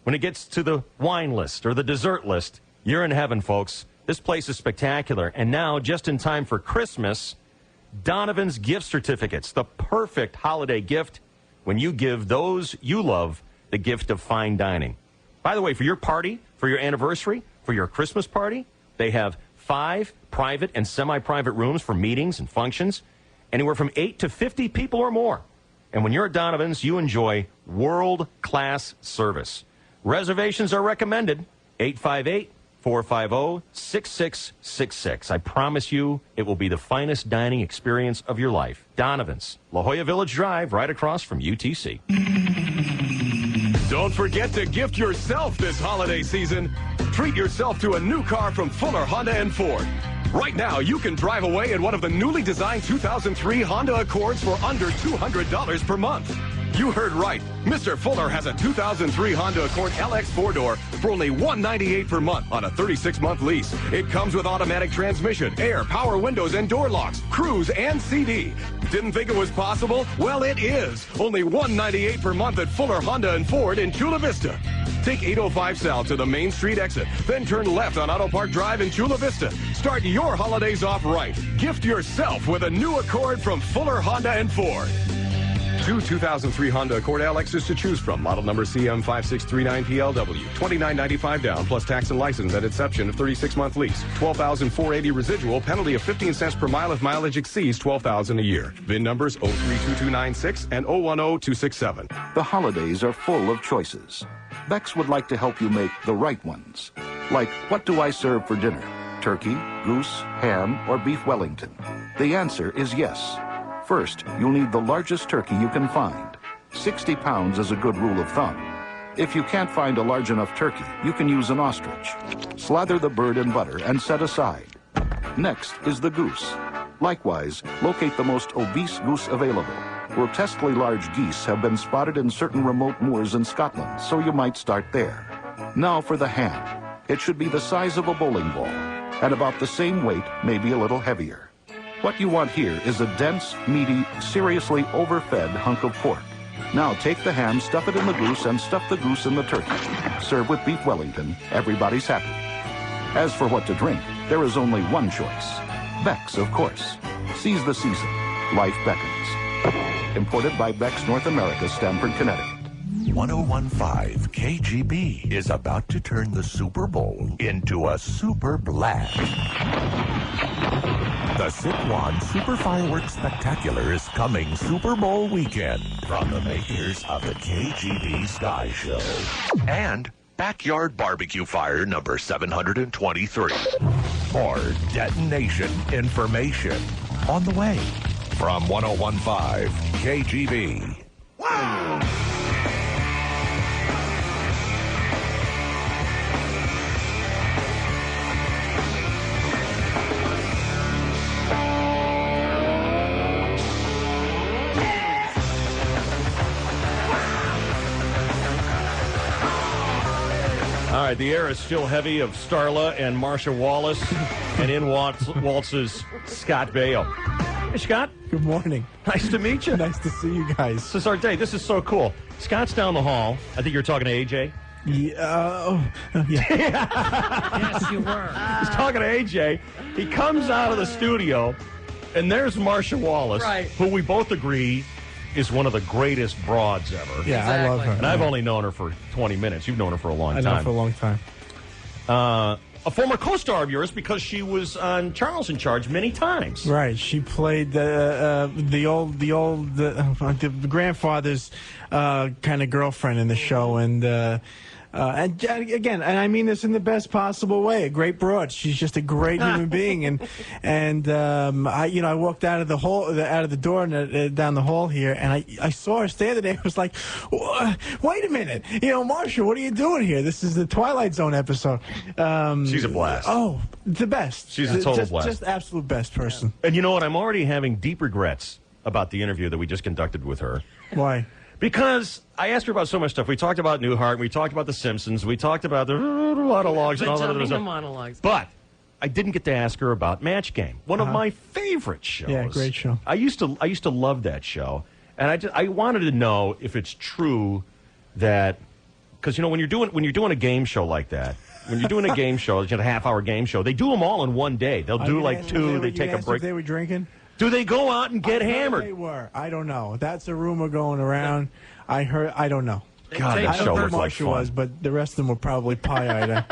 when it gets to the wine list or the dessert list, you're in heaven, folks. This place is spectacular. And now, just in time for Christmas, Donovan's gift certificates, the perfect holiday gift when you give those you love the gift of fine dining. By the way, for your party, for your anniversary, for your Christmas party, they have 5 private and semi-private rooms for meetings and functions, anywhere from 8 to 50 people or more. And when you're at Donovan's, you enjoy world-class service. Reservations are recommended, 858-450-6666. I promise you it will be the finest dining experience of your life. Donovan's, La Jolla Village Drive, right across from UTC. Don't forget to gift yourself this holiday season. Treat yourself to a new car from Fuller Honda and Ford. Right now, you can drive away in one of the newly designed 2003 Honda Accords for under $200 per month. You heard right. Mr. Fuller has a 2003 Honda Accord LX 4-door for only $198 per month on a 36-month lease. It comes with automatic transmission, air, power windows, and door locks, cruise, and CD. Didn't think it was possible? Well, it is. Only $198 per month at Fuller Honda and Ford in Chula Vista. Take 805 South to the Main Street exit, then turn left on Auto Park Drive in Chula Vista. Start your holidays off right. Gift yourself with a new Accord from Fuller Honda and Ford. 2 2003 Honda Accord LXs to choose from. Model number CM5639PLW. $29.95 down plus tax and license at inception of 36-month lease. $12,480 residual. Penalty of 15 cents per mile if mileage exceeds $12,000 a year. VIN numbers 032296 and 010267. The holidays are full of choices. Bex would like to help you make the right ones. Like, what do I serve for dinner? Turkey, goose, ham, or beef Wellington? The answer is yes. First, you'll need the largest turkey you can find. 60 pounds is a good rule of thumb. If you can't find a large enough turkey, you can use an ostrich. Slather the bird in butter and set aside. Next is the goose. Likewise, locate the most obese goose available. Grotesquely large geese have been spotted in certain remote moors in Scotland, so you might start there. Now for the ham. It should be the size of a bowling ball, and about the same weight, maybe a little heavier. What you want here is a dense, meaty, seriously overfed hunk of pork. Now take the ham, stuff it in the goose, and stuff the goose in the turkey. Serve with beef Wellington. Everybody's happy. As for what to drink, there is only one choice. Beck's, of course. Seize the season. Life beckons. Imported by Beck's North America, Stamford, Connecticut. 101.5 KGB is about to turn the Super Bowl into a super blast. The Sitwan Super Fireworks Spectacular is coming Super Bowl weekend from the makers of the KGB Sky Show. And Backyard Barbecue Fire number 723. More detonation information on the way from 101.5 KGB. All right, the air is still heavy of Starla and Marsha Wallace, and in waltzes Scott Baio. Hey, Scott. Good morning. Nice to meet you. Nice to see you guys. This is our day. This is so cool. Scott's down the hall. I think you're talking to AJ. Yeah. Yes, you were. He's talking to AJ. He comes out of the studio, and there's Marsha Wallace, who we both agree is one of the greatest broads ever. Yeah, I love her. And I've only known her for 20 minutes. You've known her for a long time. I've known her for a long time. A former co-star of yours because she was on Charles in Charge many times. Right. She played the grandfather's kind of girlfriend in the show, and again, and I mean this in the best possible way. A great broad. She's just a great human being, and I walked out of the door and down the hall here, and I saw her standing there. I was like, wait a minute, Marsha, what are you doing here? This is the Twilight Zone episode. She's a blast. Oh, the best. She's a total blast. Just absolute best person. And you know what? I'm already having deep regrets about the interview that we just conducted with her. Why? Because I asked her about so much stuff. We talked about Newhart. We talked about The Simpsons. We talked about the monologues and all that other stuff. Monologues. But I didn't get to ask her about Match Game, one of my favorite shows. Yeah, great show. I used to love that show, and I wanted to know if it's true that because when you're doing a game show like that. When you're doing a game show, a half-hour game show, they do them all in one day. They'll do like two. They take a break. If they were drinking. Do they go out and get hammered? They were. I don't know. That's a rumor going around. I heard. I don't know. God, that show looked like fun. Was, but the rest of them were probably pie-eyed.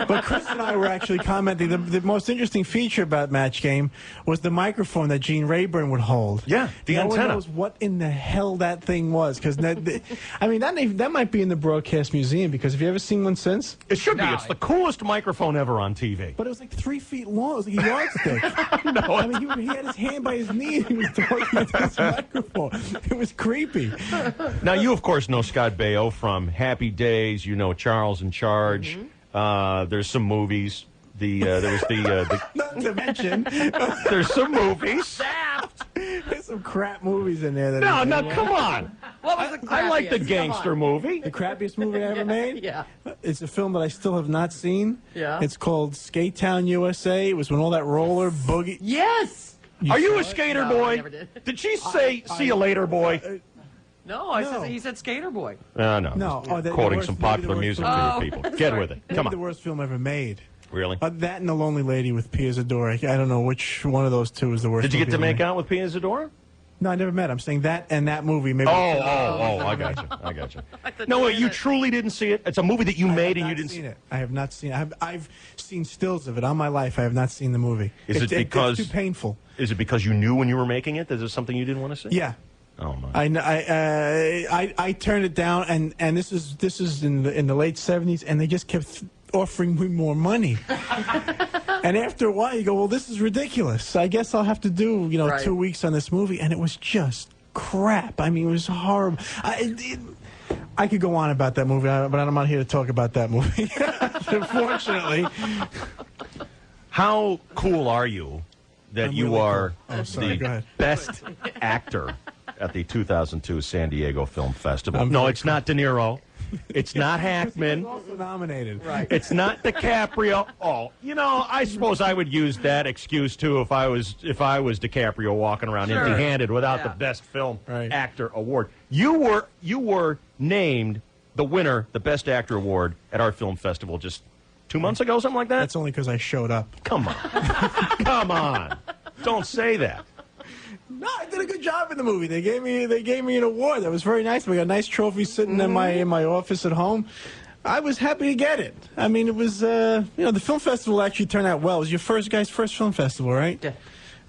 But Chris and I were actually commenting. The most interesting feature about Match Game was the microphone that Gene Rayburn would hold. Yeah, the no antenna. one knows what in the hell that thing was. Because that might be in the Broadcast Museum. Because have you ever seen one since? It should be. It's the coolest microphone ever on TV. But it was like 3 feet long. It was like a yardstick. No, I mean, he had his hand by his knee and he was talking into this microphone. It was creepy. Now, you, of course, know Scott Baio from Happy Days. You know Charles in Charge. There's some movies. There was Not to mention. There's some movies. There's some crap movies in there. No, come on. What was the crappiest? I like the gangster movie. The crappiest movie I ever made? Yeah. It's a film that I still have not seen. Yeah. It's called Skate Town, USA. It was when all that roller boogie. Yes. Are you a skater boy? I never did. Did she say, see you later, boy? No, he said Skater Boy. No. Quoting some popular music to you people. Get with it. Come on. The worst film ever made. Really? That and The Lonely Lady with Pia Zadora. I don't know which one of those two is the worst. Did you get to movie make out with Pia Zadora? No, I never met. I'm saying that and that movie. Maybe. I got you. No, wait, you truly didn't see it? It's a movie that you made and you didn't see it. I have not seen it. I've seen stills of it all my life. I have not seen the movie. Is it because it's too painful? Is it because you knew when you were making it? Is there something you didn't want to see? Yeah. Oh my! I turned it down, and this is in the late '70s, and they just kept offering me more money. And after a while, you go, well, this is ridiculous. I guess I'll have to do 2 weeks on this movie, and it was just crap. I mean, it was horrible. I could go on about that movie, but I'm not here to talk about that movie. Unfortunately. How cool are you that you are the best actor at the 2002 San Diego Film Festival? No, it's not De Niro. It's not Hackman. He was also nominated. Right. It's not DiCaprio. Oh, I suppose I would use that excuse too if I was DiCaprio walking around empty-handed without the Best Film Actor award. You were named the winner, the Best Actor award at our film festival just 2 months ago, something like that. That's only because I showed up. Come on, come on! Don't say that. No, I did a good job in the movie. They gave me an award. That was very nice. We got a nice trophy sitting in my office at home. I was happy to get it. I mean, it was the film festival actually turned out well. It was your first film festival, right? Yeah.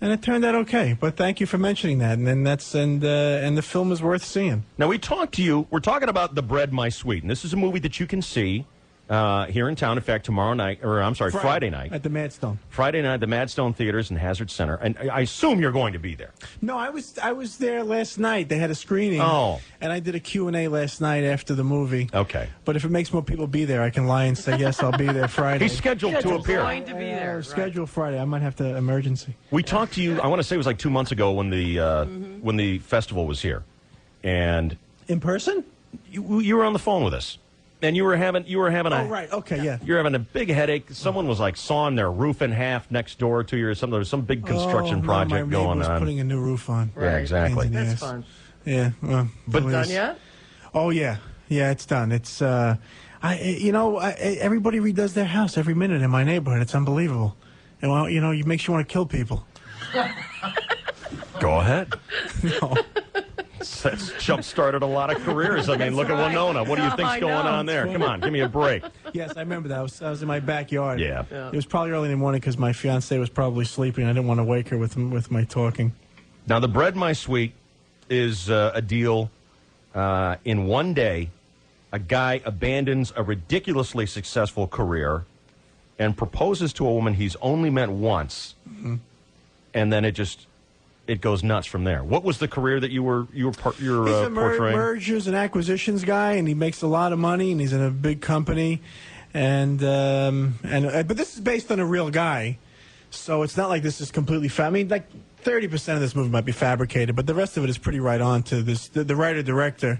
And it turned out okay. But thank you for mentioning that. And then and the film is worth seeing. Now, we talked to you. We're talking about The Bread, My Sweet. And this is a movie that you can see here in town. In fact, Friday night. At the Madstone. Friday night at the Madstone Theaters in Hazard Center. And I assume you're going to be there. No, I was there last night. They had a screening. Oh. And I did a Q&A last night after the movie. Okay. But if it makes more people be there, I can lie and say, yes, I'll be there Friday. He's scheduled to appear. Going to be there. Scheduled Friday. I might have to emergency. We talked to you, I want to say it was like 2 months ago when the festival was here. And in person? You were on the phone with us. And you were having Oh, right. Okay, yeah. You're having a big headache. Someone was like sawing their roof in half next door to you or something. There was some big construction project my going was on. Putting a new roof on. Yeah, exactly. That's fun. Yeah. Well, but done yet? Oh, yeah. Yeah, it's done. It's everybody redoes their house every minute in my neighborhood. It's unbelievable. And it makes you want to kill people. Go ahead. No. That's jump-started a lot of careers. I mean, look at Winona. What do you think's going on there? Come on, give me a break. Yes, I remember that. I was in my backyard. Yeah. It was probably early in the morning because my fiancée was probably sleeping. I didn't want to wake her with my talking. Now, The Bread, My Sweet is a deal in one day. A guy abandons a ridiculously successful career and proposes to a woman he's only met once, and then it goes nuts from there. What was the career that you were portraying? He's a mergers and acquisitions guy, and he makes a lot of money, and he's in a big company, but this is based on a real guy, so it's not like this is completely. I mean, like 30% of this movie might be fabricated, but the rest of it is pretty right on to this. The writer director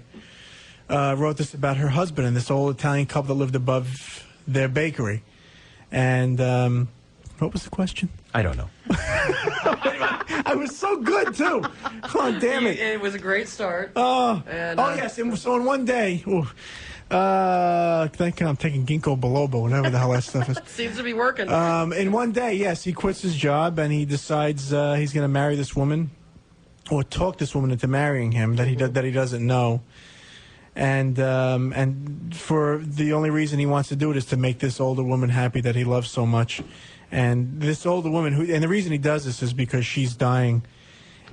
wrote this about her husband and this old Italian couple that lived above their bakery, and what was the question? I don't know. I was so good, too. Oh, damn it. It was a great start. Yes. And so in one day, thank God I'm taking ginkgo biloba, whatever the hell that stuff is. Seems to be working. In one day, yes, he quits his job and he decides he's going to marry this woman or talk this woman into marrying him that he doesn't know. And for the only reason he wants to do it is to make this older woman happy that he loves so much. And this older woman, and the reason he does this is because she's dying,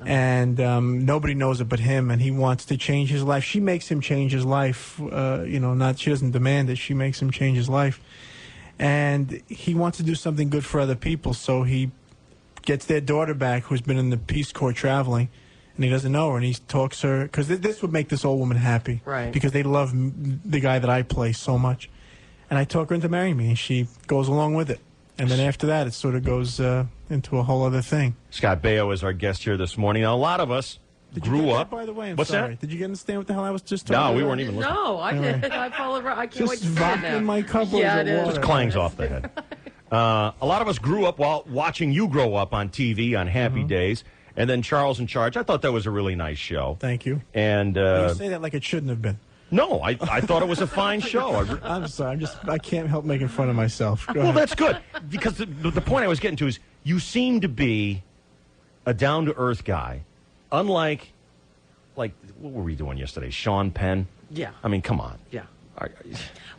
and nobody knows it but him, and he wants to change his life. She makes him change his life. She doesn't demand it. She makes him change his life, and he wants to do something good for other people. So he gets their daughter back, who's been in the Peace Corps traveling, and he doesn't know her, and he talks her because this would make this old woman happy, right? Because they love the guy that I play so much, and I talk her into marrying me, and she goes along with it. And then after that, it sort of goes into a whole other thing. Scott Baio is our guest here this morning. Now, a lot of us grew up. By the way, What's sorry. That? Did you understand what the hell I was just talking about? No, we weren't even listening. No, I didn't. I followed. I can't wait to just see it now. vodka in my cup. Yeah, it is. Just clangs off the head. A lot of us grew up while watching you grow up on TV on Happy Days. And then Charles in Charge. I thought that was a really nice show. Thank you. And you say that like it shouldn't have been. No, I thought it was a fine show. I'm sorry. I can't help making fun of myself. Go well, ahead. that's good. Because the point I was getting to is you seem to be a down-to-earth guy. Unlike, what were we doing yesterday? Sean Penn? Yeah. I mean, come on. Yeah.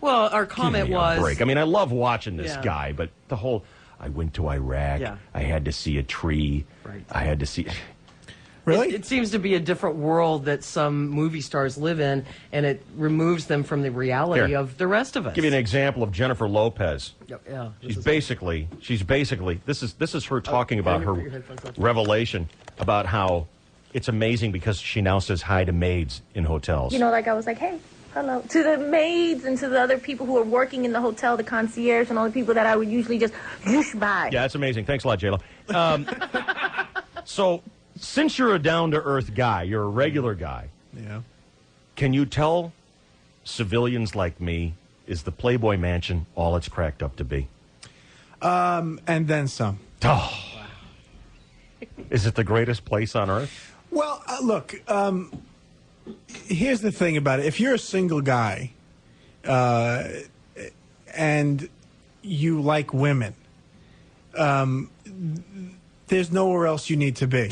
Well, our comment was... break. I mean, I love watching this Yeah. guy, but the whole... I went to Iraq. Yeah. I had to see a tree. Right. I had to see... Really? It seems to be a different world that some movie stars live in, and it removes them from the reality Here. of the rest of us. Give you an example of Jennifer Lopez. Yeah. She's basically this is her talking about her put your headphones on. revelation about how it's amazing because she now says hi to maids in hotels. You know, like I was like, hey, hello. To the maids and to the other people who are working in the hotel, the concierge and all the people that I would usually just whoosh by. Yeah, that's amazing. Thanks a lot, J-Lo. So, since you're a down-to-earth guy, you're a regular guy, Yeah. can you tell civilians like me, is the Playboy Mansion all it's cracked up to be? And then some. Oh. Is it the greatest place on earth? Well, look, here's the thing about it. If you're a single guy and you like women, there's nowhere else you need to be.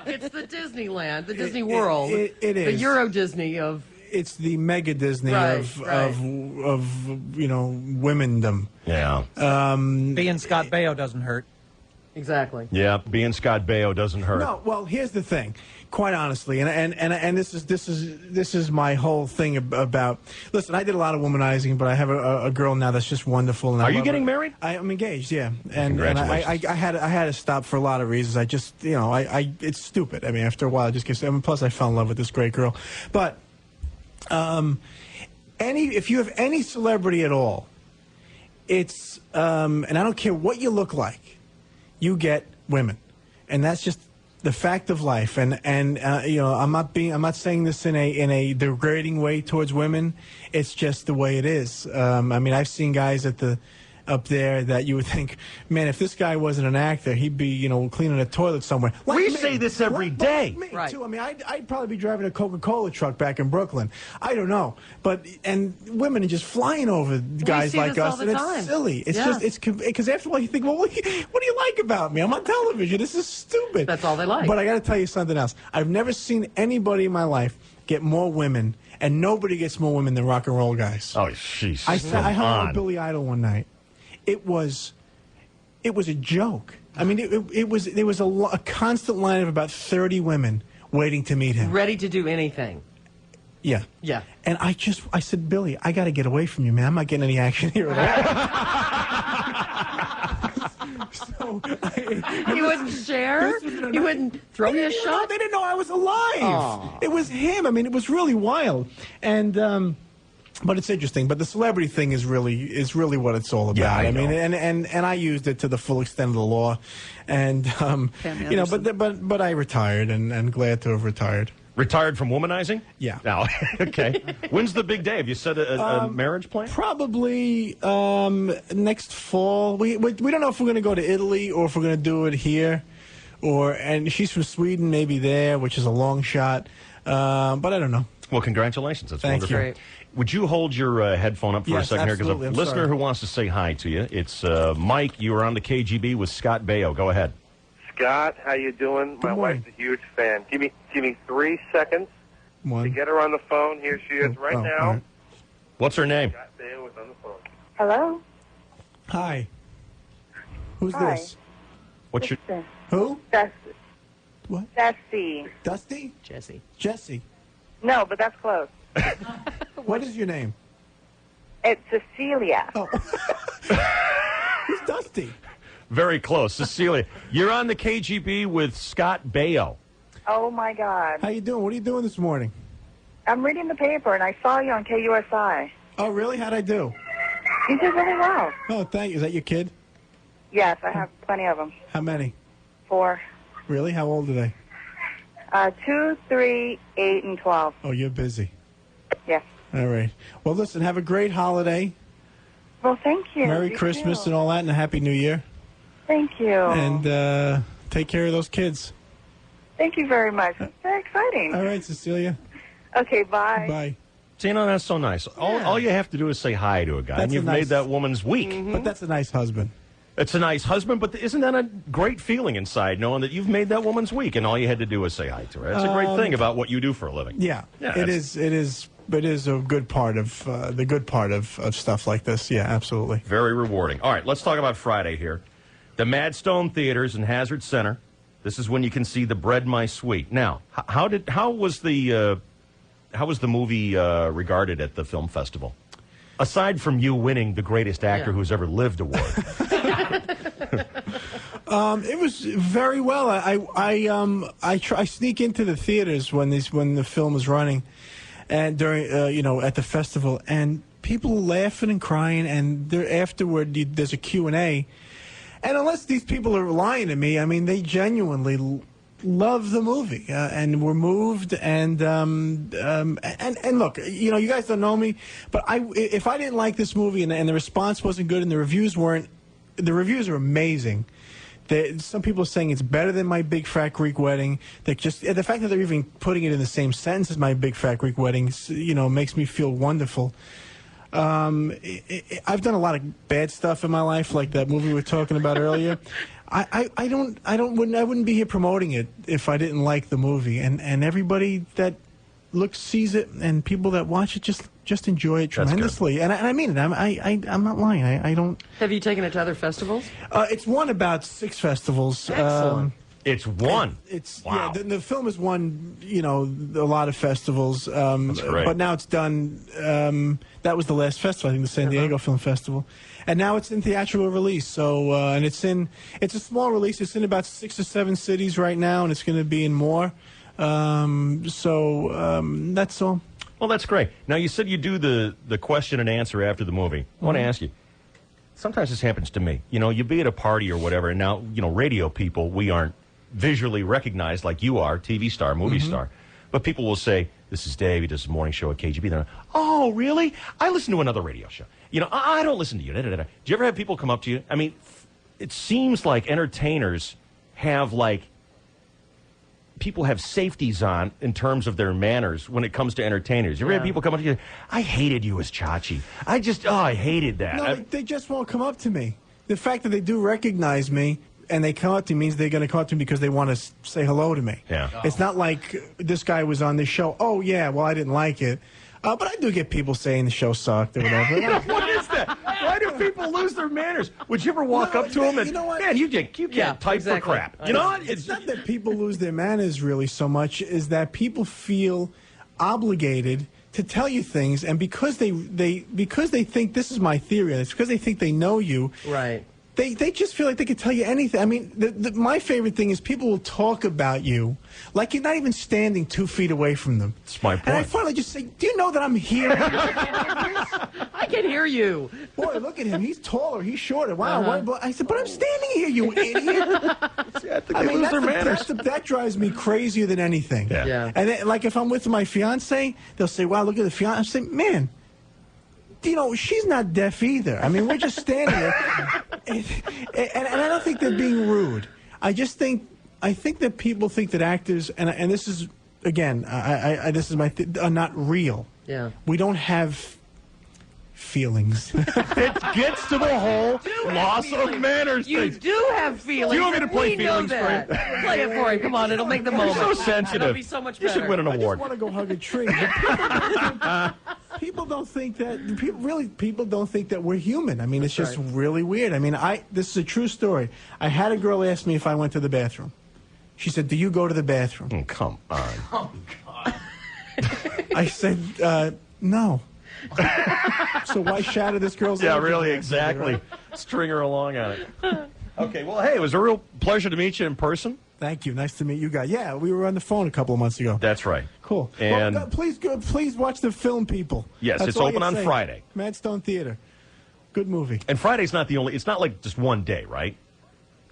It's the Disneyland, the Disney World. It is. The Euro Disney of... It's the mega Disney Right, of womendom. Yeah. Being Scott Baio doesn't hurt. Exactly. Yeah, being Scott Baio doesn't hurt. No, well, here's the thing. Quite honestly, and this is my whole thing about. Listen, I did a lot of womanizing, but I have a girl now that's just wonderful. And Are I you love getting her. married? I'm engaged. Yeah, and Congratulations. I had to stop for a lot of reasons. I just it's stupid. I mean, after a while, it just gets. Plus, I fell in love with this great girl. But if you have any celebrity at all, it's and I don't care what you look like, you get women, and that's just the fact of life. And I'm not saying this in a degrading way towards women. It's just the way it is. I mean, I've seen guys up there that you would think, man, if this guy wasn't an actor, he'd be, cleaning a toilet somewhere. Like We me. say this every day. Me too. I mean, I'd probably be driving a Coca-Cola truck back in Brooklyn. I don't know, and women are just flying over guys see like this all us, the and time. it's silly. It's Yeah. just because after a while you think, well, what do you like about me? I'm on television. This is stupid. That's all they like. But I got to tell you something else. I've never seen anybody in my life get more women, and nobody gets more women than rock and roll guys. Oh, jeez. I hung out with Billy Idol one night. It was a joke. I mean, there was a constant line of about 30 women waiting to meet him. Ready to do anything. Yeah. Yeah. And I said, Billy, I got to get away from you, man. I'm not getting any action here at all. You wouldn't share? You wouldn't throw me a shot? They didn't know I was alive. Aw. It was him. I mean, it was really wild. And but it's interesting. But the celebrity thing is really what it's all about. Yeah, I mean, know. and I used it to the full extent of the law. And but I retired, and glad to have retired. Retired from womanizing? Yeah. No. Okay. When's the big day? Have you set a marriage plan? Probably next fall. We don't know if we're going to go to Italy or if we're going to do it here, and she's from Sweden, maybe there, which is a long shot. But I don't know. Well, congratulations. That's Thank wonderful. you. Great. Would you hold your headphone up for a Yes, second here? Because absolutely. a I'm listener sorry. who wants to say hi to you. It's Mike. You are on the KGB with Scott Baio. Go ahead. Scott, how you doing? My morning. wife's a huge fan. Give me 3 seconds to get her on the phone. Here she is right now. all right. What's her name? Scott Baio is on the phone. Hello? Hi. Who's Hi. this? What's your... Who? Dusty. What? Dusty. Dusty? Jesse. No, but that's close. What is your name? It's Cecilia. Oh. Who's Dusty? Very close. Cecilia, you're on the KGB with Scott Baio. Oh, my God. How you doing? What are you doing this morning? I'm reading the paper, and I saw you on KUSI. Oh, really? How'd I do? You did really well. Oh, thank you. Is that your kid? Yes, I have plenty of them. How many? 4. Really? How old are they? 2, 3, 8, and 12. Oh, you're busy. Yes. All right. Well, listen, have a great holiday. Well, thank you. Merry You Christmas too. and all that, and a Happy New Year. Thank you. And take care of those kids. Thank you very much. It's very exciting. All right, Cecilia. Okay, bye. Bye. See, that's so nice. All you have to do is say hi to a guy, and That's you've a nice- made that woman's week. But that's a nice husband. It's a nice husband, but isn't that a great feeling inside, knowing that you've made that woman's week, and all you had to do was say hi to her? That's a great thing about what you do for a living. Yeah, Yeah, it that's- is. It is a good part of the good part of stuff like this. Yeah, absolutely. Very rewarding. All right, let's talk about Friday here. The Madstone Theaters in Hazard Center. This is when you can see The Bread My Sweet. Now, how was the movie regarded at the film festival? Aside from you winning the greatest actor who's ever lived award. It was very well. I sneak into the theaters when the film is running, and during at the festival, and people laughing and crying, and afterward there's a Q&A, and unless these people are lying to me, I mean they genuinely love the movie and were moved, and look, you guys don't know me, but if I didn't like this movie and the response wasn't good and the reviews are amazing. Some people are saying it's better than My Big Fat Greek Wedding. The fact that they're even putting it in the same sentence as My Big Fat Greek Wedding, makes me feel wonderful. I've done a lot of bad stuff in my life, like that movie we were talking about earlier. I wouldn't be here promoting it if I didn't like the movie. And everybody that sees it, and people that watch it, just just enjoy it That's good. tremendously. And I mean it. I'm not lying. I don't. Have you taken it to other festivals? It's won about 6 festivals. Excellent. It's won. It's Wow. yeah. The film has won, a lot of festivals. That's great. But now it's done. That was the last festival, I think, the San Diego Film Festival, and now it's in theatrical release. So and it's a small release. It's in about 6 or 7 cities right now, and it's going to be in more. That's all. Well, that's great. Now, you said you do the question and answer after the movie. I want to ask you, sometimes this happens to me. You be at a party or whatever, and now, radio people, we aren't visually recognized like you are, TV star, movie star. But people will say, this is Dave, he does a morning show at KGB. They're like, oh, really? I listen to another radio show. I don't listen to you. Da, da, da, da. Do you ever have people come up to you? I mean, it seems like entertainers have, people have safeties on in terms of their manners when it comes to entertainers. You ever have people come up to you, I hated you as Chachi. I hated that. No, they just won't come up to me. The fact that they do recognize me and they come up to me means they're going to come up to me because they want to say hello to me. Yeah. It's not like this guy was on this show. Oh, yeah, well, I didn't like it. But I do get people saying the show sucked or whatever. What is that? Why do people lose their manners? Would you ever walk up to them and, man, you can't type for crap. You know what? It's not that people lose their manners really so much, is that people feel obligated to tell you things, and because they think, this is my theory, and it's because they think they know you. Right. They just feel like they could tell you anything. I mean, my favorite thing is people will talk about you like you're not even standing 2 feet away from them. That's my point. And I finally just say, do you know that I'm here? I can hear you. Boy, look at him. He's taller. He's shorter. Wow. But I said, but I'm standing here, you idiot. I mean, that's that drives me crazier than anything. Yeah. And then, if I'm with my fiance, they'll say, wow, look at the fiance. I say, man, she's not deaf either. I mean, we're just standing there. And I don't think they're being rude. I think that people think that actors, and this is, again, this is are not real. Yeah. We don't have feelings. It gets to the whole loss of manners You thing. do have feelings. Do you want me to play we know feelings for you? that. Play it for him. Come on, it'll make the moment. You're so sensitive. It'll be so much You better. should win an I award. just want to go hug a tree. People don't think that. People don't think that we're human. I mean, it's just really weird. I mean, this is a true story. I had a girl ask me if I went to the bathroom. She said, "Do you go to the bathroom?" Oh, come on. Oh God. I said, "No." So why shatter this girl's? Yeah, energy? really, exactly. String her along on it. Okay, well, hey, it was a real pleasure to meet you in person. Thank you. Nice to meet you guys. Yeah, we were on the phone a couple of months ago. That's right. Cool. And please watch the film, people. Yes, That's it's all open I on can say. Friday. Madstone Theater. Good movie. And Friday's not the only. It's not like just one day, right?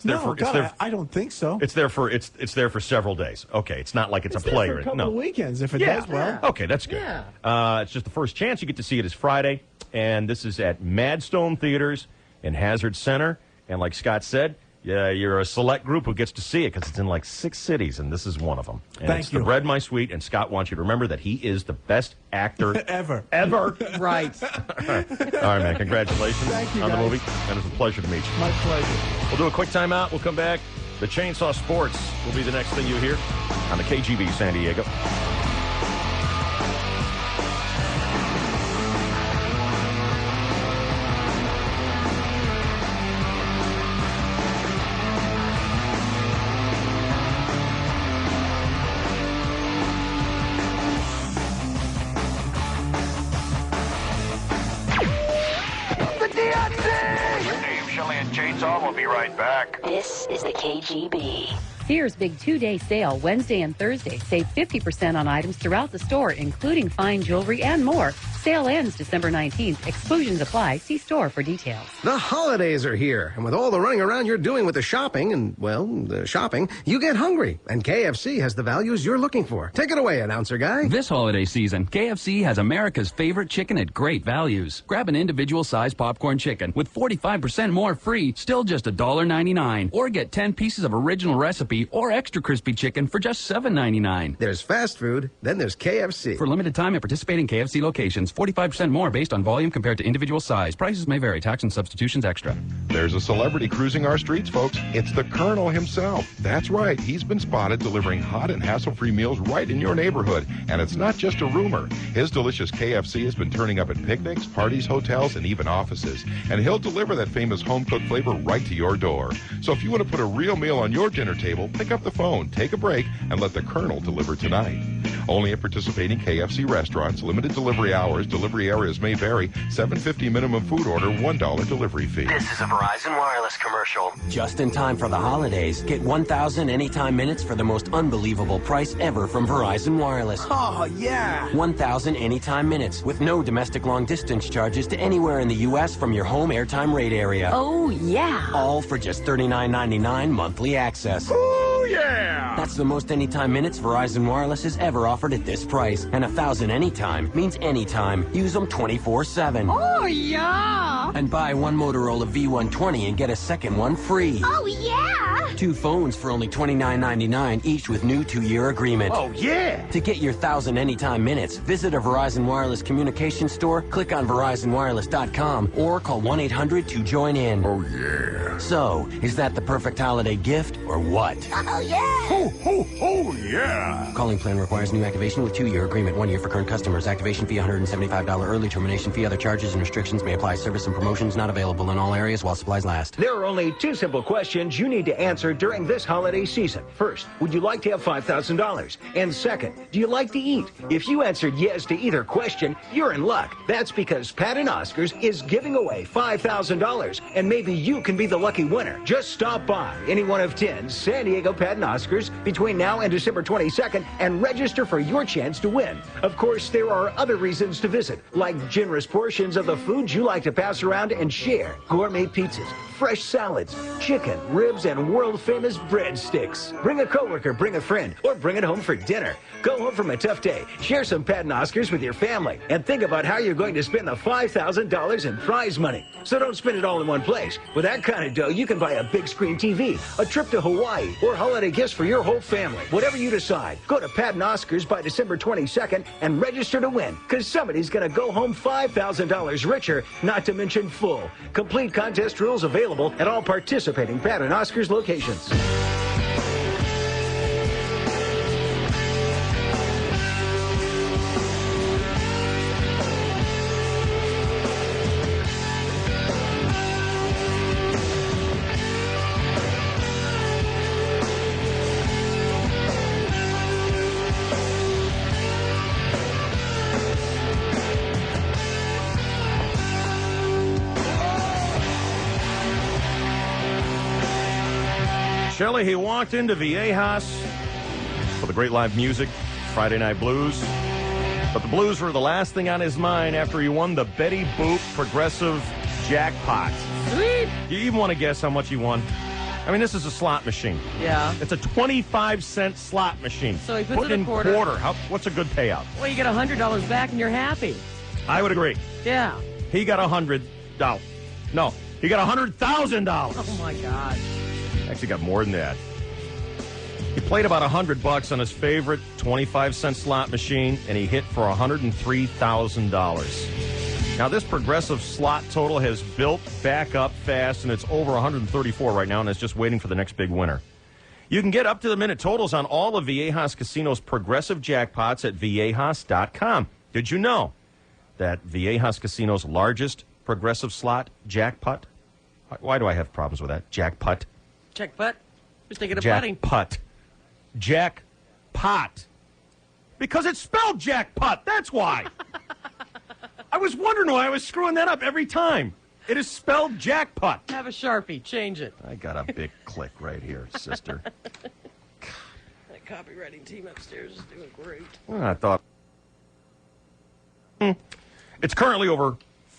I don't think so. It's there for several days. Okay, it's not like it's a play. There for a couple of weekends if it Yeah. does well. Okay, that's good. It's just the first chance you get to see it is Friday, and this is at Madstone Theaters in Hazard Center. And like Scott said, yeah, you're a select group who gets to see it because it's in like 6 cities, and this is one of them. And Thank it's you. The Bread My Sweet, and Scott wants you to remember that he is the best actor Ever. Right. All right, man. Congratulations Thank you, on the guys. movie, and it's a pleasure to meet you. My pleasure. We'll do a quick timeout. We'll come back. The Chainsaw Sports will be the next thing you hear on the KGB San Diego. Dave Shelley and Chainsaw will be right back. This is the KGB. Sears Big 2-Day Sale, Wednesday and Thursday. Save 50% on items throughout the store, including fine jewelry and more. Sale ends December 19th. Exclusions apply. See store for details. The holidays are here, and with all the running around you're doing with the shopping and, well, the shopping, you get hungry, and KFC has the values you're looking for. Take it away, announcer guy. This holiday season, KFC has America's favorite chicken at great values. Grab an individual-sized popcorn chicken with 45% more free, still just $1.99. Or get 10 pieces of original recipe crispy or extra crispy chicken for just $7.99. There's fast food, then there's KFC. For limited time at participating KFC locations, 45% more based on volume compared to individual size. Prices may vary. Tax and substitutions extra. There's a celebrity cruising our streets, folks. It's the Colonel himself. That's right. He's been spotted delivering hot and hassle-free meals right in your neighborhood. And it's not just a rumor. His delicious KFC has been turning up at picnics, parties, hotels, and even offices. And he'll deliver that famous home-cooked flavor right to your door. So if you want to put a real meal on your dinner table, pick up the phone, take a break, and let the Colonel deliver tonight. Only at participating KFC restaurants, limited delivery hours, delivery areas may vary, $7.50 minimum food order, $1 delivery fee. This is a Verizon Wireless commercial. Just in time for the holidays. Get 1,000 anytime minutes for the most unbelievable price ever from Verizon Wireless. Oh, yeah. 1,000 anytime minutes with no domestic long distance charges to anywhere in the U.S. from your home airtime rate area. Oh, yeah. All for just $39.99 monthly access. Oh, yeah. That's the most anytime minutes Verizon Wireless has ever offered at this price. And 1,000 anytime means anytime. Use them 24/7. Oh, yeah. And buy one Motorola V120 and get a second one free. Oh, yeah. 2 phones for only $29.99 each with new 2-year agreement. Oh, yeah. To get your 1,000 anytime minutes, visit a Verizon Wireless communications store, click on VerizonWireless.com, or call 1-800-to-join-in. Oh, yeah. So, is that the perfect holiday gift, or what? Oh, yeah. Ho, ho, ho, yeah. Calling plan requires new activation with 2-year agreement, 1 year for current customers. Activation fee $175 early termination fee. Other charges and restrictions may apply. Service and promotions not available in all areas while supplies last. There are only 2 simple questions you need to answer during this holiday season. First, would you like to have $5,000? And second, do you like to eat? If you answered yes to either question, you're in luck. That's because Pat and Oscars is giving away $5,000, and maybe you can be the lucky winner. Just stop by any one of 10 San Diego Pat and Oscars between now and December 22nd and register for your chance to win. Of course, there are other reasons to visit, like generous portions of the foods you like to pass around and share, gourmet pizzas, fresh salads, chicken, ribs, and world-famous breadsticks. Bring a coworker, bring a friend, or bring it home for dinner. Go home from a tough day, share some Pat and Oscars with your family, and think about how you're going to spend the $5,000 in prize money. So don't spend it all in one place. With that kind of dough, you can buy a big screen TV, a trip to Hawaii, or holiday gifts for your whole family. Whatever you decide, go to Pat and Oscars by December 22nd and register to win, because somebody's going to go home $5,000 richer, not to mention full. Complete contest rules available at all participating Pat and Oscars locations. Shelley, he walked into Viejas for the great live music, Friday Night Blues. But the blues were the last thing on his mind after he won the Betty Boop Progressive Jackpot. Sweet. Do you even want to guess how much he won? I mean, this is a slot machine. Yeah. It's a 25-cent slot machine. So he puts Put in a quarter. What's a good payout? Well, you get $100 back and you're happy. I would agree. Yeah. He got $100. No, he got $100,000. Oh, my gosh. Actually got more than that. He played about $100 on his favorite 25-cent slot machine, and he hit for $103,000. Now, this progressive slot total has built back up fast, and it's over 134 right now, and it's just waiting for the next big winner. You can get up-to-the-minute totals on all of Viejas Casino's progressive jackpots at Viejas.com. Did you know that Viejas Casino's largest progressive slot jackpot? Why do I have problems with that? Jackpot. Jackpot? Who's thinking of putting? Jackpot. Jackpot. Because it's spelled jackpot. That's why. I was wondering why I was screwing that up every time. It is spelled jackpot. Have a Sharpie. Change it. I got a big click right here, sister. That copywriting team upstairs is doing great. Well, I thought. It's currently over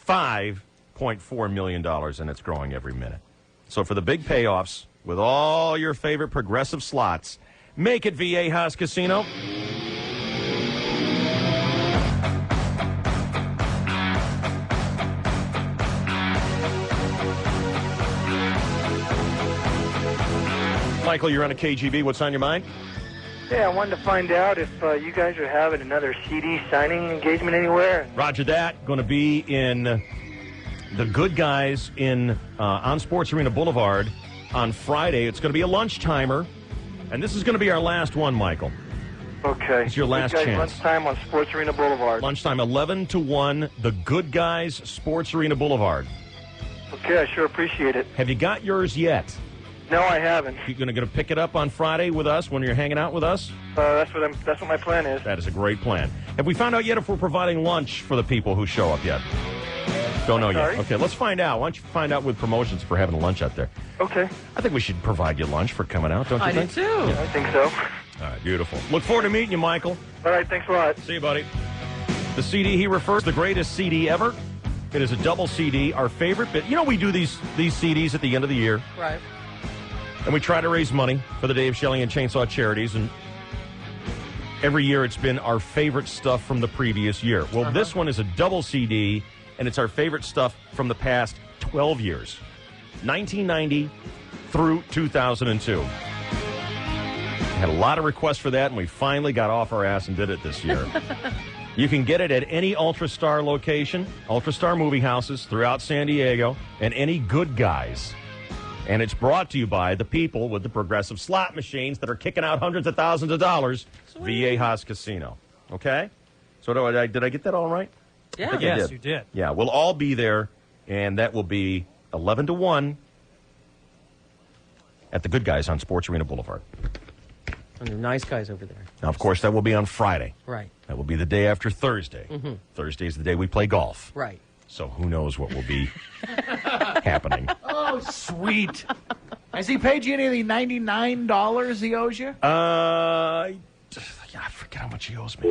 $5.4 million, and it's growing every minute. So for the big payoffs, with all your favorite progressive slots, make it Viejas Casino. Michael, you're on a KGB. What's on your mind? Yeah, I wanted to find out if you guys are having another CD signing engagement anywhere. Roger that. Going to be in the Good Guys on Sports Arena Boulevard on Friday. It's going to be a lunch-timer, and this is going to be our last one, Michael. Okay. It's your last chance. Lunchtime on Sports Arena Boulevard. Lunchtime, 11 to 1, the Good Guys, Sports Arena Boulevard. Okay, I sure appreciate it. Have you got yours yet? No, I haven't. You going to pick it up on Friday with us when you're hanging out with us? That's what my plan is. That is a great plan. Have we found out yet if we're providing lunch for the people who show up yet? Don't know yet. Okay, let's find out. Why don't you find out with promotions for having lunch out there? Okay. I think we should provide you lunch for coming out, don't you I think? do too. Yeah. I think so. All right, beautiful. Look forward to meeting you, Michael. All right, thanks a lot. See you, buddy. The CD he refers to, the greatest CD ever. It is a double CD, our favorite bit. You know, we do these CDs at the end of the year. Right. And we try to raise money for the Dave Shelley and Chainsaw charities. And every year it's been our favorite stuff from the previous year. Well, this one is a double CD, and it's our favorite stuff from the past 12 years. 1990 through 2002. Had a lot of requests for that, and we finally got off our ass and did it this year. You can get it at any Ultrastar location, Ultrastar movie houses throughout San Diego, and any Good Guys. And it's brought to you by the people with the progressive slot machines that are kicking out hundreds of thousands of dollars, Viejas Casino. Okay? So did I get that all right? Yeah. I think I Yes, did. you did. Yeah, we'll all be there, and that will be 11 to 1 at the Good Guys on Sports Arena Boulevard. And they're nice guys over there. Now, of course, that will be on Friday. Right. That will be the day after Thursday. Mm-hmm. Thursday is the day we play golf. Right. So who knows what will be happening. Oh, sweet. Has he paid you any of the $99 he owes you? I forget how much he owes me.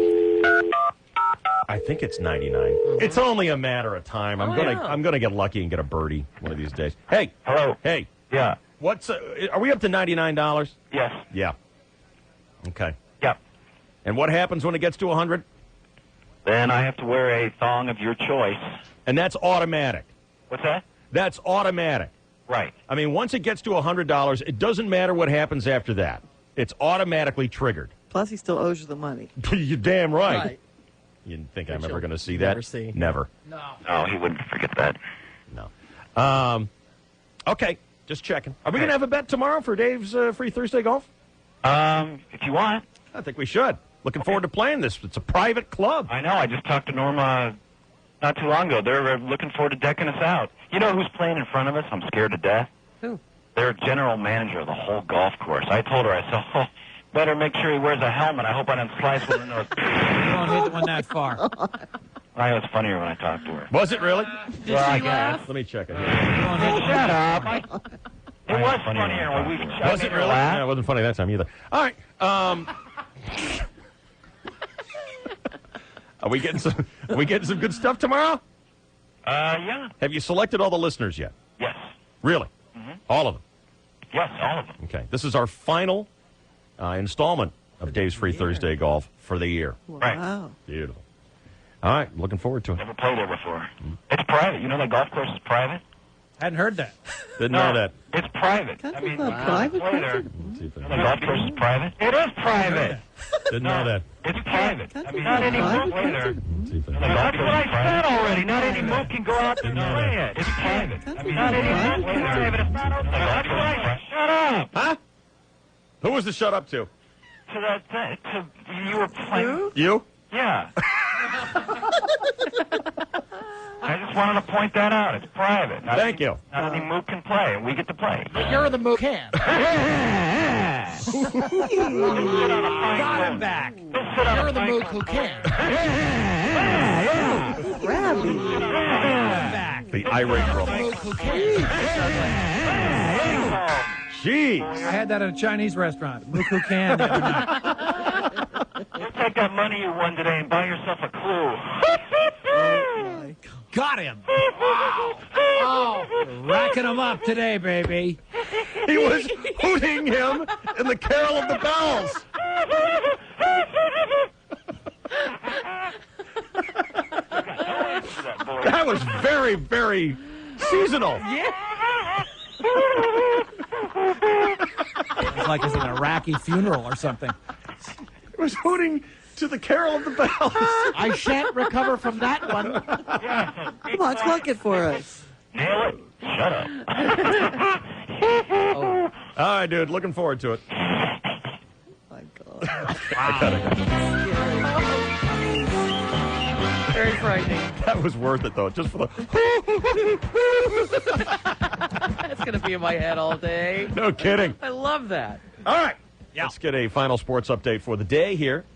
I think it's 99. It's only a matter of time. I'm gonna get lucky and get a birdie one of these days. Hey. Hello. Hey. Yeah. What's are we up to $99? Yes. Yeah. Okay. Yep. And what happens when it gets to 100? Then I have to wear a thong of your choice. And that's automatic. What's that? That's automatic. Right. I mean, once it gets to $100, it doesn't matter what happens after that. It's automatically triggered. Plus, he still owes you the money. You're damn right. Right. You didn't think I'm Which ever you'll going to see never that? see. Never. No, he wouldn't forget that. No. Okay, just checking. Are we going to have a bet tomorrow for Dave's Free Thursday Golf? If you want. I think we should. Looking forward to playing this. It's a private club. I know. I just talked to Norma not too long ago. They're looking forward to decking us out. You know who's playing in front of us? I'm scared to death. Who? Their general manager of the whole golf course. I told her, I said, oh, better make sure he wears a helmet. I hope I don't slice with nose. You don't hit the one that far. I was funnier when I talked to her. Was it really? Did well, she laugh? Let me check it here. Shut up. It was funnier when we... Was it really? Yeah, it wasn't funny that time either. All right. Are we getting some good stuff tomorrow? Yeah. Have you selected all the listeners yet? Yes. Really? Mm-hmm. All of them? Yes, all of them. Okay. This is our final installment of Dave's Free Thursday Golf for the year. Right. Wow. Beautiful. All right. Looking forward to it. Never played there before. It's private. You know that golf course is private? Hadn't heard that. Didn't know that. It's private. That's I mean, not private. The golf course is private? It is private. Didn't know that. It's private. I mean, not not any mook play there. That's what I said already. Not any mook can go out and play it. It's private. I mean, not any mook play there, but it's not open. That's right. Shut up. Huh? Who was the shut up to? To that thing. You were playing. You? Yeah. I just wanted to point that out. It's private. Thank you. Not any mook can play, and we get to play. You're the mook can. Got him back. You're the mook who can. Back. The irate girl. Mook who can. Jeez. I had that at a Chinese restaurant. Mook who can. You take that money you won today and buy yourself a clue. Got him. Wow. Oh, racking him up today, baby. He was hooting him in the Carol of the Bells. That was very, very seasonal. That's like it's an Iraqi funeral or something. It was hooting to the Carol of the Bells. I shan't recover from that one. Come on, cluck it for us. Nail it. Shut up. All right, dude. Looking forward to it. My God. Very frightening. That was worth it, though, just for the... That's going to be in my head all day. No kidding. I love that. All right. Let's get a final sports update for the day here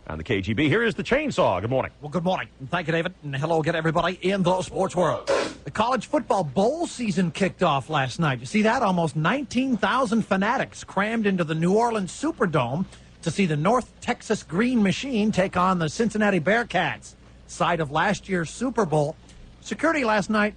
on the KGB. Here is the Chainsaw. Good morning. Well, good morning. Thank you, David. And hello again, everybody in the sports world. The college football bowl season kicked off last night. You see that? Almost 19,000 fanatics crammed into the New Orleans Superdome to see the North Texas Green Machine take on the Cincinnati Bearcats. Site of last year's Super Bowl. Security last night,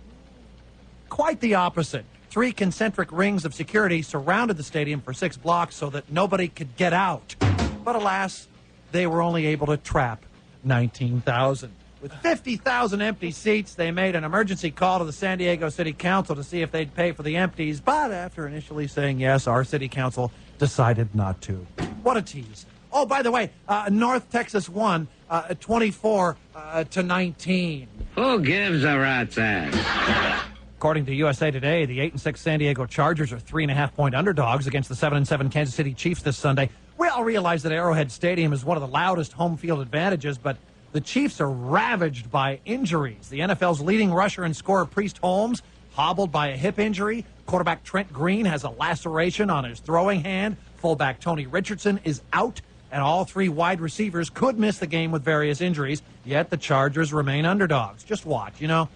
quite the opposite. 3 concentric rings of security surrounded the stadium for 6 blocks so that nobody could get out. But alas, they were only able to trap 19,000. With 50,000 empty seats, they made an emergency call to the San Diego City Council to see if they'd pay for the empties. But after initially saying yes, our city council decided not to. What a tease. Oh, by the way, North Texas won 24-19. Who gives a rat's ass? According to USA Today, the 8-6 San Diego Chargers are 3.5-point underdogs against the 7-7 Kansas City Chiefs this Sunday. We all realize that Arrowhead Stadium is one of the loudest home field advantages, but the Chiefs are ravaged by injuries. The NFL's leading rusher and scorer, Priest Holmes, hobbled by a hip injury. Quarterback Trent Green has a laceration on his throwing hand. Fullback Tony Richardson is out, and all 3 wide receivers could miss the game with various injuries, yet the Chargers remain underdogs. Just watch, The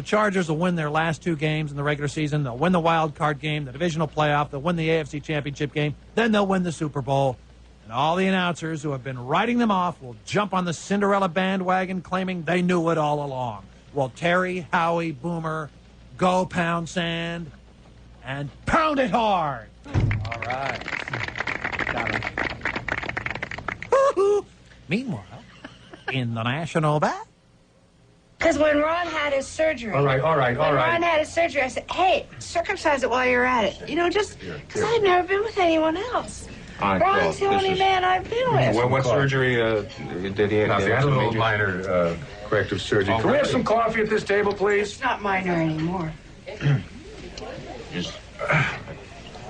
Chargers will win their last 2 games in the regular season. They'll win the wild card game, the divisional playoff. They'll win the AFC Championship game. Then they'll win the Super Bowl. And all the announcers who have been writing them off will jump on the Cinderella bandwagon claiming they knew it all along. Well, Terry, Howie, Boomer, go pound sand and pound it hard. All right. Got it. Woo-hoo. Meanwhile, in the National Bat. Because when Ron had his surgery. All right. When Ron had his surgery, I said, hey, circumcise it while you're at it. Just because I've never been with anyone else. Ron's the only man I've been with. What surgery did he have? Nothing. I had a little minor corrective surgery. Can we have some coffee at this table, please? It's not minor anymore.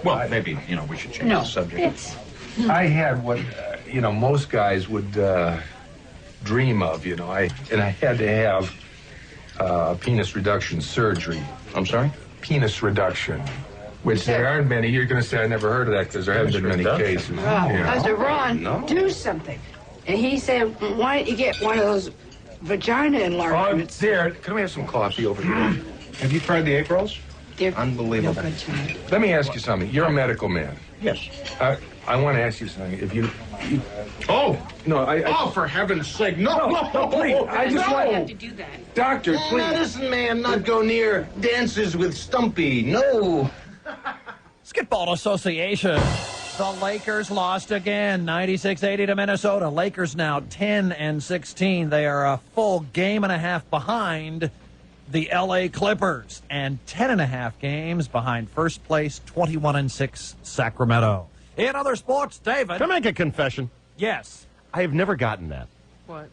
Well, maybe, we should change the subject. I had what, most guys would dream of, and I had to have penis reduction surgery. I'm sorry? Penis reduction. Which there aren't many. You're going to say I never heard of that because there haven't been many cases. I said, Ron, do something. And he said, why don't you get one of those vagina enlargements? There. Can we have some coffee over here? Have you tried the egg rolls? They're unbelievable. no good to me. Let me ask you something. You're a medical man. Yes. I want to ask you something. If you oh no! Oh, for heaven's sake! No, please! I just want have to do that. Doctor, please. Medicine man, not go near dances with Stumpy. No. Skitball Association. The Lakers lost again, 96-80 to Minnesota. Lakers now 10-16. They are a full game and a half behind the L.A. Clippers and 10.5 games behind first place 21-6 Sacramento. In other sports, David. Can I make a confession? Yes. I have never gotten that. What?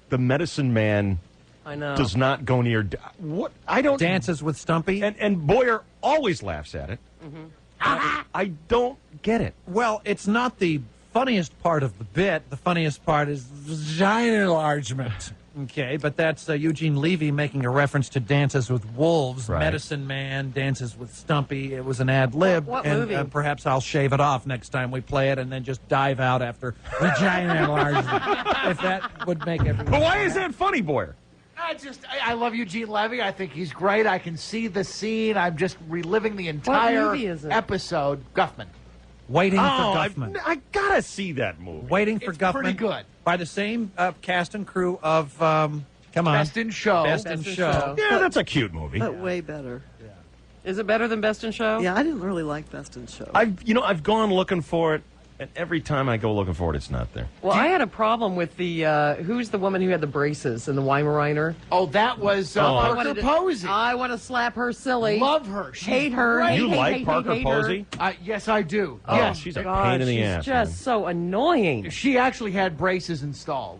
The medicine man I know. does not go near... What? I don't... Dances with Stumpy. And Boyer always laughs at it. Mm-hmm. I don't get it. Well, it's not the funniest part of the bit. The funniest part is vagina enlargement. Okay, but that's Eugene Levy making a reference to Dances with Wolves, Right. Medicine Man, Dances with Stumpy. It was an ad lib. What and movie? Perhaps I'll shave it off next time we play it and then just dive out after vagina enlargement. If that would make everyone. But why is that funny, Boyer? I love Eugene Levy. I think he's great. I can see the scene. I'm just reliving the entire movie is it? episode. Guffman. Waiting for Oh, Guffman. I gotta see that movie. Waiting for It's Guffman. pretty good. By the same cast and crew of, come on. Best in Show. Best in Show. Yeah, that's a cute movie. But way better. Is it better than Best in Show? Yeah, I didn't really like Best in Show. I've gone looking for it. And every time I go looking for it, it's not there. Well, I had a problem with the who's the woman who had the braces in the Weimaraner? Oh, that was Parker Posey. I want to slap her silly. Love her. She's Hate her. great. You like Parker Posey? Yes, I do. Oh, yes, she's a pain in the she's ass. just so annoying. She actually had braces installed.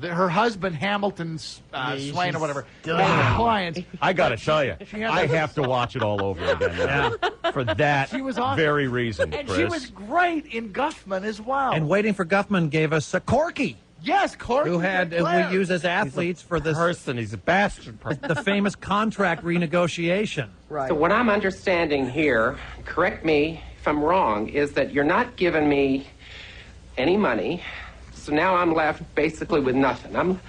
Her husband, Hamilton Swain or whatever, made an appliance. I got to tell you, She had I those- have to watch it all over again now. For that She was awesome. very reason, And Chris. she was great in Guffman as well. And Waiting for Guffman gave us a Corky, yes, Corky. who had Sinclair. we use as athletes for this person. He's a bastard. the famous contract renegotiation. Right. So what I'm understanding here, correct me if I'm wrong, is that you're not giving me any money. So now I'm left basically with nothing. I'm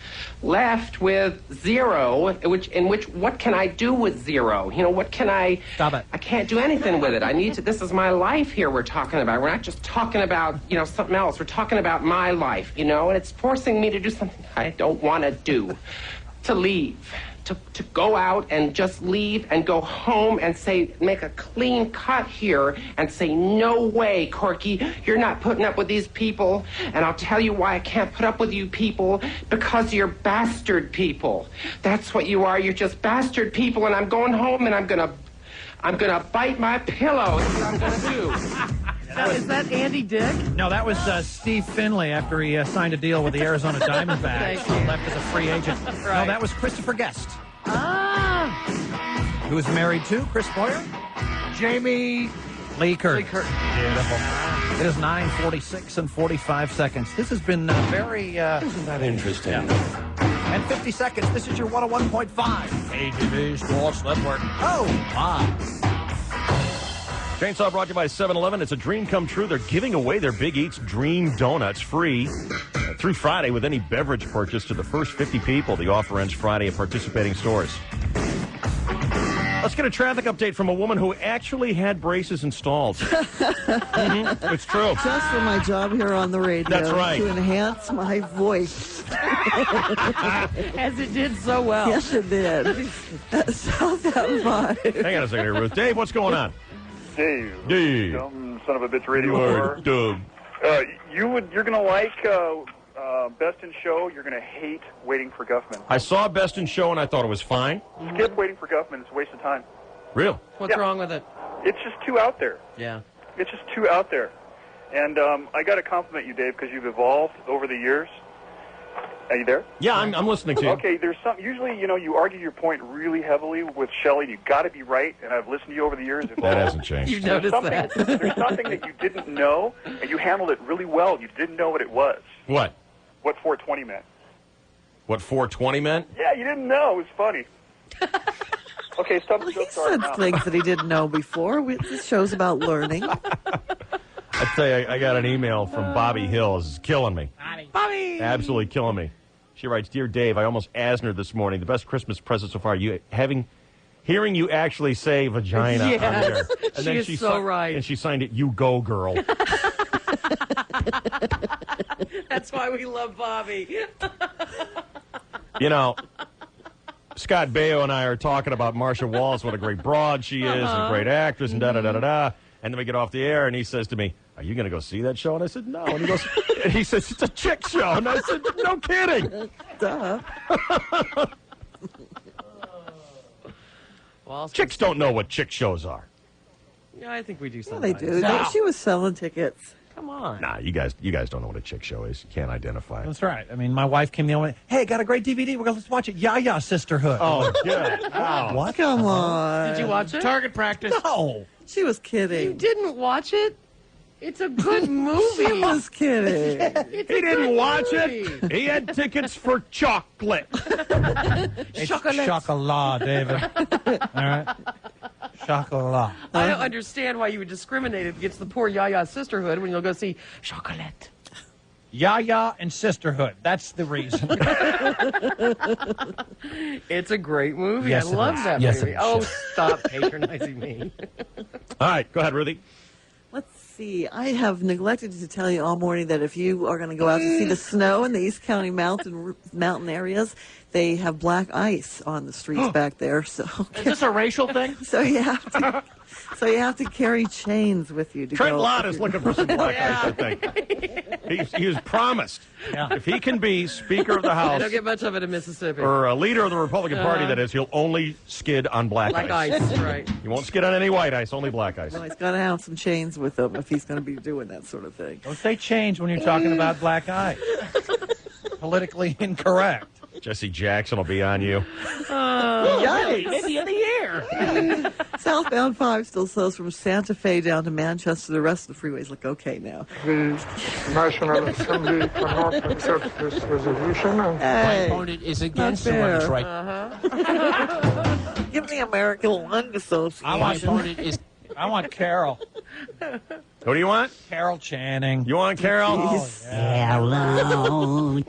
left with zero, what can I do with zero? You know, what can I... Stop it. I can't do anything with it. I need to... This is my life here we're talking about. We're not just talking about, something else. We're talking about my life, and it's forcing me to do something I don't want to do. To leave. To go out and just leave and go home and make a clean cut here and say, no way, Corky, you're not putting up with these people. And I'll tell you why I can't put up with you people, because you're bastard people. That's what you are. You're just bastard people, and I'm going home and I'm gonna bite my pillow. That's what I'm gonna do. Is that Andy Dick? No, that was Steve Finley after he signed a deal with the Arizona Diamondbacks. Thank you. Left as a free agent. No, Right. that was Christopher Guest, Ah! who is married to Chris Boyer, Jamie Lee Curtis. Lee Curtis. Beautiful. It is 9:46 and 45 seconds. This has been very... Isn't that interesting? And 50 seconds. This is your 101.5 KGB Sports Network. Oh, my. Chainsaw brought to you by 7-Eleven. It's a dream come true. They're giving away their Big Eats Dream Donuts free through Friday with any beverage purchase to the first 50 people. The offer ends Friday at participating stores. Let's get a traffic update from a woman who actually had braces installed. It's true. Just for my job here on the radio. That's right. To enhance my voice. As it did so well. Yes, it did. South Ave. Hang on a second here, Ruth. Dave, what's going on? Dave. Dave. Dumb son of a bitch radio You are whore. dumb. You're gonna like Best in Show. You're gonna hate Waiting for Guffman. I saw Best in Show and I thought it was fine. Skip Waiting for Guffman. It's a waste of time. Real? What's wrong with it? It's just too out there. Yeah. It's just too out there. And I got to compliment you, Dave, because you've evolved over the years. Are you there? Yeah, I'm listening to you. Okay, there's some. Usually, you argue your point really heavily with Shelley. You got to be right, and I've listened to you over the years. That hasn't changed. You've noticed that. There's something that you didn't know, and you handled it really well. You didn't know what it was. What? What 420 meant. What 420 meant? Yeah, you didn't know. It was funny. Okay, stop the He joke. Sorry, said now. things that he didn't know before. This show's about learning. I tell you, I got an email from Bobby Hill. This is killing me. Bobby! Absolutely killing me. She writes, Dear Dave, I almost Asner this morning. The best Christmas present so far. Hearing you actually say vagina Yes. on there. And She is so right. And she signed it, You Go Girl. That's why we love Bobby. Scott Baio and I are talking about Marcia Wallace, what a great broad she is, and a great actress, and da-da-da-da-da. And then we get off the air, and he says to me, Are you going to go see that show? And I said, No. And he says, It's a chick show. And I said, No kidding. Duh. Well, Chicks don't know what chick shows are. Yeah, I think we do Yeah, sometimes. they do. No. She was selling tickets. Come on. Nah, you guys don't know what a chick show is. You can't identify it. That's right. I mean, my wife came the only way. Hey, got a great DVD. Let's watch it. Yaya Sisterhood. Oh, good. Wow. What? Come on. Did you watch it? Target practice. No. She was kidding. You didn't watch it? It's a good movie. She was kidding. He didn't watch it. He had tickets for chocolate. It's chocolat, David. All right. Chocolat. I don't understand why you would discriminate against the poor Yaya Sisterhood when you'll go see Chocolate. Yaya and Sisterhood. That's the reason. It's a great movie. Yes, I it love is. that Yes, movie. it is. Oh, stop patronizing me. All right, go ahead, Ruthie. Let's see. I have neglected to tell you all morning that if you are going to go out to see the snow in the East County mountain areas, they have black ice on the streets back there. So is this a racial thing? So you have to carry chains with you to Trent go. Lott is looking for some black ice, I think. He was promised. If he can be Speaker of the I House don't get much of it in Mississippi. or a leader of the Republican Party, that is, he'll only skid on black ice. Black ice, right. He won't skid on any white ice, only black ice. Well, he's got to have some chains with him if he's going to be doing that sort of thing. Don't say change when you're talking about black eye. Politically incorrect. Jesse Jackson will be on you. Yikes. Maybe of the year. Southbound 5 still slows from Santa Fe down to Manchester. The rest of the freeways look okay now. The National Assembly cannot accept this resolution. Hey, My opponent is against not the women's fair. right. Give me American Lung Association. I want Carol. Who do you want? Carol Channing. You want Carol? Oh, yeah. Hello.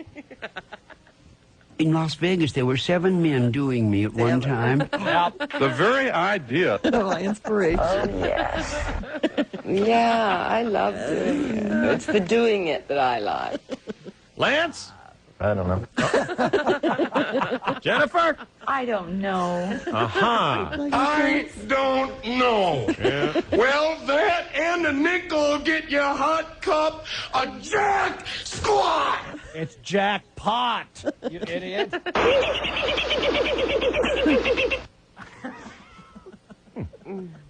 In Las Vegas, there were 7 men doing me at one time. The very idea. My inspiration. Oh, yes. Yeah, I love doing it. It's the doing it that I like. Lance? I don't know. Jennifer? I don't know. Uh-huh. I don't know. Yeah. Well, that and a nickel will get you a hot cup of Jack Squat. It's jackpot, you idiot.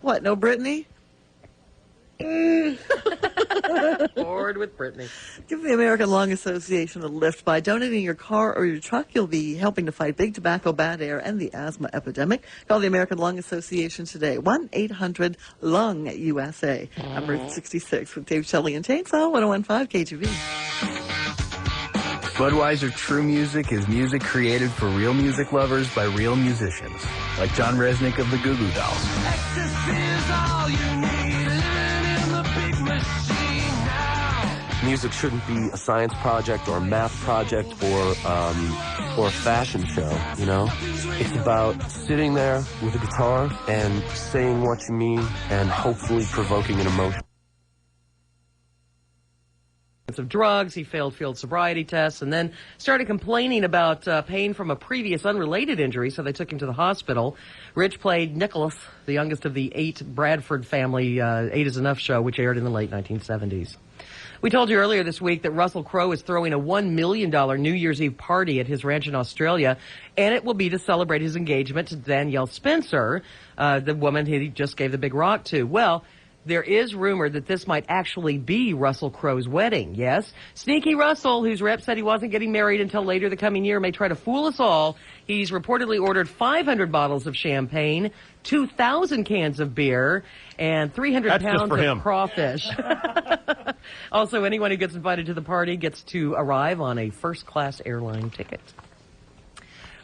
What, no Brittany? Bored with Brittany. Give the American Lung Association a lift. By donating your car or your truck, you'll be helping to fight big tobacco, bad air, and the asthma epidemic. Call the American Lung Association today. 1-800-LUNG-USA. I'm Route 66 with Dave Shelley and Chainsaw, 101.5 KGV. Budweiser True Music is music created for real music lovers by real musicians, like John Resnick of the Goo Goo Dolls. Music shouldn't be a science project or a math project or a fashion show, you know? It's about sitting there with a guitar and saying what you mean and hopefully provoking an emotion. Of drugs, he failed field sobriety tests, and then started complaining about pain from a previous unrelated injury, so they took him to the hospital. Rich played Nicholas, the youngest of the 8 Bradford family 8 is Enough show, which aired in the late 1970s. We told you earlier this week that Russell Crowe is throwing a $1 million New Year's Eve party at his ranch in Australia, and it will be to celebrate his engagement to Danielle Spencer, the woman he just gave the big rock to. Well, there is rumor that this might actually be Russell Crowe's wedding, yes? Sneaky Russell, whose rep said he wasn't getting married until later the coming year, may try to fool us all. He's reportedly ordered 500 bottles of champagne, 2,000 cans of beer, and 300 pounds of crawfish. Also, anyone who gets invited to the party gets to arrive on a first-class airline ticket.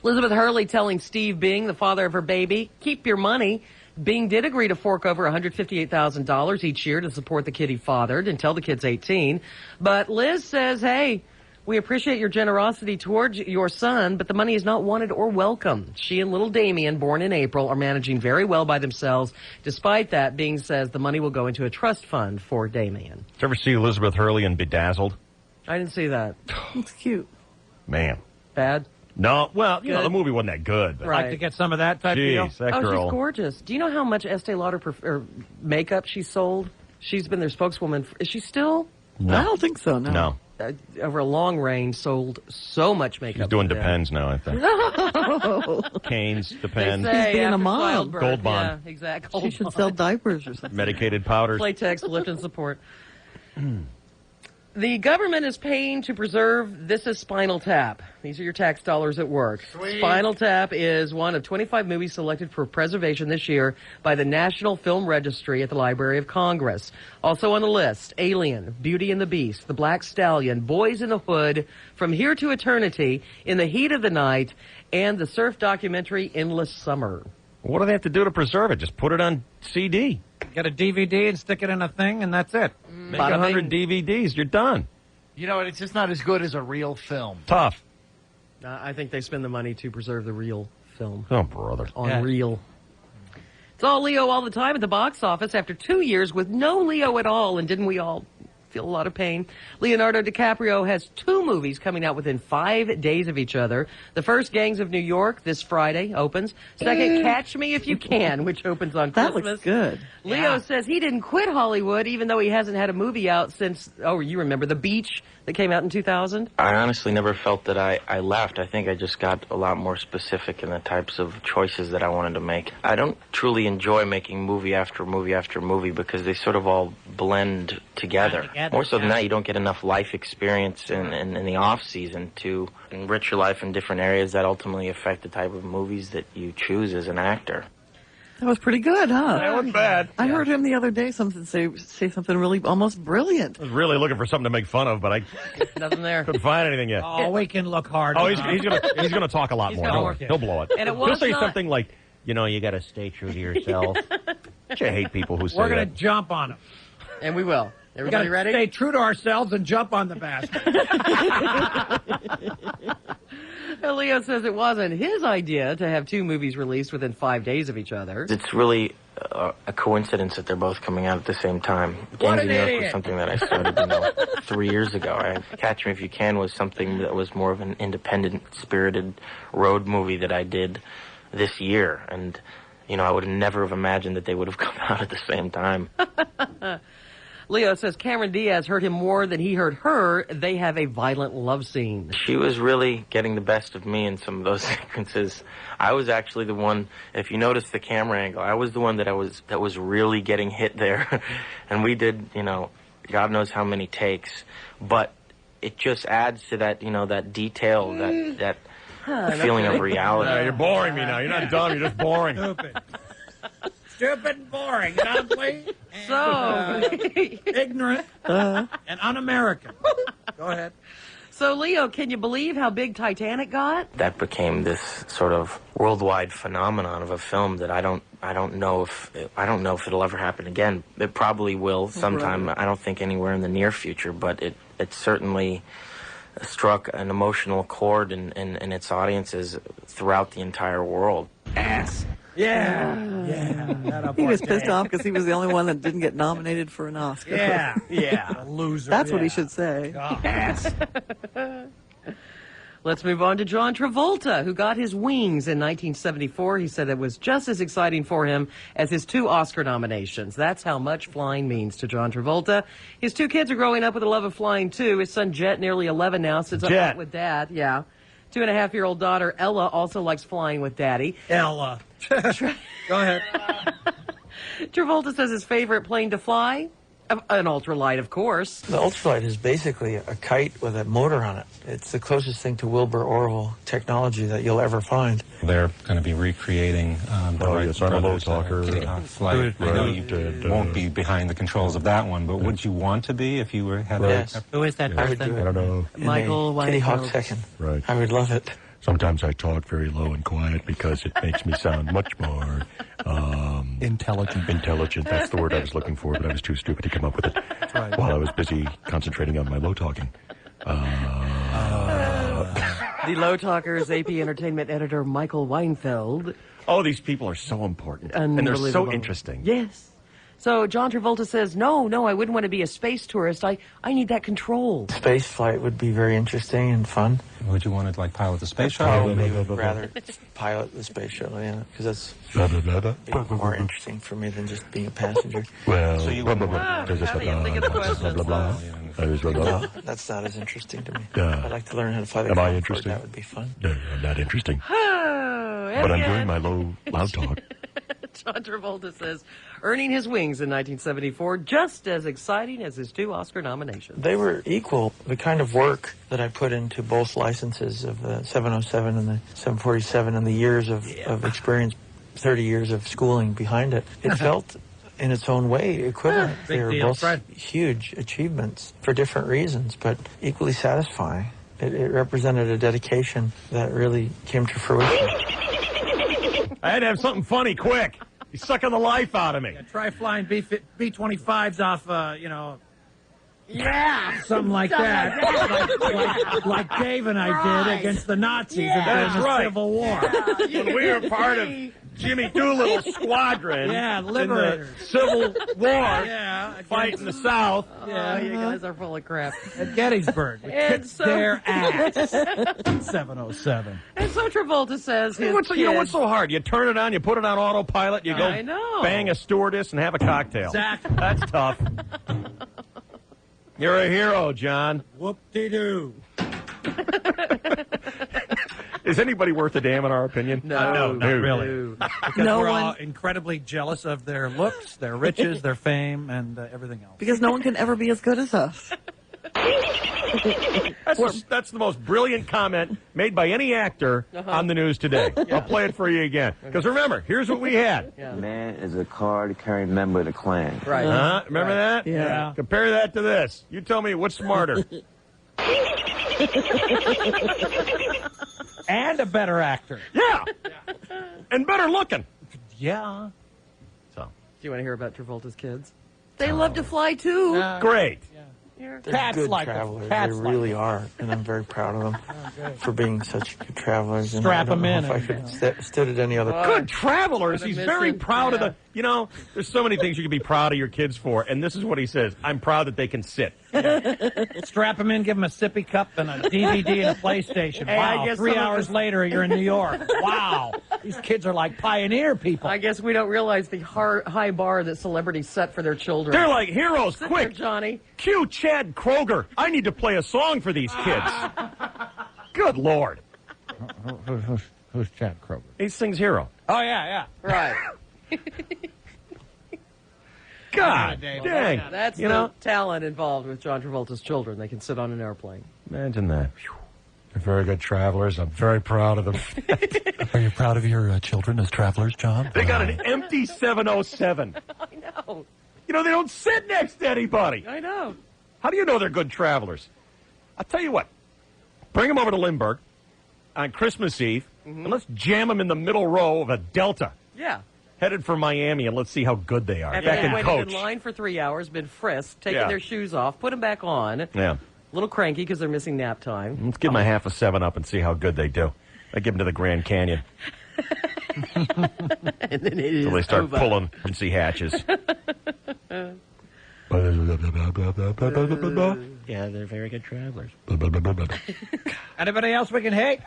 Elizabeth Hurley telling Steve Bing, the father of her baby, keep your money. Bing did agree to fork over $158,000 each year to support the kid he fathered until the kid's 18. But Liz says, hey, we appreciate your generosity towards your son, but the money is not wanted or welcome. She and little Damien, born in April, are managing very well by themselves. Despite that, Bing says the money will go into a trust fund for Damien. Did you ever see Elizabeth Hurley in Bedazzled? I didn't see that. It's cute. Man. Bad? No, well, you know, the movie wasn't that good. But Like to get some of that type deal? That girl. She's gorgeous. Do you know how much Estee Lauder makeup she sold? She's been their spokeswoman. Is she still? No. I don't think so, no. No. Over a long range, sold so much makeup. She's doing Depends now, I think. Canes, Depends. She's being a mom. Gold Bond. Yeah, exactly. She should sell diapers or something. Medicated powders. Playtex, lift and support. The government is paying to preserve This Is Spinal Tap. These are your tax dollars at work. Sweet. Spinal Tap is one of 25 movies selected for preservation this year by the National Film Registry at the Library of Congress. Also on the list, Alien, Beauty and the Beast, The Black Stallion, Boys in the Hood, From Here to Eternity, In the Heat of the Night, and the surf documentary Endless Summer. What do they have to do to preserve it? Just put it on CD. Get a DVD and stick it in a thing, and that's it. Make 100 DVDs. You're done. You know, it's just not as good as a real film. Tough. I think they spend the money to preserve the real film. Oh, brother. On real. It's all Leo all the time at the box office after 2 years with no Leo at all. And didn't we all feel a lot of pain. Leonardo DiCaprio has 2 movies coming out within 5 days of each other. The first, Gangs of New York, this Friday opens. Second, Catch Me If You Can, which opens on That Christmas. looks good. Leo says he didn't quit Hollywood, even though he hasn't had a movie out since, you remember, The Beach that came out in 2000? I honestly never felt that I left. I think I just got a lot more specific in the types of choices that I wanted to make. I don't truly enjoy making movie after movie after movie because they sort of all blend together. More so than that, you don't get enough life experience in the off-season to enrich your life in different areas that ultimately affect the type of movies that you choose as an actor. That was pretty good, huh? That wasn't bad. I heard him the other day say something really almost brilliant. I was really looking for something to make fun of, but I nothing there. Couldn't find anything yet. Oh, we can look hard. Oh, he's gonna talk a lot more. gonna work He'll blow it. And it He'll was say not- something like, you got to stay true to yourself. I hate people who say We're going to that. jump on him. And we will. Everybody we ready? Stay true to ourselves and jump on the basket. Leo says it wasn't his idea to have 2 movies released within 5 days of each other. It's really a coincidence that they're both coming out at the same time. Gangs of New York was something that I started 3 years ago. Catch Me If You Can was something that was more of an independent, spirited road movie that I did this year. And, I would never have imagined that they would have come out at the same time. Leo says Cameron Diaz hurt him more than he hurt her. They have a violent love scene. She was really getting the best of me in some of those sequences. I was actually the one, if you notice the camera angle, I was the one that was really getting hit there. And we did, God knows how many takes. But it just adds to that, that detail, that feeling of reality. You're boring me now. You're not dumb, you're just boring. Stupid and boring, and ugly, and, ignorant, and un-American. Go ahead. So, Leo, can you believe how big Titanic got? That became this sort of worldwide phenomenon of a film that I don't know if it'll ever happen again. It probably will sometime. I don't think anywhere in the near future, but it certainly struck an emotional chord in its audiences throughout the entire world. Ass. Yeah. He was pissed off because he was the only one that didn't get nominated for an Oscar. Yeah. Loser. That's what he should say. Ass. Let's move on to John Travolta, who got his wings in 1974. He said it was just as exciting for him as his 2 Oscar nominations. That's how much flying means to John Travolta. His 2 kids are growing up with a love of flying, too. His son, Jet, nearly 11 now, sits up with Dad. Yeah. 2.5-year-old daughter, Ella, also likes flying with Daddy. Ella. Go ahead. Travolta says his favorite plane to fly? An ultralight, of course. The ultralight is basically a kite with a motor on it. It's the closest thing to Wilbur Orville technology that you'll ever find. They're going to be recreating the Wright Brothers Kitty Hawk flight. I know you won't be behind the controls of that one, but would you want to be if you had Yes. Who is that I would person? do it. I don't know. Michael Kitty Hawk second. Right. I would love it. Sometimes I talk very low and quiet because it makes me sound much more intelligent. Intelligent. That's the word I was looking for, but I was too stupid to come up with it while I was busy concentrating on my low talking. The Low Talkers AP Entertainment editor Michael Weinfeld. Oh, these people are so important. And they're so Unbelievable. interesting. Yes. So John Travolta says, no, I wouldn't want to be a space tourist. I need that control. Space flight would be very interesting and fun. Would you want to like pilot the space shuttle? Probably would rather pilot the space shuttle, yeah, because that's more interesting for me than just being a passenger. Well, So you blah, wouldn't blah, blah, want- blah, How do you blah, think of the blah, questions? blah, blah, blah. No, that's not as interesting to me. Yeah. I'd like to learn how to fly the Am I Concorde. interesting? That would be fun. No, I'm not interesting. Oh, But I'm doing my loud talk. John Travolta says, earning his wings in 1974, just as exciting as his 2 Oscar nominations. They were equal. The kind of work that I put into both licenses of the 707 and the 747 and the years of experience, 30 years of schooling behind it, it felt in its own way equivalent. Big They were deal, both Fred. huge achievements for different reasons, but equally satisfying. It represented a dedication that really came to fruition. I had to have something funny quick. You're sucking the life out of me. Try flying B-25s off, Yeah. Something like that. Like Dave and I did against the Nazis during the Civil War. When we were part of Jimmy Doolittle's squadron in the Civil War, fighting the South. You guys are full of crap. At Gettysburg, we And kicked so- their ass. 707. And so Travolta says his What's so hard? You turn it on, you put it on autopilot, you go I know. bang a stewardess and have a cocktail. Exactly. That's tough. You're a hero, John. Whoop-de-doo. Is anybody worth a damn in our opinion? No, not really. No. Because No we're one- all incredibly jealous of their looks, their riches, their fame, and everything else. Because no one can ever be as good as us. That's the most brilliant comment made by any actor on the news today. I'll play it for you again. Because remember, here's what we had. Man is a card-carrying member of the Klan. Right. Remember that? Yeah. Compare that to this. You tell me what's smarter. And a better actor. Yeah. And better looking. Yeah. So. Do you want to hear about Travolta's kids? They love to fly too. Great. They're Cats good like them. travelers. Cats They like really them. are, and I'm very proud of them for being such good travelers. And Strap I don't 'em know in If I and, could you have stood at any other. Good travelers. What a He's very mission. proud of the. You know, there's so many things you can be proud of your kids for, and this is what he says. I'm proud that they can sit. Strap them in, give them a sippy cup and a DVD and a PlayStation. Hey, I Wow. guess 3 some of hours us- later, you're in New York. Wow. These kids are like pioneer people. I guess we don't realize the high bar that celebrities set for their children. They're like heroes. Sit Quick, there, Johnny. cue Chad Kroger. I need to play a song for these kids. Good Lord. Who's Chad Kroger? He sings Hero. Oh, yeah. Right. God dang. That's you the know? talent involved with John Travolta's children. They can sit on an airplane. Imagine that. They're very good travelers. I'm very proud of them. Are you proud of your children as travelers, John? They got an empty 707. I know. You know, they don't sit next to anybody. I know. How do you know they're good travelers? I'll tell you what. Bring them over to Lindbergh on Christmas Eve, and let's jam them in the middle row of a Delta. Yeah. Headed for Miami, and let's see how good they are. And Back they in waited coach. in line for 3 hours, been frisked, taken Yeah. their shoes off, put them back on. Yeah. A little cranky because they're missing nap time. Let's give them a half a 7-Up and see how good they do. I give them to the Grand Canyon. And then it is Until they start over. pulling from sea hatches. Yeah, they're very good travelers. Anybody else we can hate?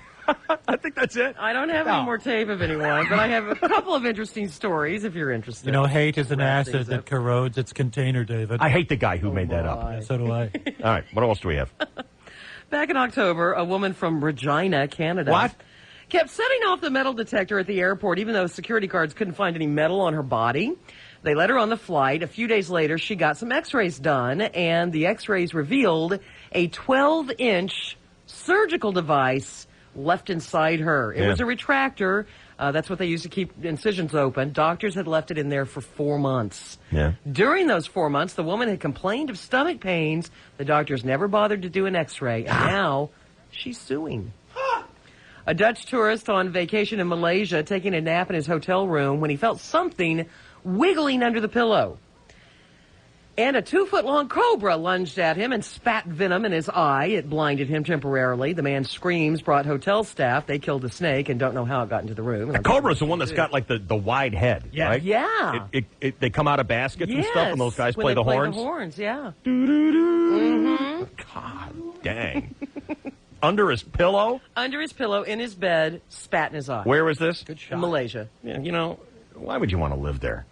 I think that's it. I don't have any more tape of anyone, but I have a couple of interesting stories if you're interested. You know, hate is an Wrap acid things that up. corrodes its container, David. I hate the guy who made that up. my. So do I. All right, what else do we have? Back in October, a woman from Regina, Canada, What? kept setting off the metal detector at the airport, even though security guards couldn't find any metal on her body. They let her on the flight. A few days later, she got some x-rays done, and the x-rays revealed a 12-inch surgical device left inside her. It Yeah. was a retractor. That's what they use to keep incisions open. Doctors had left it in there for 4 months. Yeah. During those 4 months, the woman had complained of stomach pains. The doctors never bothered to do an x-ray, and now she's suing. A Dutch tourist on vacation in Malaysia taking a nap in his hotel room when he felt something wiggling under the pillow. And a 2-foot-long cobra lunged at him and spat venom in his eye. It blinded him temporarily. The man's screams brought hotel staff. They killed the snake and don't know how it got into the room. The cobra's the one that's got like the wide head, right? Yeah. They come out of baskets and stuff, and those guys when play they the horns. the horns, yeah. God dang. Under his pillow? Under his pillow, in his bed, spat in his eye. Where was this? Good shot. Malaysia. Yeah, you know, why would you want to live there?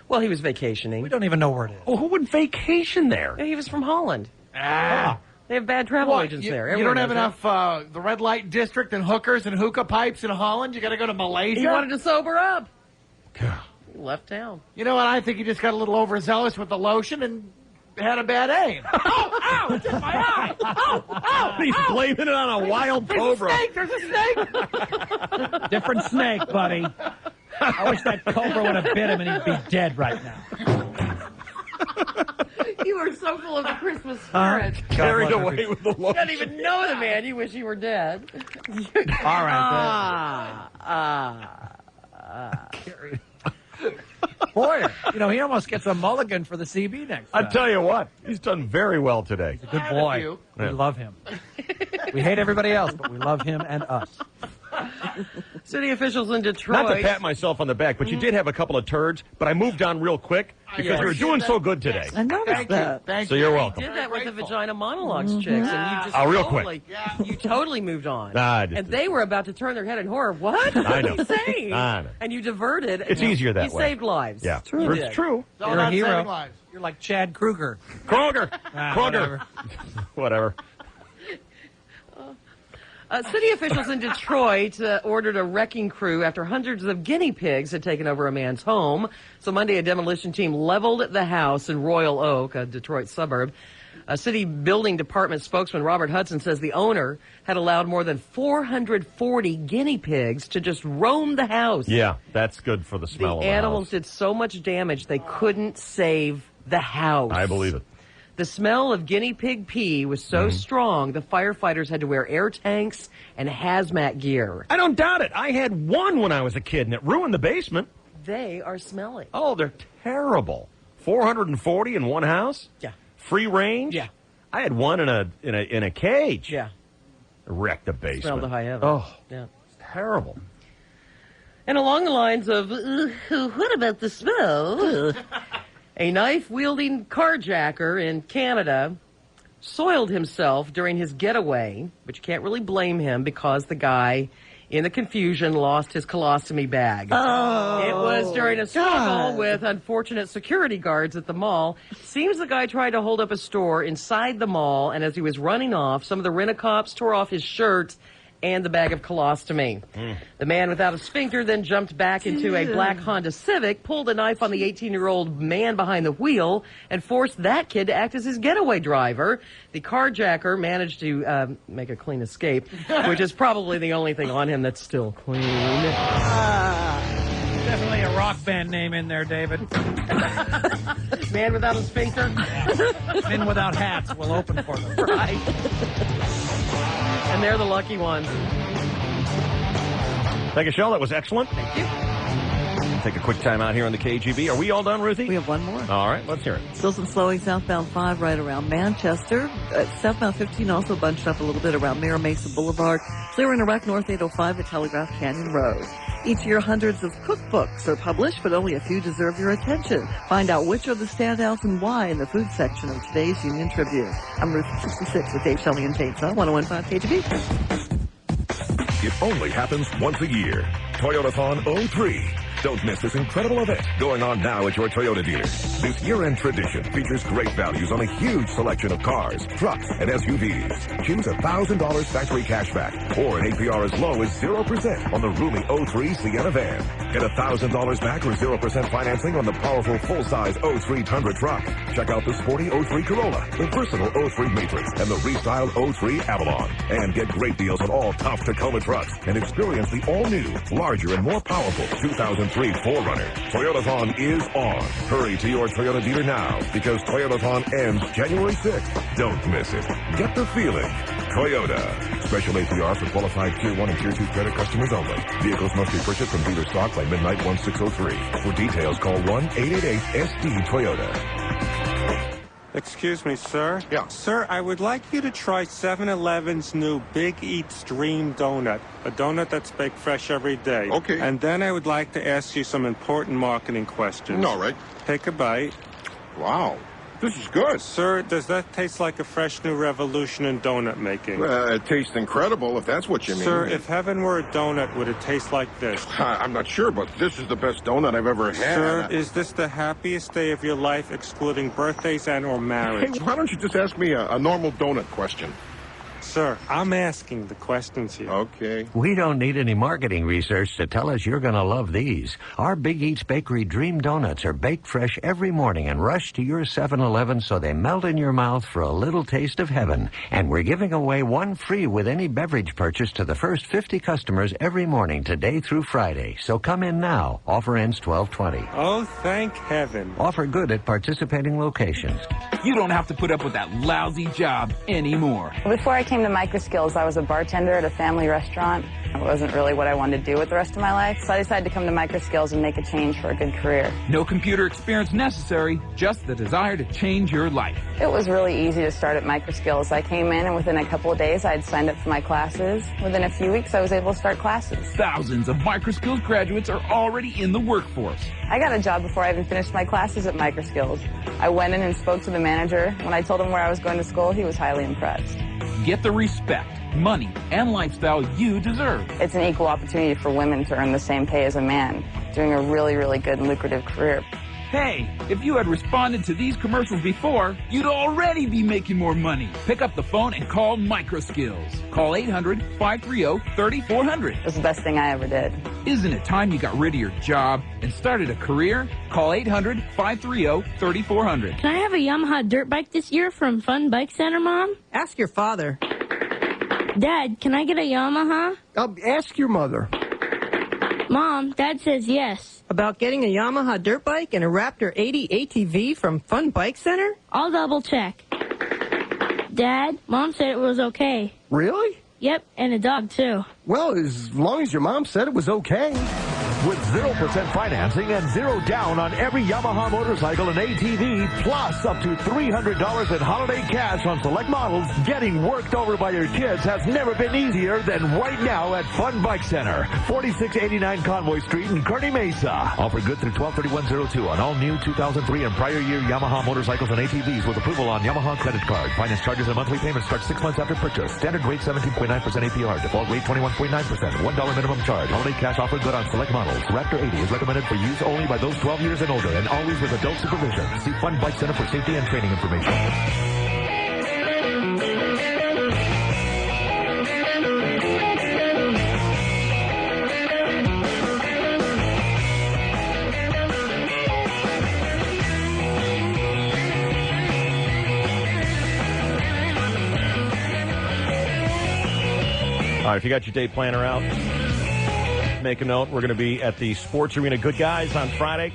Well, he was vacationing. We don't even know where it is. Well, who would vacation there? He was from Holland. They have bad travel agents there. You Everyone don't have knows enough the red light district and hookers and hookah pipes in Holland? You got to go to that. Malaysia? He wanted to sober up. He left town. You know what? I think he just got a little overzealous with the lotion and had a bad aim. Ow! It's in my eye! Ow! He's blaming it on a wild cobra. There's a snake! Different snake, buddy. I wish that cobra would have bit him and he'd be dead right now. You are so full of the Christmas spirit. Carried away with the You lotion. don't even know the man. You wish he were dead. All right. Boy, You know, he almost gets a mulligan for the CB next time. I tell you what, he's done very well today. He's a good boy. We Yeah. love him. We hate everybody else, but we love him and us. City officials in Detroit. Not to pat myself on the back, but you did have a couple of turds, but I moved on real quick because you were doing so good today. I noticed that. So you're welcome. You did that with the Vagina Monologues chicks, and you just Real totally, quick. you totally moved on. I just and they were about to turn their head in horror. What? I know. What are you saying? I know. And you diverted. It's and easier that you way. You saved lives. Yeah. You It's did. true. It's all You're a about hero. saving lives. You're like Chad Kruger. Kroger. Whatever. Whatever. City officials in Detroit ordered a wrecking crew after hundreds of guinea pigs had taken over a man's home. So Monday, a demolition team leveled the house in Royal Oak, a Detroit suburb. A city building department spokesman, Robert Hudson, says the owner had allowed more than 440 guinea pigs to just roam the house. Yeah, that's good for the smell of The the animals house. did so much damage they couldn't save the house. I believe it. The smell of guinea pig pee was so strong, the firefighters had to wear air tanks and hazmat gear. I don't doubt it. I had one when I was a kid, and it ruined the basement. They are smelly. Oh, they're terrible. 440 in one house? Yeah. Free range? Yeah. I had one in a cage. Yeah. Wrecked the basement. Smelled the high heaven. Oh, Yeah. terrible. And along the lines of, what about the smell? A knife-wielding carjacker in Canada soiled himself during his getaway, but you can't really blame him because the guy, in the confusion, lost his colostomy bag. Oh, it was during a struggle God. with unfortunate security guards at the mall. Seems the guy tried to hold up a store inside the mall, and as he was running off, some of the rent-a-cops tore off his shirt and the bag of colostomy. The man without a sphincter then jumped back into a black Honda Civic, pulled a knife on the 18-year-old man behind the wheel, and forced that kid to act as his getaway driver. The carjacker managed to make a clean escape, which is probably the only thing on him that's still clean. Definitely a rock band name in there, David. Man without a sphincter? Men without hats will open for them. Right. And they're the lucky ones. Thank you, Shell. That was excellent. Thank you. Take a quick time out here on the KGB. Are we all done, Ruthie? We have one more. All right, let's hear it. Still some slowing southbound 5 right around Manchester. Southbound 15 also bunched up a little bit around Mira Mesa Boulevard. Clear in Iraq North 805 at Telegraph Canyon Road. Each year, hundreds of cookbooks are published, but only a few deserve your attention. Find out which are the standouts and why in the food section of today's Union Tribune. I'm Ruth 66 with Dave Shelley and Tate Sell, 101.5 KGB. It only happens once a year. Toyotathon 03. Don't miss this incredible event going on now at your Toyota dealer. This year-end tradition features great values on a huge selection of cars, trucks, and SUVs. Choose $1,000 factory cashback or an APR as low as 0% on the roomy 03 Sienna van. Get $1,000 back or 0% financing on the powerful full-size 03 Tundra truck. Check out the sporty 03 Corolla, the versatile 03 Matrix, and the restyled 03 Avalon. And get great deals on all tough Tacoma trucks and experience the all-new, larger, and more powerful 2003 4Runner. Toyotathon is on. Hurry to your Toyota dealer now because Toyotathon ends January 6th. Don't miss it. Get the feeling. Toyota. Special APR for qualified Tier 1 and Tier 2 credit customers only. Vehicles must be purchased from dealer stock by midnight 1603. For details, call 1-888-SD-TOYOTA. Excuse me, sir? Yeah. Sir, I would like you to try 7-Eleven's new Big Eats Dream Donut, a donut that's baked fresh every day. Okay. And then I would like to ask you some important marketing questions. All right. Take a bite. Wow. This is good. Sir, does that taste like a fresh new revolution in donut making? It tastes incredible, if that's what you mean. Sir, if heaven were a donut, would it taste like this? I'm not sure, but this is the best donut I've ever had. Sir, is this the happiest day of your life, excluding birthdays and or marriage? Hey, why don't you just ask me a normal donut question? Sir, I'm asking the questions here. Okay. We don't need any marketing research to tell us you're going to love these. Our Big Eats Bakery Dream Donuts are baked fresh every morning and rushed to your 7-Eleven so they melt in your mouth for a little taste of heaven. And we're giving away one free with any beverage purchase to the first 50 customers every morning today through Friday. So come in now. Offer ends 12/20. Oh, thank heaven. Offer good at participating locations. You don't have to put up with that lousy job anymore. Before I came to Microskills, I was a bartender at a family restaurant. It wasn't really what I wanted to do with the rest of my life, so I decided to come to Microskills and make a change for a good career. No computer experience necessary, just the desire to change your life. It was really easy to start at Microskills. I came in and within a couple of days I had signed up for my classes. Within a few weeks I was able to start classes. Thousands of Microskills graduates are already in the workforce. I got a job before I even finished my classes at Microskills. I went in and spoke to the manager. When I told him where I was going to school, he was highly impressed. Get the respect, money, and lifestyle you deserve. It's an equal opportunity for women to earn the same pay as a man, doing a really, really good and lucrative career. Hey, if you had responded to these commercials before, you'd already be making more money. Pick up the phone and call Microskills. Call 800-530-3400. It was the best thing I ever did. Isn't it time you got rid of your job and started a career? Call 800-530-3400. Can I have a Yamaha dirt bike this year from Fun Bike Center, Mom? Ask your father. Dad, can I get a Yamaha? Ask your mother. Mom, Dad says yes. About getting a Yamaha dirt bike and a Raptor 80 ATV from Fun Bike Center? I'll double check. Dad, Mom said it was okay. Really? Yep, and a dog too. Well, as long as your mom said it was okay. With 0% financing and zero down on every Yamaha motorcycle and ATV, plus up to $300 in holiday cash on select models, getting worked over by your kids has never been easier than right now at Fun Bike Center, 4689 Convoy Street in Kearney Mesa. Offer good through 12/31/02 on all new 2003 and prior year Yamaha motorcycles and ATVs with approval on Yamaha credit card. Finance charges and monthly payments start 6 months after purchase. Standard rate 17.9% APR. Default rate 21.9%. $1 minimum charge. Holiday cash offer good on select models. Raptor 80 is recommended for use only by those 12 years and older and always with adult supervision. See Fun Bike Center for safety and training information. All right, if you got your day planner out, make a note. We're going to be at the Sports Arena Good Guys on Friday,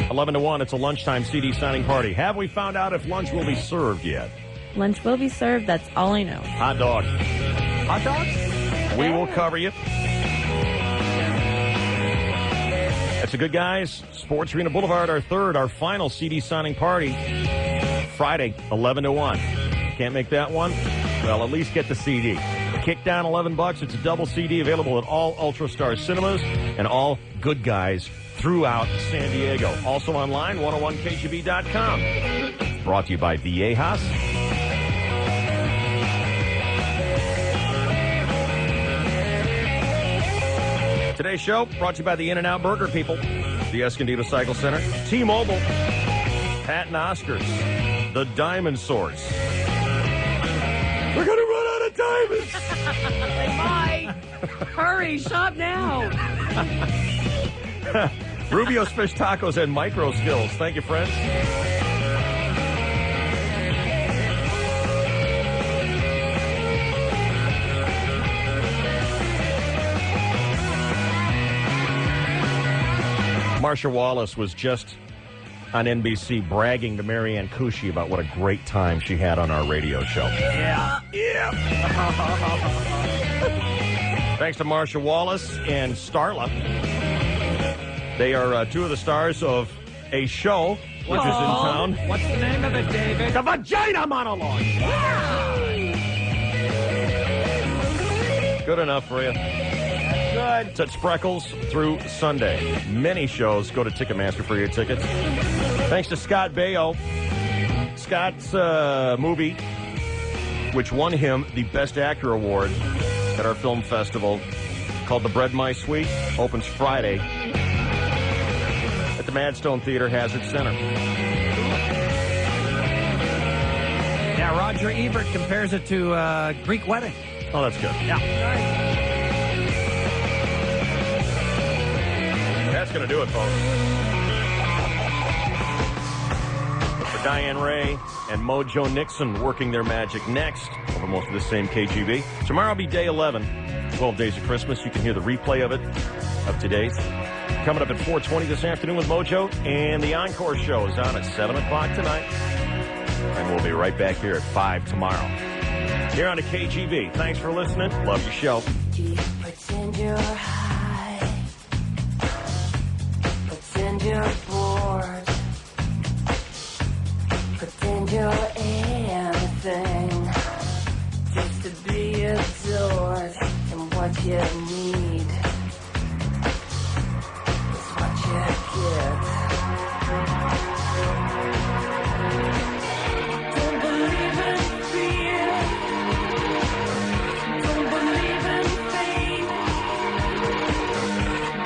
11 to 1. It's a lunchtime CD signing party. Have we found out if lunch will be served yet? Lunch will be served. That's all I know. Hot dog. Hot dogs? We will cover you. That's a Good Guys, Sports Arena Boulevard, our final CD signing party, Friday, 11 to 1. Can't make that one? Well, at least get the CD. Kick down $11. It's a double CD available at all UltraStar cinemas and all Good Guys throughout San Diego. Also online, 101kgb.com. Brought to you by Viejas. Today's show brought to you by the In-N-Out Burger people, the Escondido Cycle Center, T-Mobile, Patton Oscars, the Diamond Source. We're going to run out of diamonds. They might. Hurry, shop now. Rubio's Fish Tacos and Micro Skills. Thank you, friends. Marsha Wallace was just on NBC bragging to Marianne Cushy about what a great time she had on our radio show. Yeah. Thanks to Marsha Wallace and Starla. They are two of the stars of a show which is in town. What's the name of it, David? The Vagina Monologue. Good enough for you. Good. It's at Spreckles through Sunday. Many shows. Go to Ticketmaster for your tickets. Thanks to Scott Baio. Scott's movie, which won him the Best Actor Award at our film festival, called The Bread My Sweet, opens Friday at the Madstone Theater, Hazard Center. Yeah, Roger Ebert compares it to Greek Wedding. Oh, that's good. Yeah. That's going to do it, folks. For Diane Ray and Mojo Nixon working their magic next over most of the same KGB. Tomorrow will be day 11, 12 Days of Christmas. You can hear the replay of it up to date. Coming up at 4:20 this afternoon with Mojo, and the Encore show is on at 7 o'clock tonight. And we'll be right back here at 5 tomorrow. Here on the KGB. Thanks for listening. Love your show. cheap. Pretend you're high. Pretend you're bored. Pretend you're anything. Just to be adored. And what you need is what you get. Don't believe in fear. Don't believe in fate.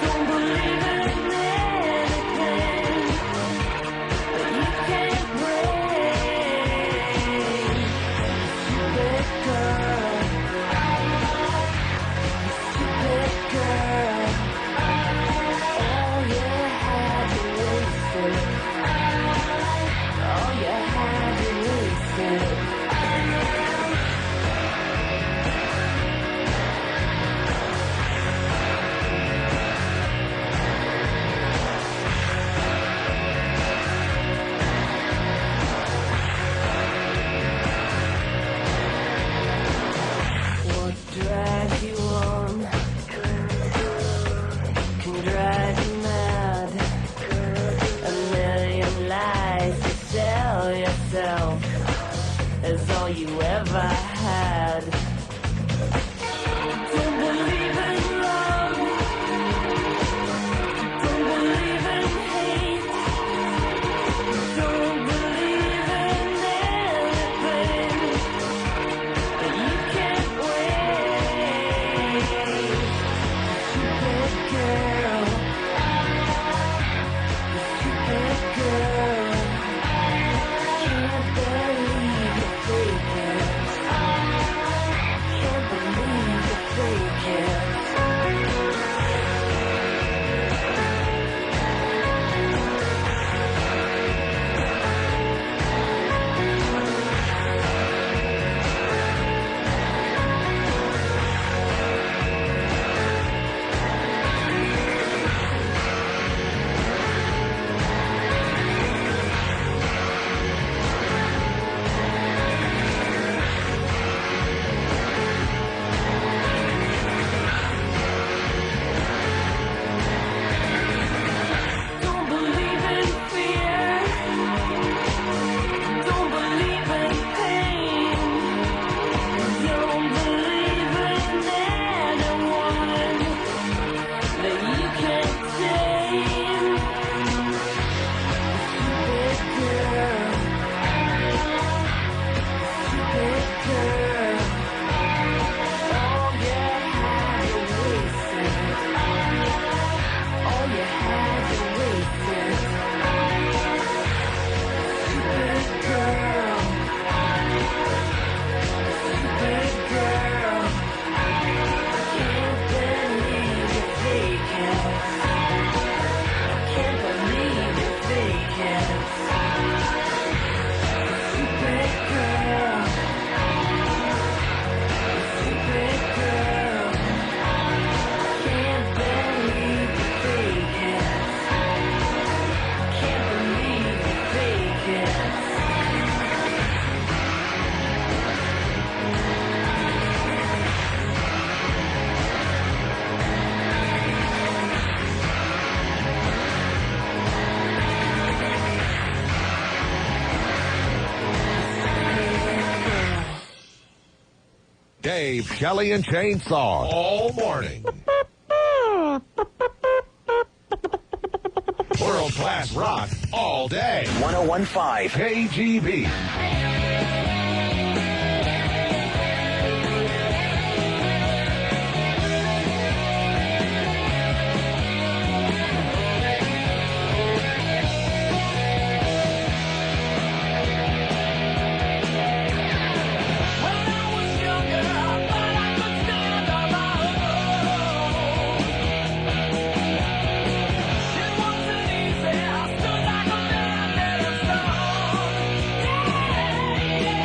Don't believe in anything that you can't break. Stupid girl. Stupid girl. All you had to listen. All you had to listen. What drives you on can drive you mad. A million lies to tell yourself is all you ever had. Don't believe in love. Don't believe in hate. Don't believe in anything that you can't wait. Stupid girl. Stupid girl. Can't believe you're faking. Can't believe you're faking. Don't believe in fear. Don't believe in pain. Don't believe in anyone that you can't tame. Stupid girl. Stupid girl. All you had to waste it. All you had to waste it. Stupid girl. Stupid girl. Can't believe you're faking. Can't believe you're faking. Stupid girl. Stupid girl. Can't believe you're faking. Can't believe you're faking. Dave, Shelley, and Chainsaw all morning. World-class rock all day. 101.5 KGB. Yeah.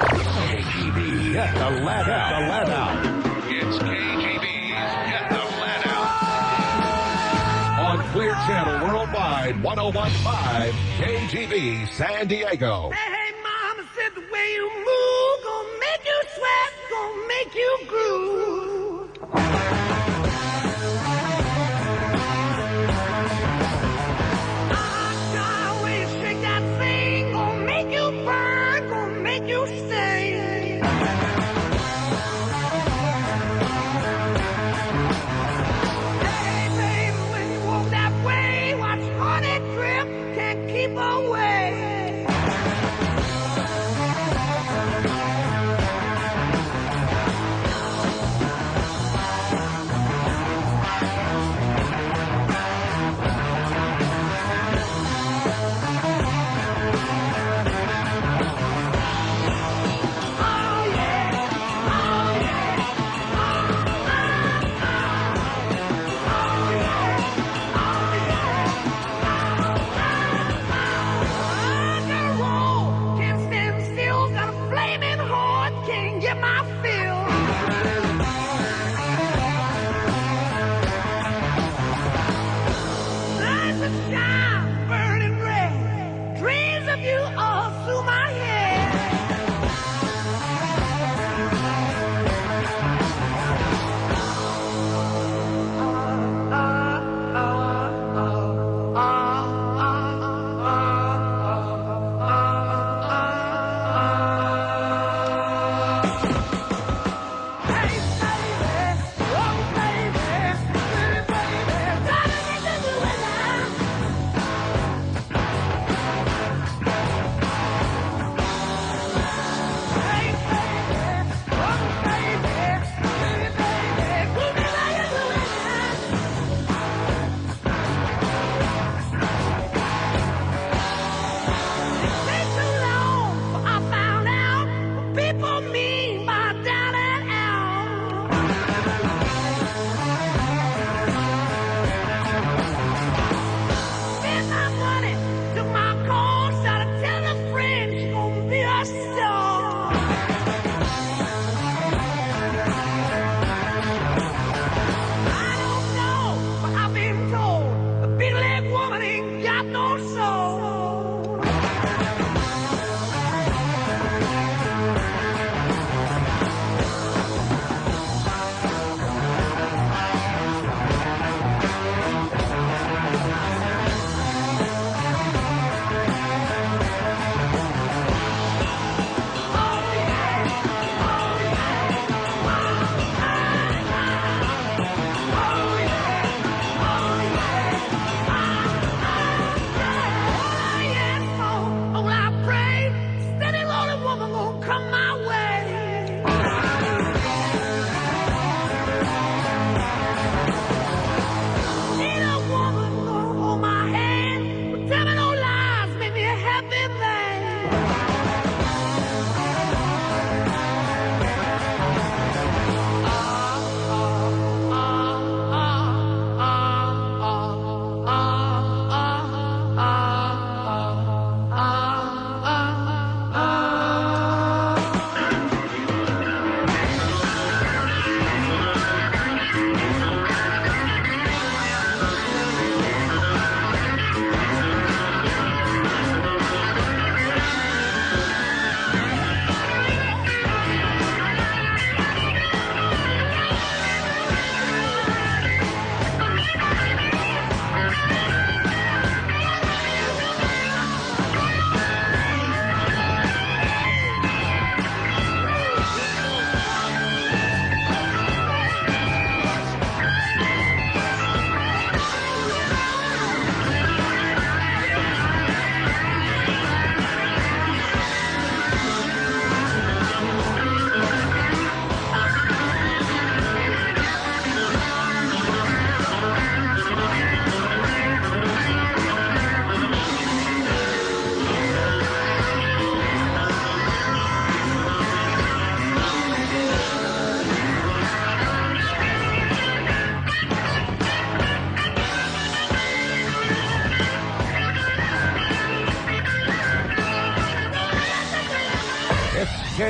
KGB, get the lead out. It's KGB's Get the Lead Out. On Clear Channel Worldwide, 101.5 KGB San Diego. Hey, mama said the way you move gonna make you sweat, gonna make you groove. Ah, the way you shake that thing gonna make you burn, gonna make you sing. Hey, baby, when you walk that way, watch honey drip, can't keep away.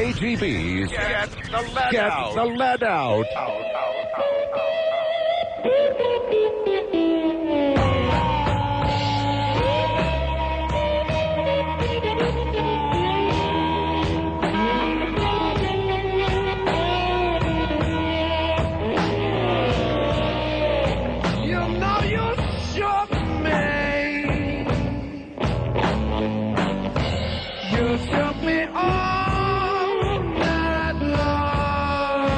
KGB's Get the lead Get out. the Lead Out. You know you shook me. You shook me all night long.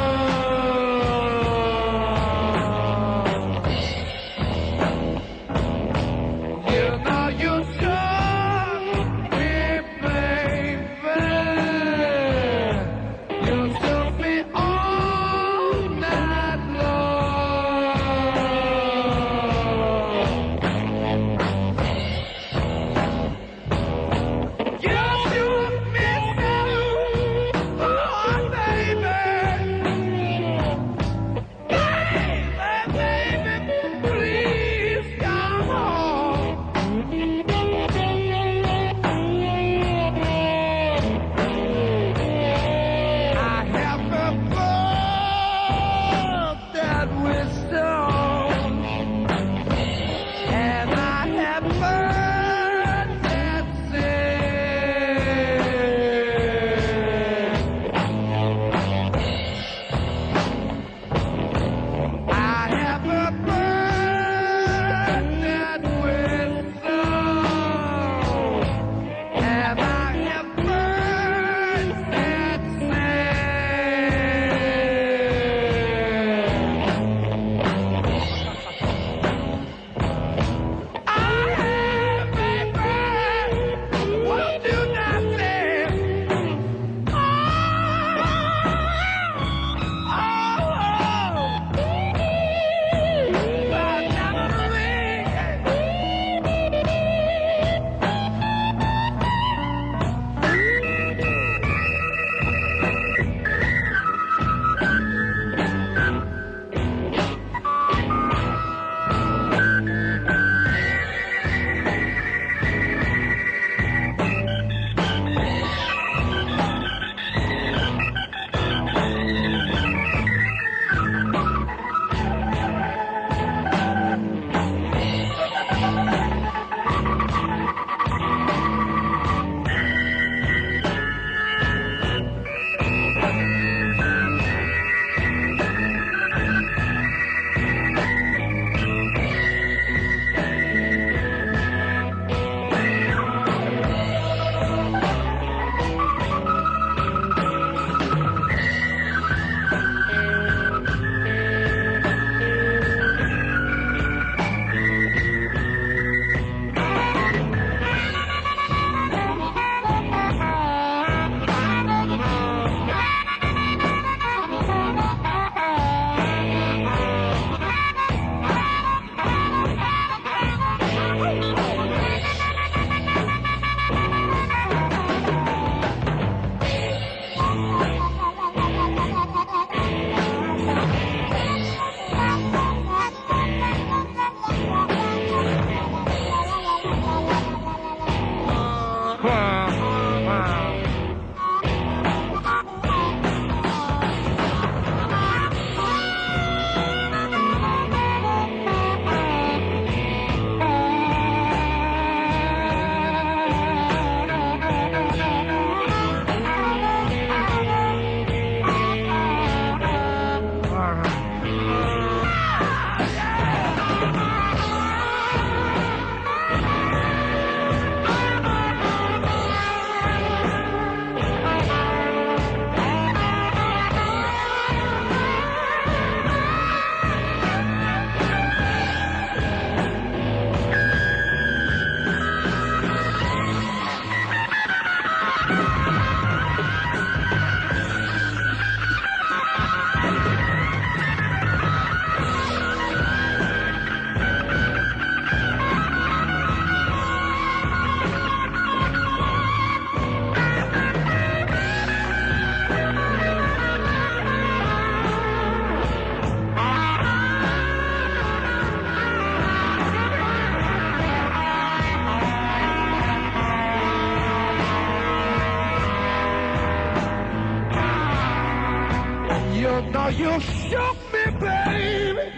Oh, you shook me, baby.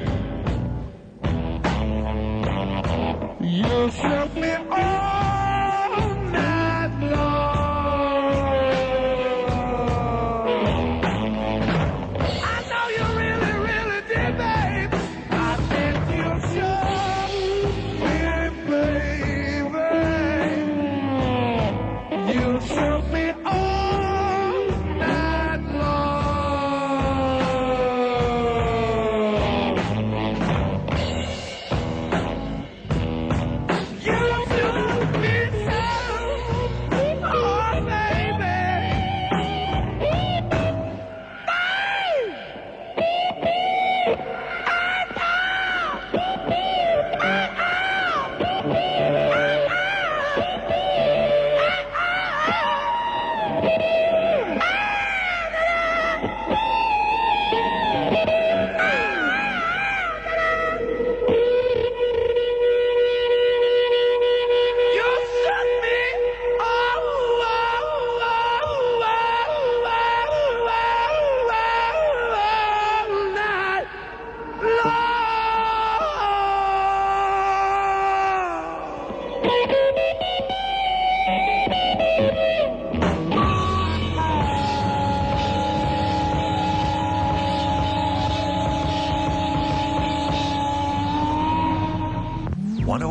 You shook me all night long. I know you really, really did, babe. I think you shook me, baby. You shook me all night long. You shook me so, oh baby. You shook me all night long.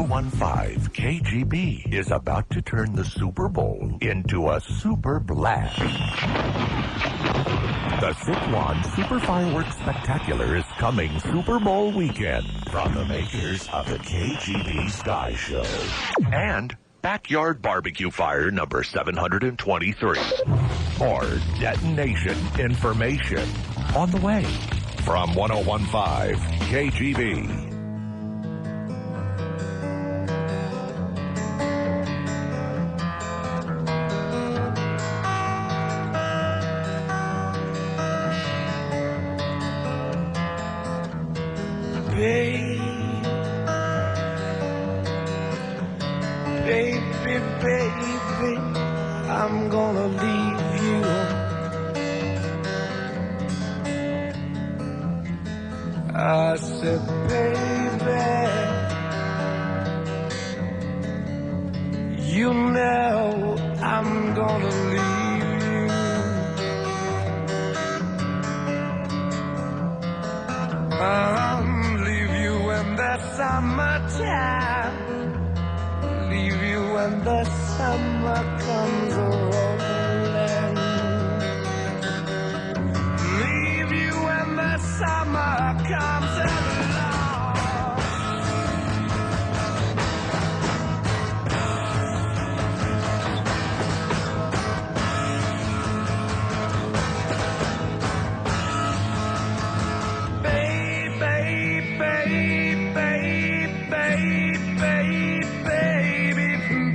1015 KGB is about to turn the Super Bowl into a super blast. The Sitwan Super Fireworks Spectacular is coming Super Bowl weekend from the makers of the KGB Sky Show. And Backyard Barbecue Fire number 723. More detonation information on the way from 1015 KGB. Baby, baby, I'm gonna leave you. I said, baby, you know I'm gonna leave you. Leave you in the summertime. Leave you when the summer comes rolling. Leave you when the summer comes along.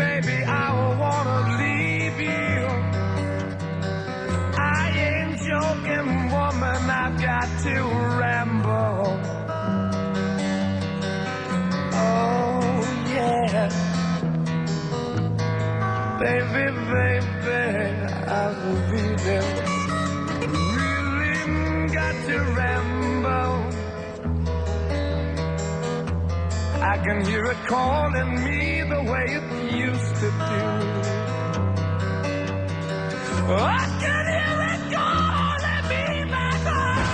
Baby, I wanna leave you. I ain't joking, woman, I've got to ramble. Oh, yeah. Baby, I will be there. Really got to ramble. I can hear it calling me the way it used to do. I can hear it calling me back home.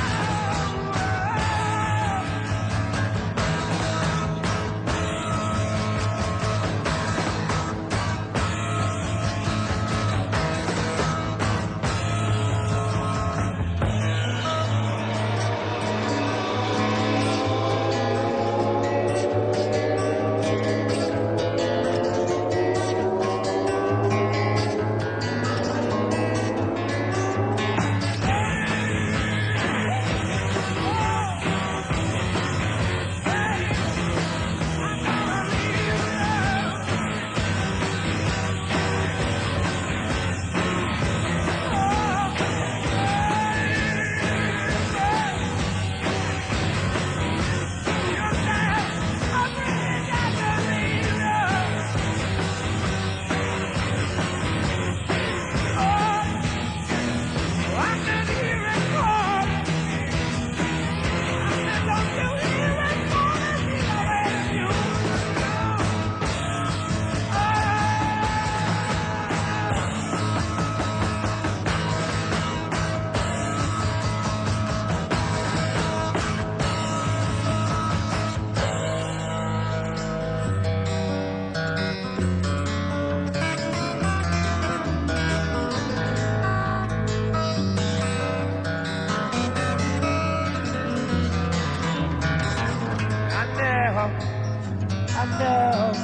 I know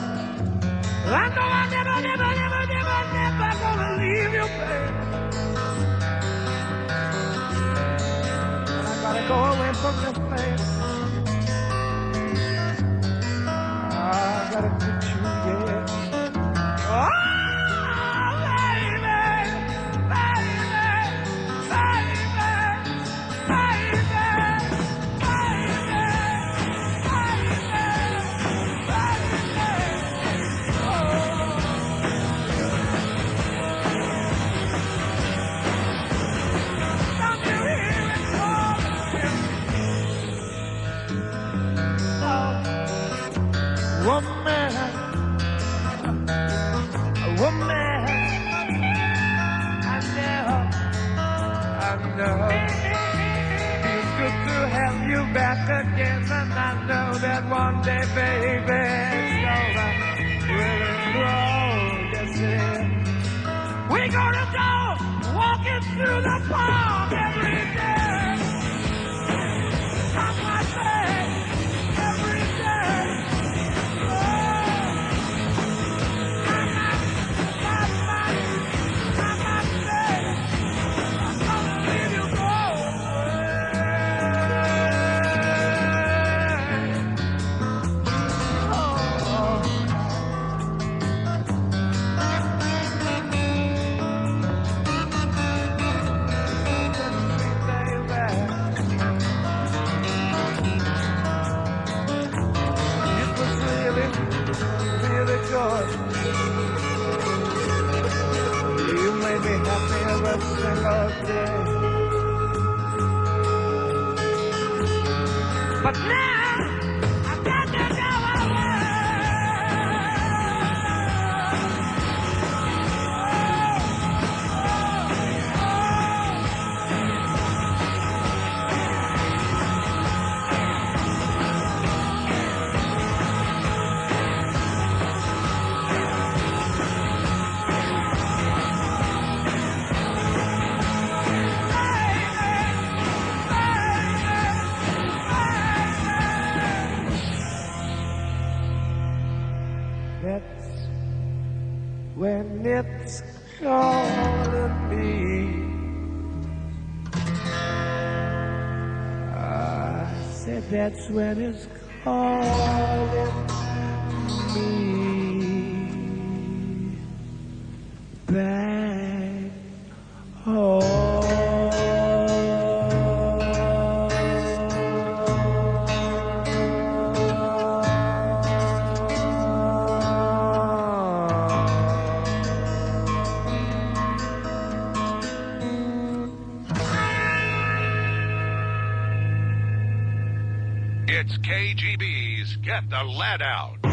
I never, never, never, never, never gonna leave you, baby. I gotta go away from this place. I gotta get you, yeah. Oh, baby, baby, baby, baby, woman, I know, feels good to have you back again, and I know that one day, baby, it's gonna really grow, yes it is. We're gonna go walking through the park every day, on my bed, every day. You made me happy every single day. But now I've got to go That's when it's calling me. I said that's when it's calling me back home. It's KGB's Get the Lead Out.